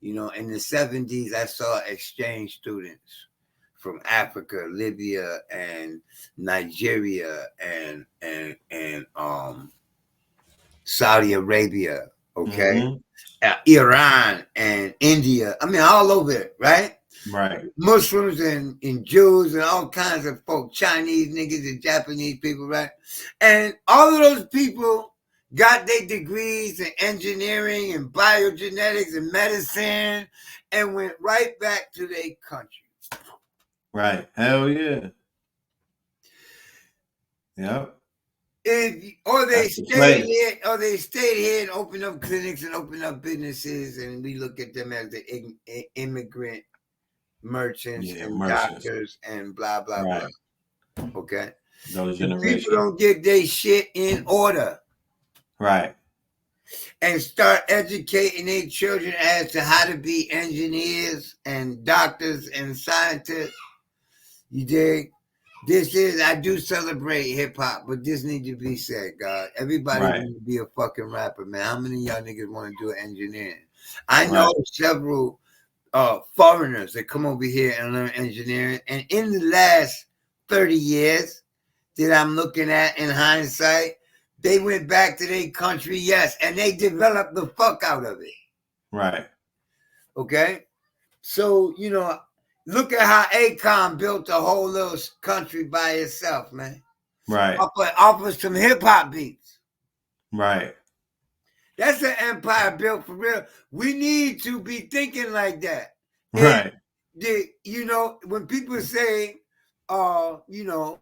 You know, in the 70s, I saw exchange students from Africa, Libya, and Nigeria, and Saudi Arabia, okay? Mm-hmm. Iran and India. I mean, all over it, right? Right. Muslims and Jews and all kinds of folk, Chinese niggas and Japanese people, right? And all of those people got their degrees in engineering and biogenetics and medicine and went right back to their country. Right. Hell yeah. Yep. Or they stayed here and opened up clinics and opened up businesses, and we look at them as the immigrant merchants and doctors and blah blah blah. Okay, those generations. People don't get their shit in order, right, and start educating their children as to how to be engineers and doctors and scientists. You dig? I do celebrate hip hop, but this needs to be said, God. Everybody wants to be a fucking rapper, man. How many of y'all niggas want to do engineering? I know several foreigners that come over here and learn engineering, and in the last 30 years that I'm looking at in hindsight, they went back to their country, yes, and they developed the fuck out of it. Right. Okay? So, you know, look at how Akon built a whole little country by itself, man. Right. Off of some hip-hop beats. Right. That's an empire built for real. We need to be thinking like that. Right. You know, when people say, you know,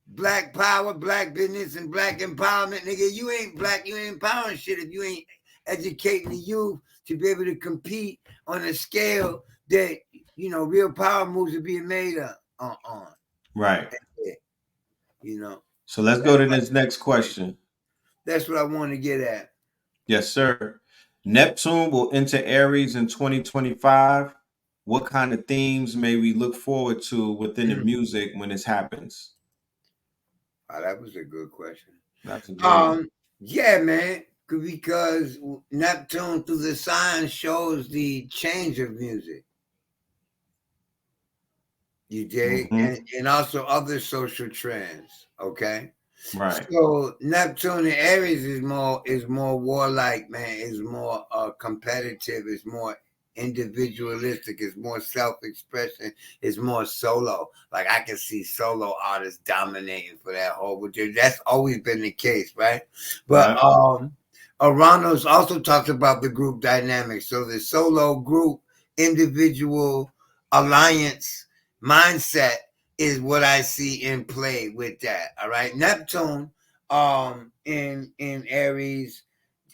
black power, black business, and black empowerment, nigga, you ain't black, you ain't empowering shit if you ain't educating the youth to be able to compete on a scale that, you know, real power moves are being made on. Right. You know. So let's go to this next question. That's what I want to get at. Yes, sir. Neptune will enter Aries in 2025. What kind of themes may we look forward to within the music when this happens? Oh, that was a good question. That's a good one. Yeah, man. Because Neptune through the sign shows the change of music. You dig? And also other social trends. Okay. Right. So Neptune in Aries is more warlike, man. Is more competitive. It's more individualistic. It's more self-expression. It's more solo. Like I can see solo artists dominating for that whole. That's always been the case, right? But Aranos also talks about the group dynamics. So the solo group, individual alliance mindset is what I see in play with that. All right. Neptune in Aries,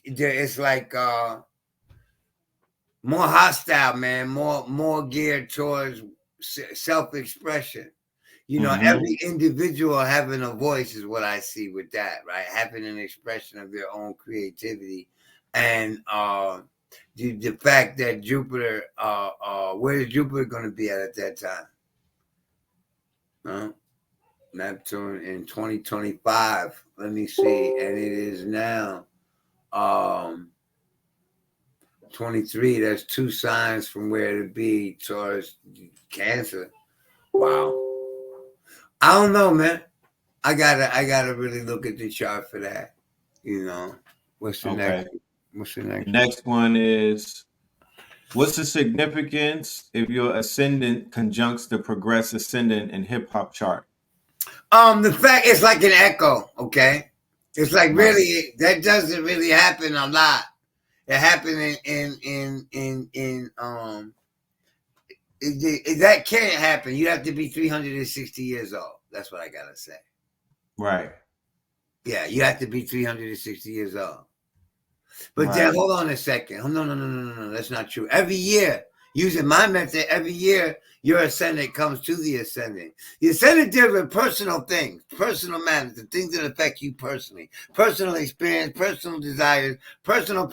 it's like more hostile, man, more geared towards self-expression. You know, every individual having a voice is what I see with that, right? Having an expression of their own creativity. And the fact that Jupiter, where is Jupiter going to be at that time? Neptune in 2025. Let me see. And it is now 23. That's 2 signs from where to be towards Cancer. Wow. I don't know, man. I gotta really look at the chart for that. You know. What's the next? What's the next? The next one is, what's the significance if your ascendant conjuncts the progress ascendant in hip hop chart? The fact it's like an echo, okay? It's like really that doesn't really happen a lot. It happened that can't happen. You have to be 360 years old. That's what I gotta say. Right. Yeah, you have to be 360 years old. But then hold on a second. Oh, no. That's not true. Every year, using my method, every year your ascendant comes to the ascendant. The ascendant deals with personal things, personal matters, the things that affect you personally, personal experience, personal desires, personal.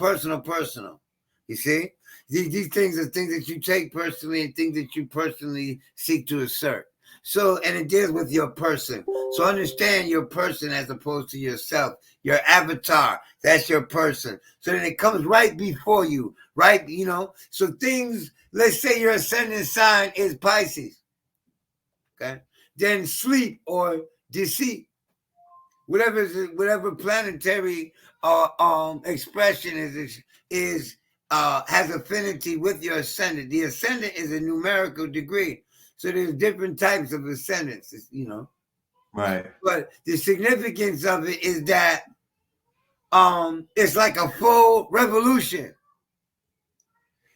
You see? These things are things that you take personally and things that you personally seek to assert. So, and it deals with your person. So understand your person as opposed to yourself. Your avatar, that's your person. So then it comes right before you, right? You know, so things, let's say your ascendant sign is Pisces. Okay. Then sleep or deceit, whatever planetary expression is has affinity with your ascendant. The ascendant is a numerical degree. So there's different types of ascendants, you know. Right. But the significance of it is that it's like a full revolution.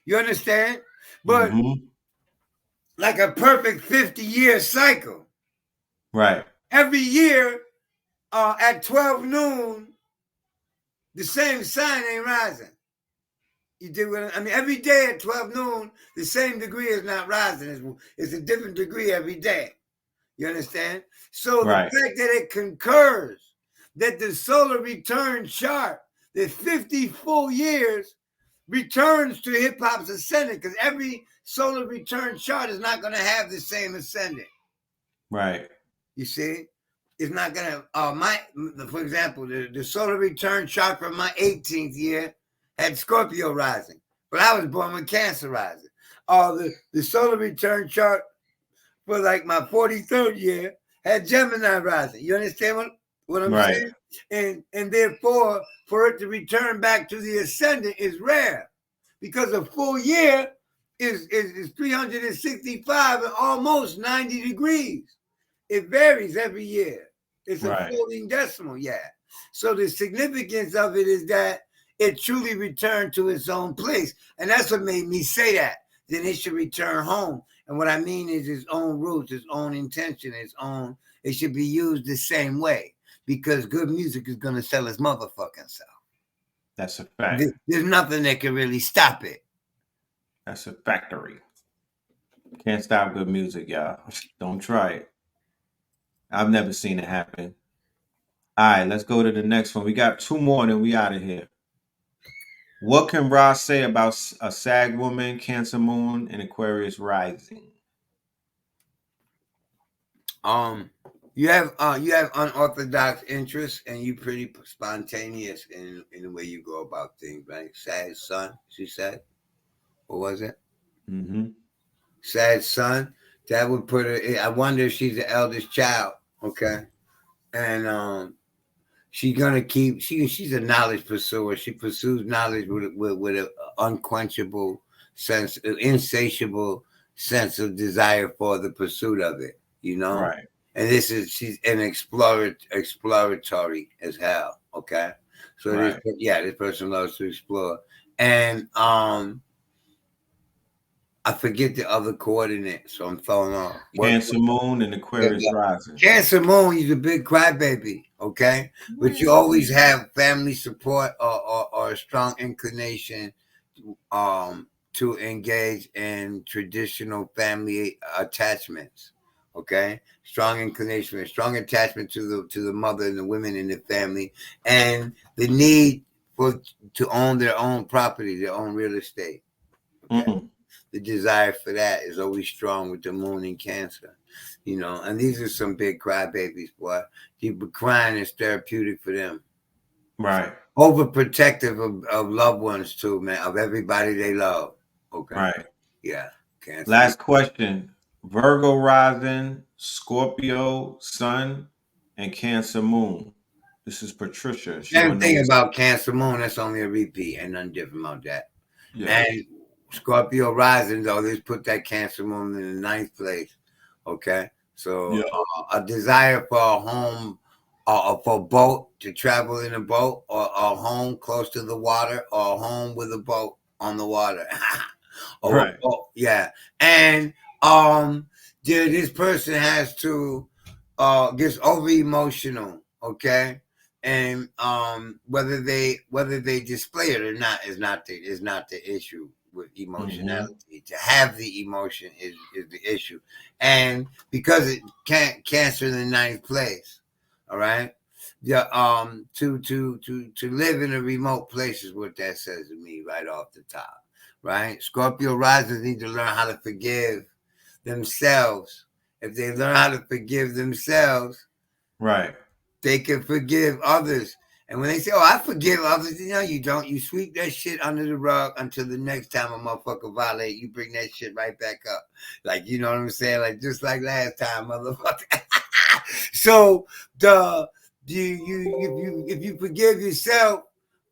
You understand? But like a perfect 50-year cycle. Right. Every year at 12 noon, the same sign ain't rising. You do what I mean? Every day at 12 noon, the same degree is not rising. It's a different degree every day. You understand? So the fact that it concurs, that the solar return chart, the 50 full years returns to hip hop's ascendant, because every solar return chart is not going to have the same ascendant. Right. You see? It's not going to, for example, the solar return chart for my 18th year had Scorpio rising, but I was born with Cancer rising. The solar return chart for like my 43rd year had Gemini rising. You understand what I'm saying? And therefore, for it to return back to the ascendant is rare, because a full year is 365 and almost 90 degrees. It varies every year. It's a floating decimal, So the significance of it is that it truly returned to its own place. And that's what made me say that. Then it should return home. And what I mean is its own roots, its own intention, it should be used the same way, because good music is going to sell its motherfucking self. That's a fact. There's nothing that can really stop it. That's a factory. Can't stop good music, y'all. Don't try it. I've never seen it happen. All right, let's go to the next one. We got 2 more and then we out of here. What can Ra say about a Sag woman, Cancer moon, and Aquarius rising? You have unorthodox interests, and you pretty spontaneous in the way you go about things, right? Sag sun, she said. What was it? Sag sun. That would put her. I wonder if she's the eldest child. Okay, and she's gonna keep. She's a knowledge pursuer. She pursues knowledge with an unquenchable sense, insatiable sense of desire for the pursuit of it. You know, right? And she's an exploratory as hell. Okay, so this person loves to explore, and I forget the other coordinate, so I'm throwing off. Cancer moon and Aquarius rising. Cancer moon, he's a big crybaby, okay? But you always have family support or a strong inclination to engage in traditional family attachments. Okay, strong inclination, strong attachment to the mother and the women in the family, and the need for to own their own property, their own real estate. Okay, the desire for that is always strong with the moon in Cancer. And these are some big crybabies, boy. People crying is therapeutic for them. Right. Overprotective of loved ones too, man, of everybody they love. Okay. Right. Yeah. Cancer. Last question. Virgo rising, Scorpio sun, and Cancer moon. This is Patricia. She Same want to thing know. about Cancer moon. That's only a repeat. Ain't nothing different about that. Yeah. And Scorpio rising, though, they put that Cancer moon in the 9th place. Okay. So Yeah. a desire for a home, for a boat, to travel in a boat, or a home close to the water, or a home with a boat on the water. Right. Yeah. And this person has to gets over emotional, okay? And whether they display it or not is not the issue with emotionality. To have the emotion is the issue. And because it can't Cancer in the 9th place, all right? Yeah, to live in a remote place is what that says to me right off the top. Right? Scorpio risers need to learn how to forgive themselves. If they learn how to forgive themselves, right, they can forgive others. And when they say, "Oh, I forgive others," you don't. You sweep that shit under the rug until the next time a motherfucker violate. You bring that shit right back up, like, you know what I'm saying, like just like last time, motherfucker. So if you forgive yourself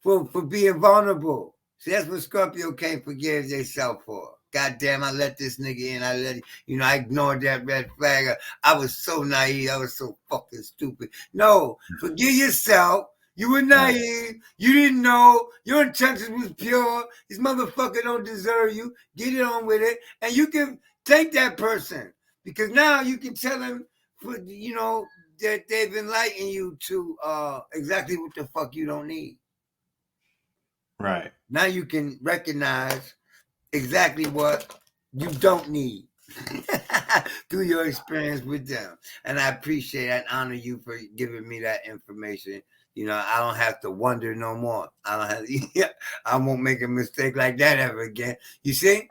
for being vulnerable, see, that's what Scorpio can't forgive themselves for. God damn, I let this nigga in. I ignored that red flag. I was so naive. I was so fucking stupid. No, forgive yourself. You were naive. You didn't know. Your intentions was pure. This motherfucker don't deserve you. Get it on with it. And you can thank that person, because now you can tell him, that they've enlightened you to exactly what the fuck you don't need. Right. Now you can recognize exactly what you don't need through your experience with them. And I appreciate and honor you for giving me that information. I don't have to wonder no more. I won't make a mistake like that ever again. You see?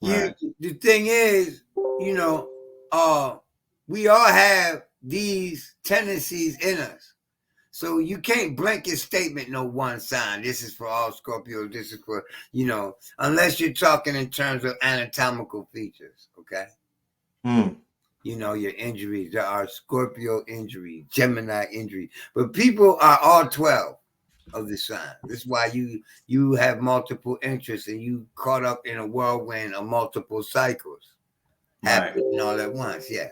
Right. The thing is, we all have these tendencies in us. So you can't blanket statement no one sign. This is for all Scorpios. This is for, unless you're talking in terms of anatomical features, okay? Your injuries. There are Scorpio injuries, Gemini injuries. But people are all 12 of the sign. This is why you have multiple interests, and you caught up in a whirlwind of multiple cycles happening all at once. Yeah.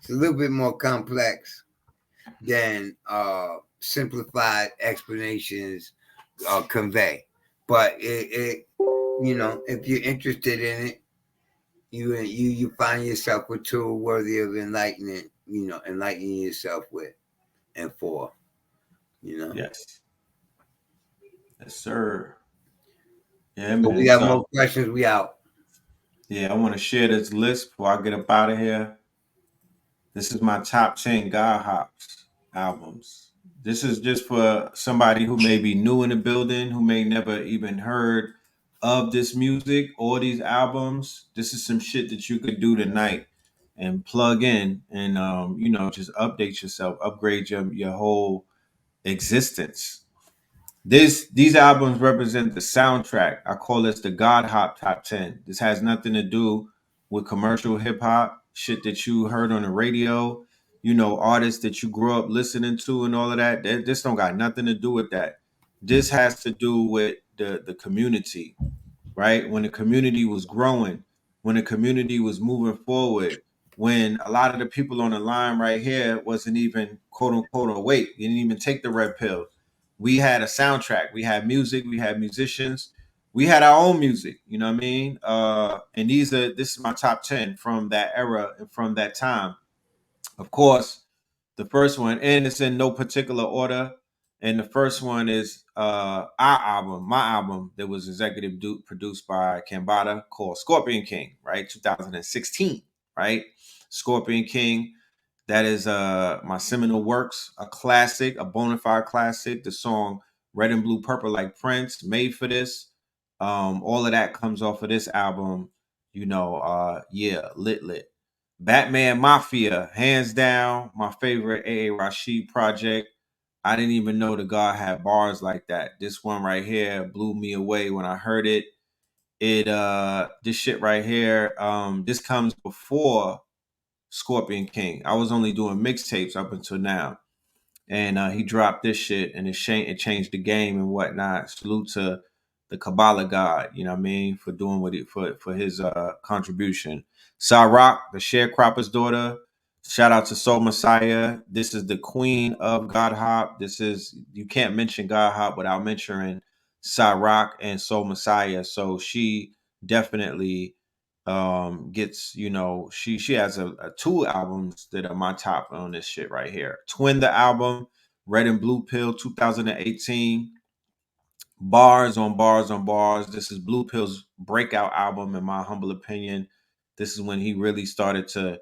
It's a little bit more complex than simplified explanations convey. But if you're interested in it, you find yourself a tool worthy of enlightening yourself with and for. Yes. Yes, sir. Yeah, So man. we have more questions. We out. Yeah, I want to share this list before I get up out of here. This is my top 10 God Hops albums. This is just for somebody who may be new in the building, who may never even heard of this music or these albums. This is some shit that you could do tonight and plug in and just update yourself, upgrade your whole existence. These albums represent the soundtrack. I call this the God Hop Top 10. This has nothing to do with commercial hip hop, shit that you heard on the radio, artists that you grew up listening to and all of that. This don't got nothing to do with that. This has to do with the community, right? When the community was growing, when the community was moving forward, when a lot of the people on the line right here wasn't even quote unquote awake, you didn't even take the red pill. We had a soundtrack, we had music, we had musicians, we had our own music, you know what I mean? And this is my top 10 from that era and from that time. Of course, the first one, and it's in no particular order, And the first one is our album, my album, that was executive produced by Kambada, called Scorpion King, right? 2016, right? Scorpion King. That is my seminal works, a classic, a bona fide classic. The song Red and Blue Purple Like Prince, made for this. All of that comes off of this album. Yeah, lit. Batman Mafia, hands down, my favorite A.A. Rashid project. I didn't even know the God had bars like that. This one right here blew me away when I heard it. This shit right here, this comes before Scorpion King. I was only doing mixtapes up until now. And he dropped this shit, and it changed the game and whatnot. Salute to the Kabbalah God, you know what I mean, for doing what it for his contribution. Rock, the sharecropper's daughter. Shout out to Soul Messiah. This is the queen of God Hop. You can't mention God Hop without mentioning Rock and Soul Messiah. So she definitely gets, she has a two albums that are my top on this shit right here. Twin the album, Red and Blue Pill 2018, bars on bars on bars. This is Blue Pill's breakout album, in my humble opinion. This is when he really started to,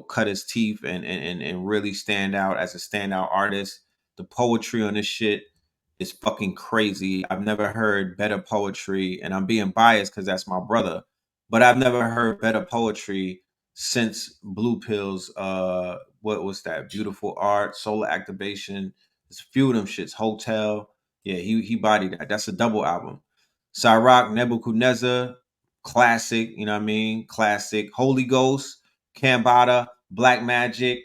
cut his teeth and really stand out as a standout artist. The poetry on this shit is fucking crazy. I've never heard better poetry, and I'm being biased because that's my brother, but I've never heard better poetry since Blue Pill's what was that? Beautiful Art, Solar Activation. It's a few of them shits. Hotel. Yeah, he bodied that. That's a double album. Cyrock, Nebuchadnezzar, classic, you know what I mean? Classic. Holy Ghost, Kambada, Black Magic,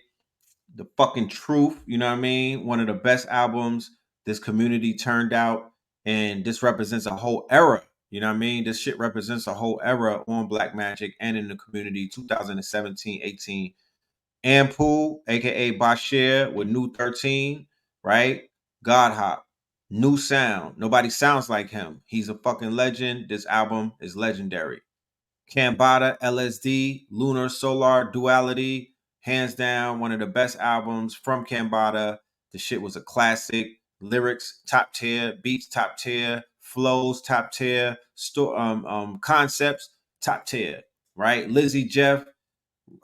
The Fucking Truth, you know what I mean? One of the best albums this community turned out. And this represents a whole era. You know what I mean? This shit represents a whole era on Black Magic and in the community, 2017, 18. Ampool, aka Bashir, with New 13, right? God Hop, new sound. Nobody sounds like him. He's a fucking legend. This album is legendary. Kambada, LSD, Lunar Solar Duality, hands down one of the best albums from Kambada. The shit was a classic. Lyrics top tier, beats top tier, flows top tier, concepts top tier, right? Lizzie Jeff,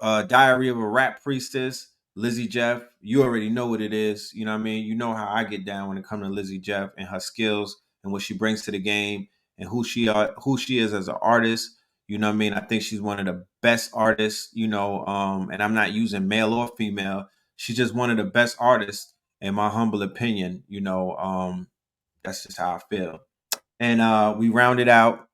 Diary of a Rap Priestess, Lizzie Jeff. You already know what it is. You know what I mean? You know how I get down when it comes to Lizzie Jeff and her skills and what she brings to the game and who she is as an artist. You know what I mean? I think she's one of the best artists, and I'm not using male or female. She's just one of the best artists, in my humble opinion. That's just how I feel. And we rounded out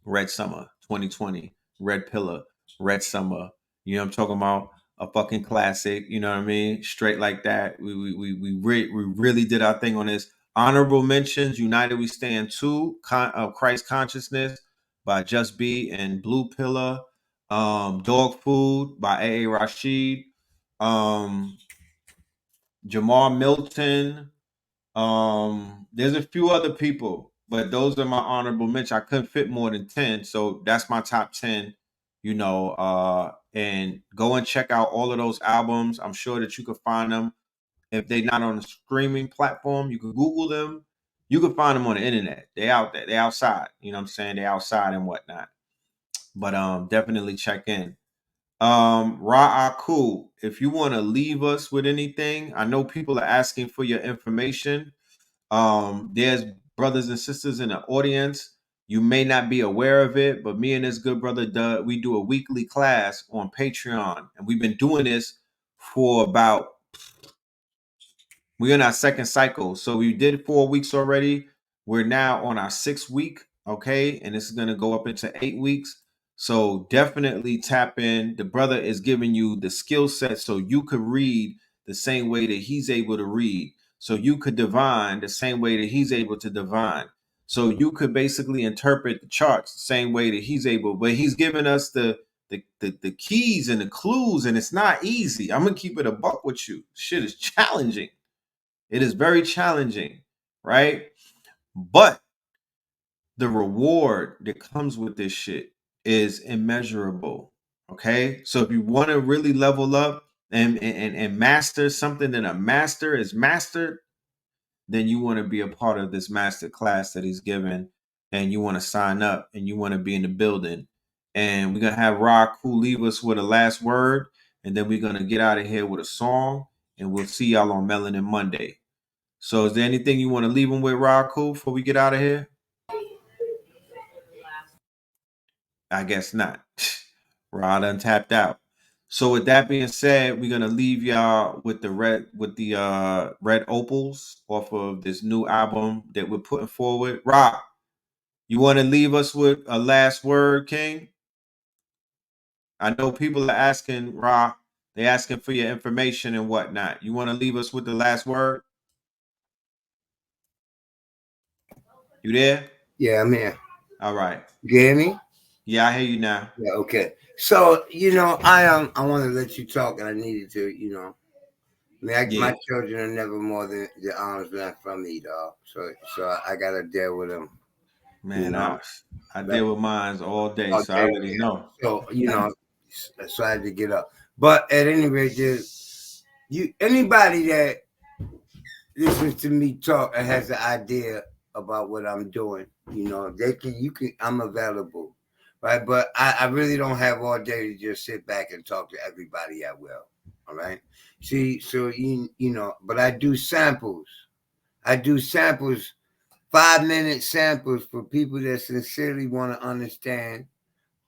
Red Summer 2020, Red Pillar, Red Summer. You know what I'm talking about? A fucking classic. You know what I mean? Straight like that. We really did our thing on this. Honorable mentions: United We Stand 2, Christ Consciousness by Just B and Blue Pillar. Dog Food by A.A. Rashid. Jamar Milton. There's a few other people, but those are my honorable mention. I couldn't fit more than 10, so that's my top 10. And go and check out all of those albums. I'm sure that you can find them. If they're not on a streaming platform, you can Google them. You can find them on the internet. They out there. They outside. You know what I'm saying? They outside and whatnot. But definitely check in. AKHU, if you want to leave us with anything, I know people are asking for your information. There's brothers and sisters in the audience. You may not be aware of it, but me and this good brother Doug, we do a weekly class on Patreon, and we've been doing this for we're in our second cycle. So we did 4 weeks already. We're now on our 6th week, okay? And this is going to go up into 8 weeks. So definitely tap in. The brother is giving you the skill set so you could read the same way that he's able to read. So you could divine the same way that he's able to divine. So you could basically interpret the charts the same way that he's able. But he's giving us the keys and the clues, and it's not easy. I'm going to keep it a buck with you. Shit is challenging. It is very challenging, right? But the reward that comes with this shit is immeasurable. Okay. So if you want to really level up and master something that a master is mastered, then you want to be a part of this master class that he's given, and you want to sign up and you want to be in the building. And we're going to have AKHU leave us with a last word, and then we're going to get out of here with a song, and we'll see y'all on Melanin Monday. So is there anything you want to leave them with, AKHU, before we get out of here? I guess not. Rod untapped out. So with that being said, we're gonna leave y'all with the red opals off of this new album that we're putting forward. Rod, you want to leave us with a last word, King? I know people are asking, Rod, they're asking for your information and whatnot. You want to leave us with the last word? You there? Yeah, I'm here. All right. You hear me? Yeah, I hear you now. Yeah, okay. So, I want to let you talk, and I needed to, my children are never more than the arm's length from me, dog. So I gotta deal with them. Man, I deal with mines all day, so I already know. So so I had to get up. But at any rate, anybody that listens to me talk and has an idea about what I'm doing, I'm available. Right, but I really don't have all day to just sit back and talk to everybody I will. All right. See, so but I do samples. 5-minute samples for people that sincerely want to understand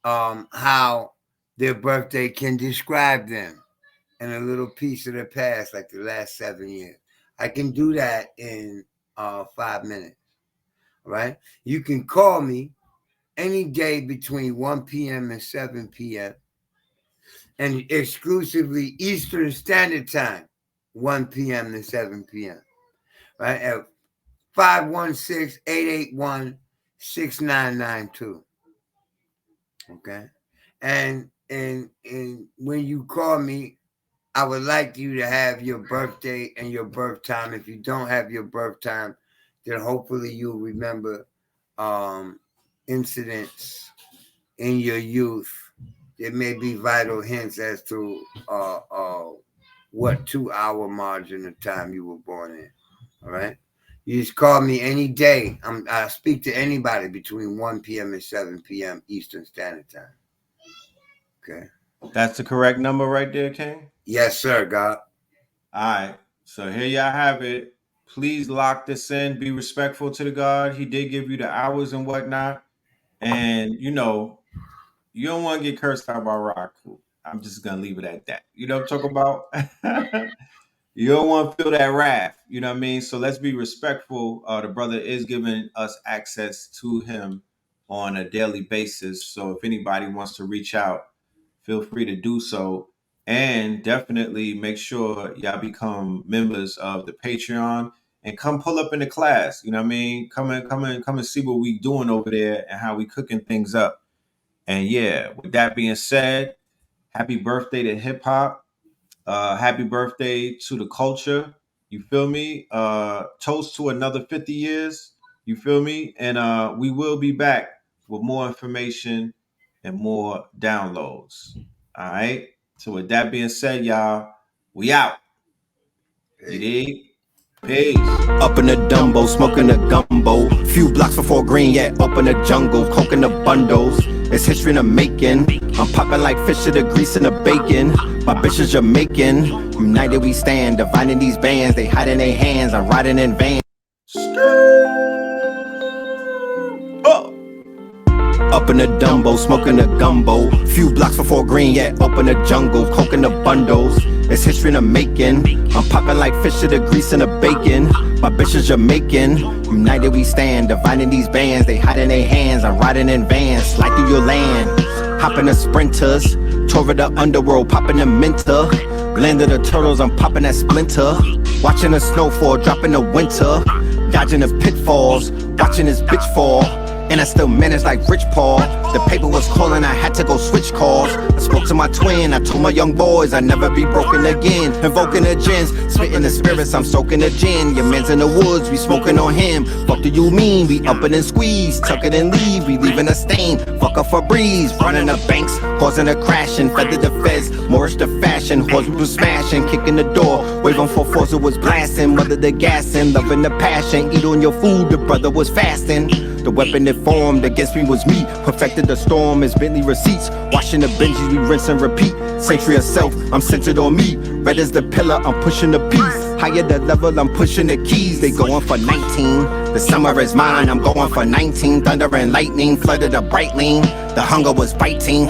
how their birthday can describe them and a little piece of their past, like the last 7 years. I can do that in 5 minutes. All right. You can call me any day between 1 p.m. and 7 p.m. and exclusively Eastern Standard Time, 1 p.m. to 7 p.m. Right at 516-881-6992. Okay, and when you call me, I would like you to have your birthday and your birth time. If you don't have your birth time, then hopefully you'll remember incidents in your youth. There may be vital hints as to what 2-hour margin of time you were born in. All right. You just call me any day. I speak to anybody between 1 p.m. and 7 p.m. Eastern Standard Time. Okay. That's the correct number right there, King? Yes, sir, God. All right. So here y'all have it. Please lock this in. Be respectful to the God. He did give you the hours and whatnot. And, you don't want to get cursed out by AKHU. I'm just going to leave it at that. You know what I'm talking about? You don't want to feel that wrath. You know what I mean? So let's be respectful. The brother is giving us access to him on a daily basis. So if anybody wants to reach out, feel free to do so. And definitely make sure y'all become members of the Patreon and come pull up in the class. You know what I mean? Come and see what we doing over there and how we cooking things up. And yeah, with that being said, happy birthday to hip hop. Happy birthday to the culture. You feel me? Toast to another 50 years. You feel me? And we will be back with more information and more downloads. All right. So with that being said, y'all, we out. You dig? Peace. Up in the Dumbo, smoking a gumbo. Few blocks before green, yet up in the jungle, coconut bundles. It's history in the making. I'm popping like fish to the grease and the bacon. My bitch is Jamaican. United we stand, dividing these bands. They hide in their hands. I'm riding in vans. Up in the Dumbo, smoking a gumbo. Few blocks before green, yet up in the jungle, coconut bundles. It's history in the making. I'm popping like fish to the grease and the bacon. My bitch is Jamaican. United we stand, dividing these bands. They hide in their hands. I'm riding in vans, slide through your land. Hopping the sprinters, tore the underworld, popping the minter. Landed the turtles, I'm popping that splinter. Watching the snowfall, dropping the winter. Dodging the pitfalls, watching this bitch fall. and I still managed like Rich Paul. The paper was calling, I had to go switch calls. I spoke to my twin, I told my young boys I'd never be broken again. Invoking the gins, spitting the spirits, I'm soaking the gin. Your man's in the woods, we smoking on him. Fuck do you mean? We up it and squeeze, tuck it and leave, we leaving a stain. Fuck up for breeze, running the banks, causing a crashing. Feather the feds, Morris the fashion, horse was smashing, kicking the door. Wave on 4-4s, it was blasting. Mother the gassing, loving the passion. Eat on your food, the brother was fasting. The weapon that formed against me was me. Perfected the storm as Bentley receipts. Washing the Benjis, we rinse and repeat. Century of self, I'm centered on me. Red as the pillar, I'm pushing the piece. Higher the level, I'm pushing the keys. They going for 19. The summer is mine, I'm going for 19. Thunder and lightning flooded a bright lane. The hunger was biting,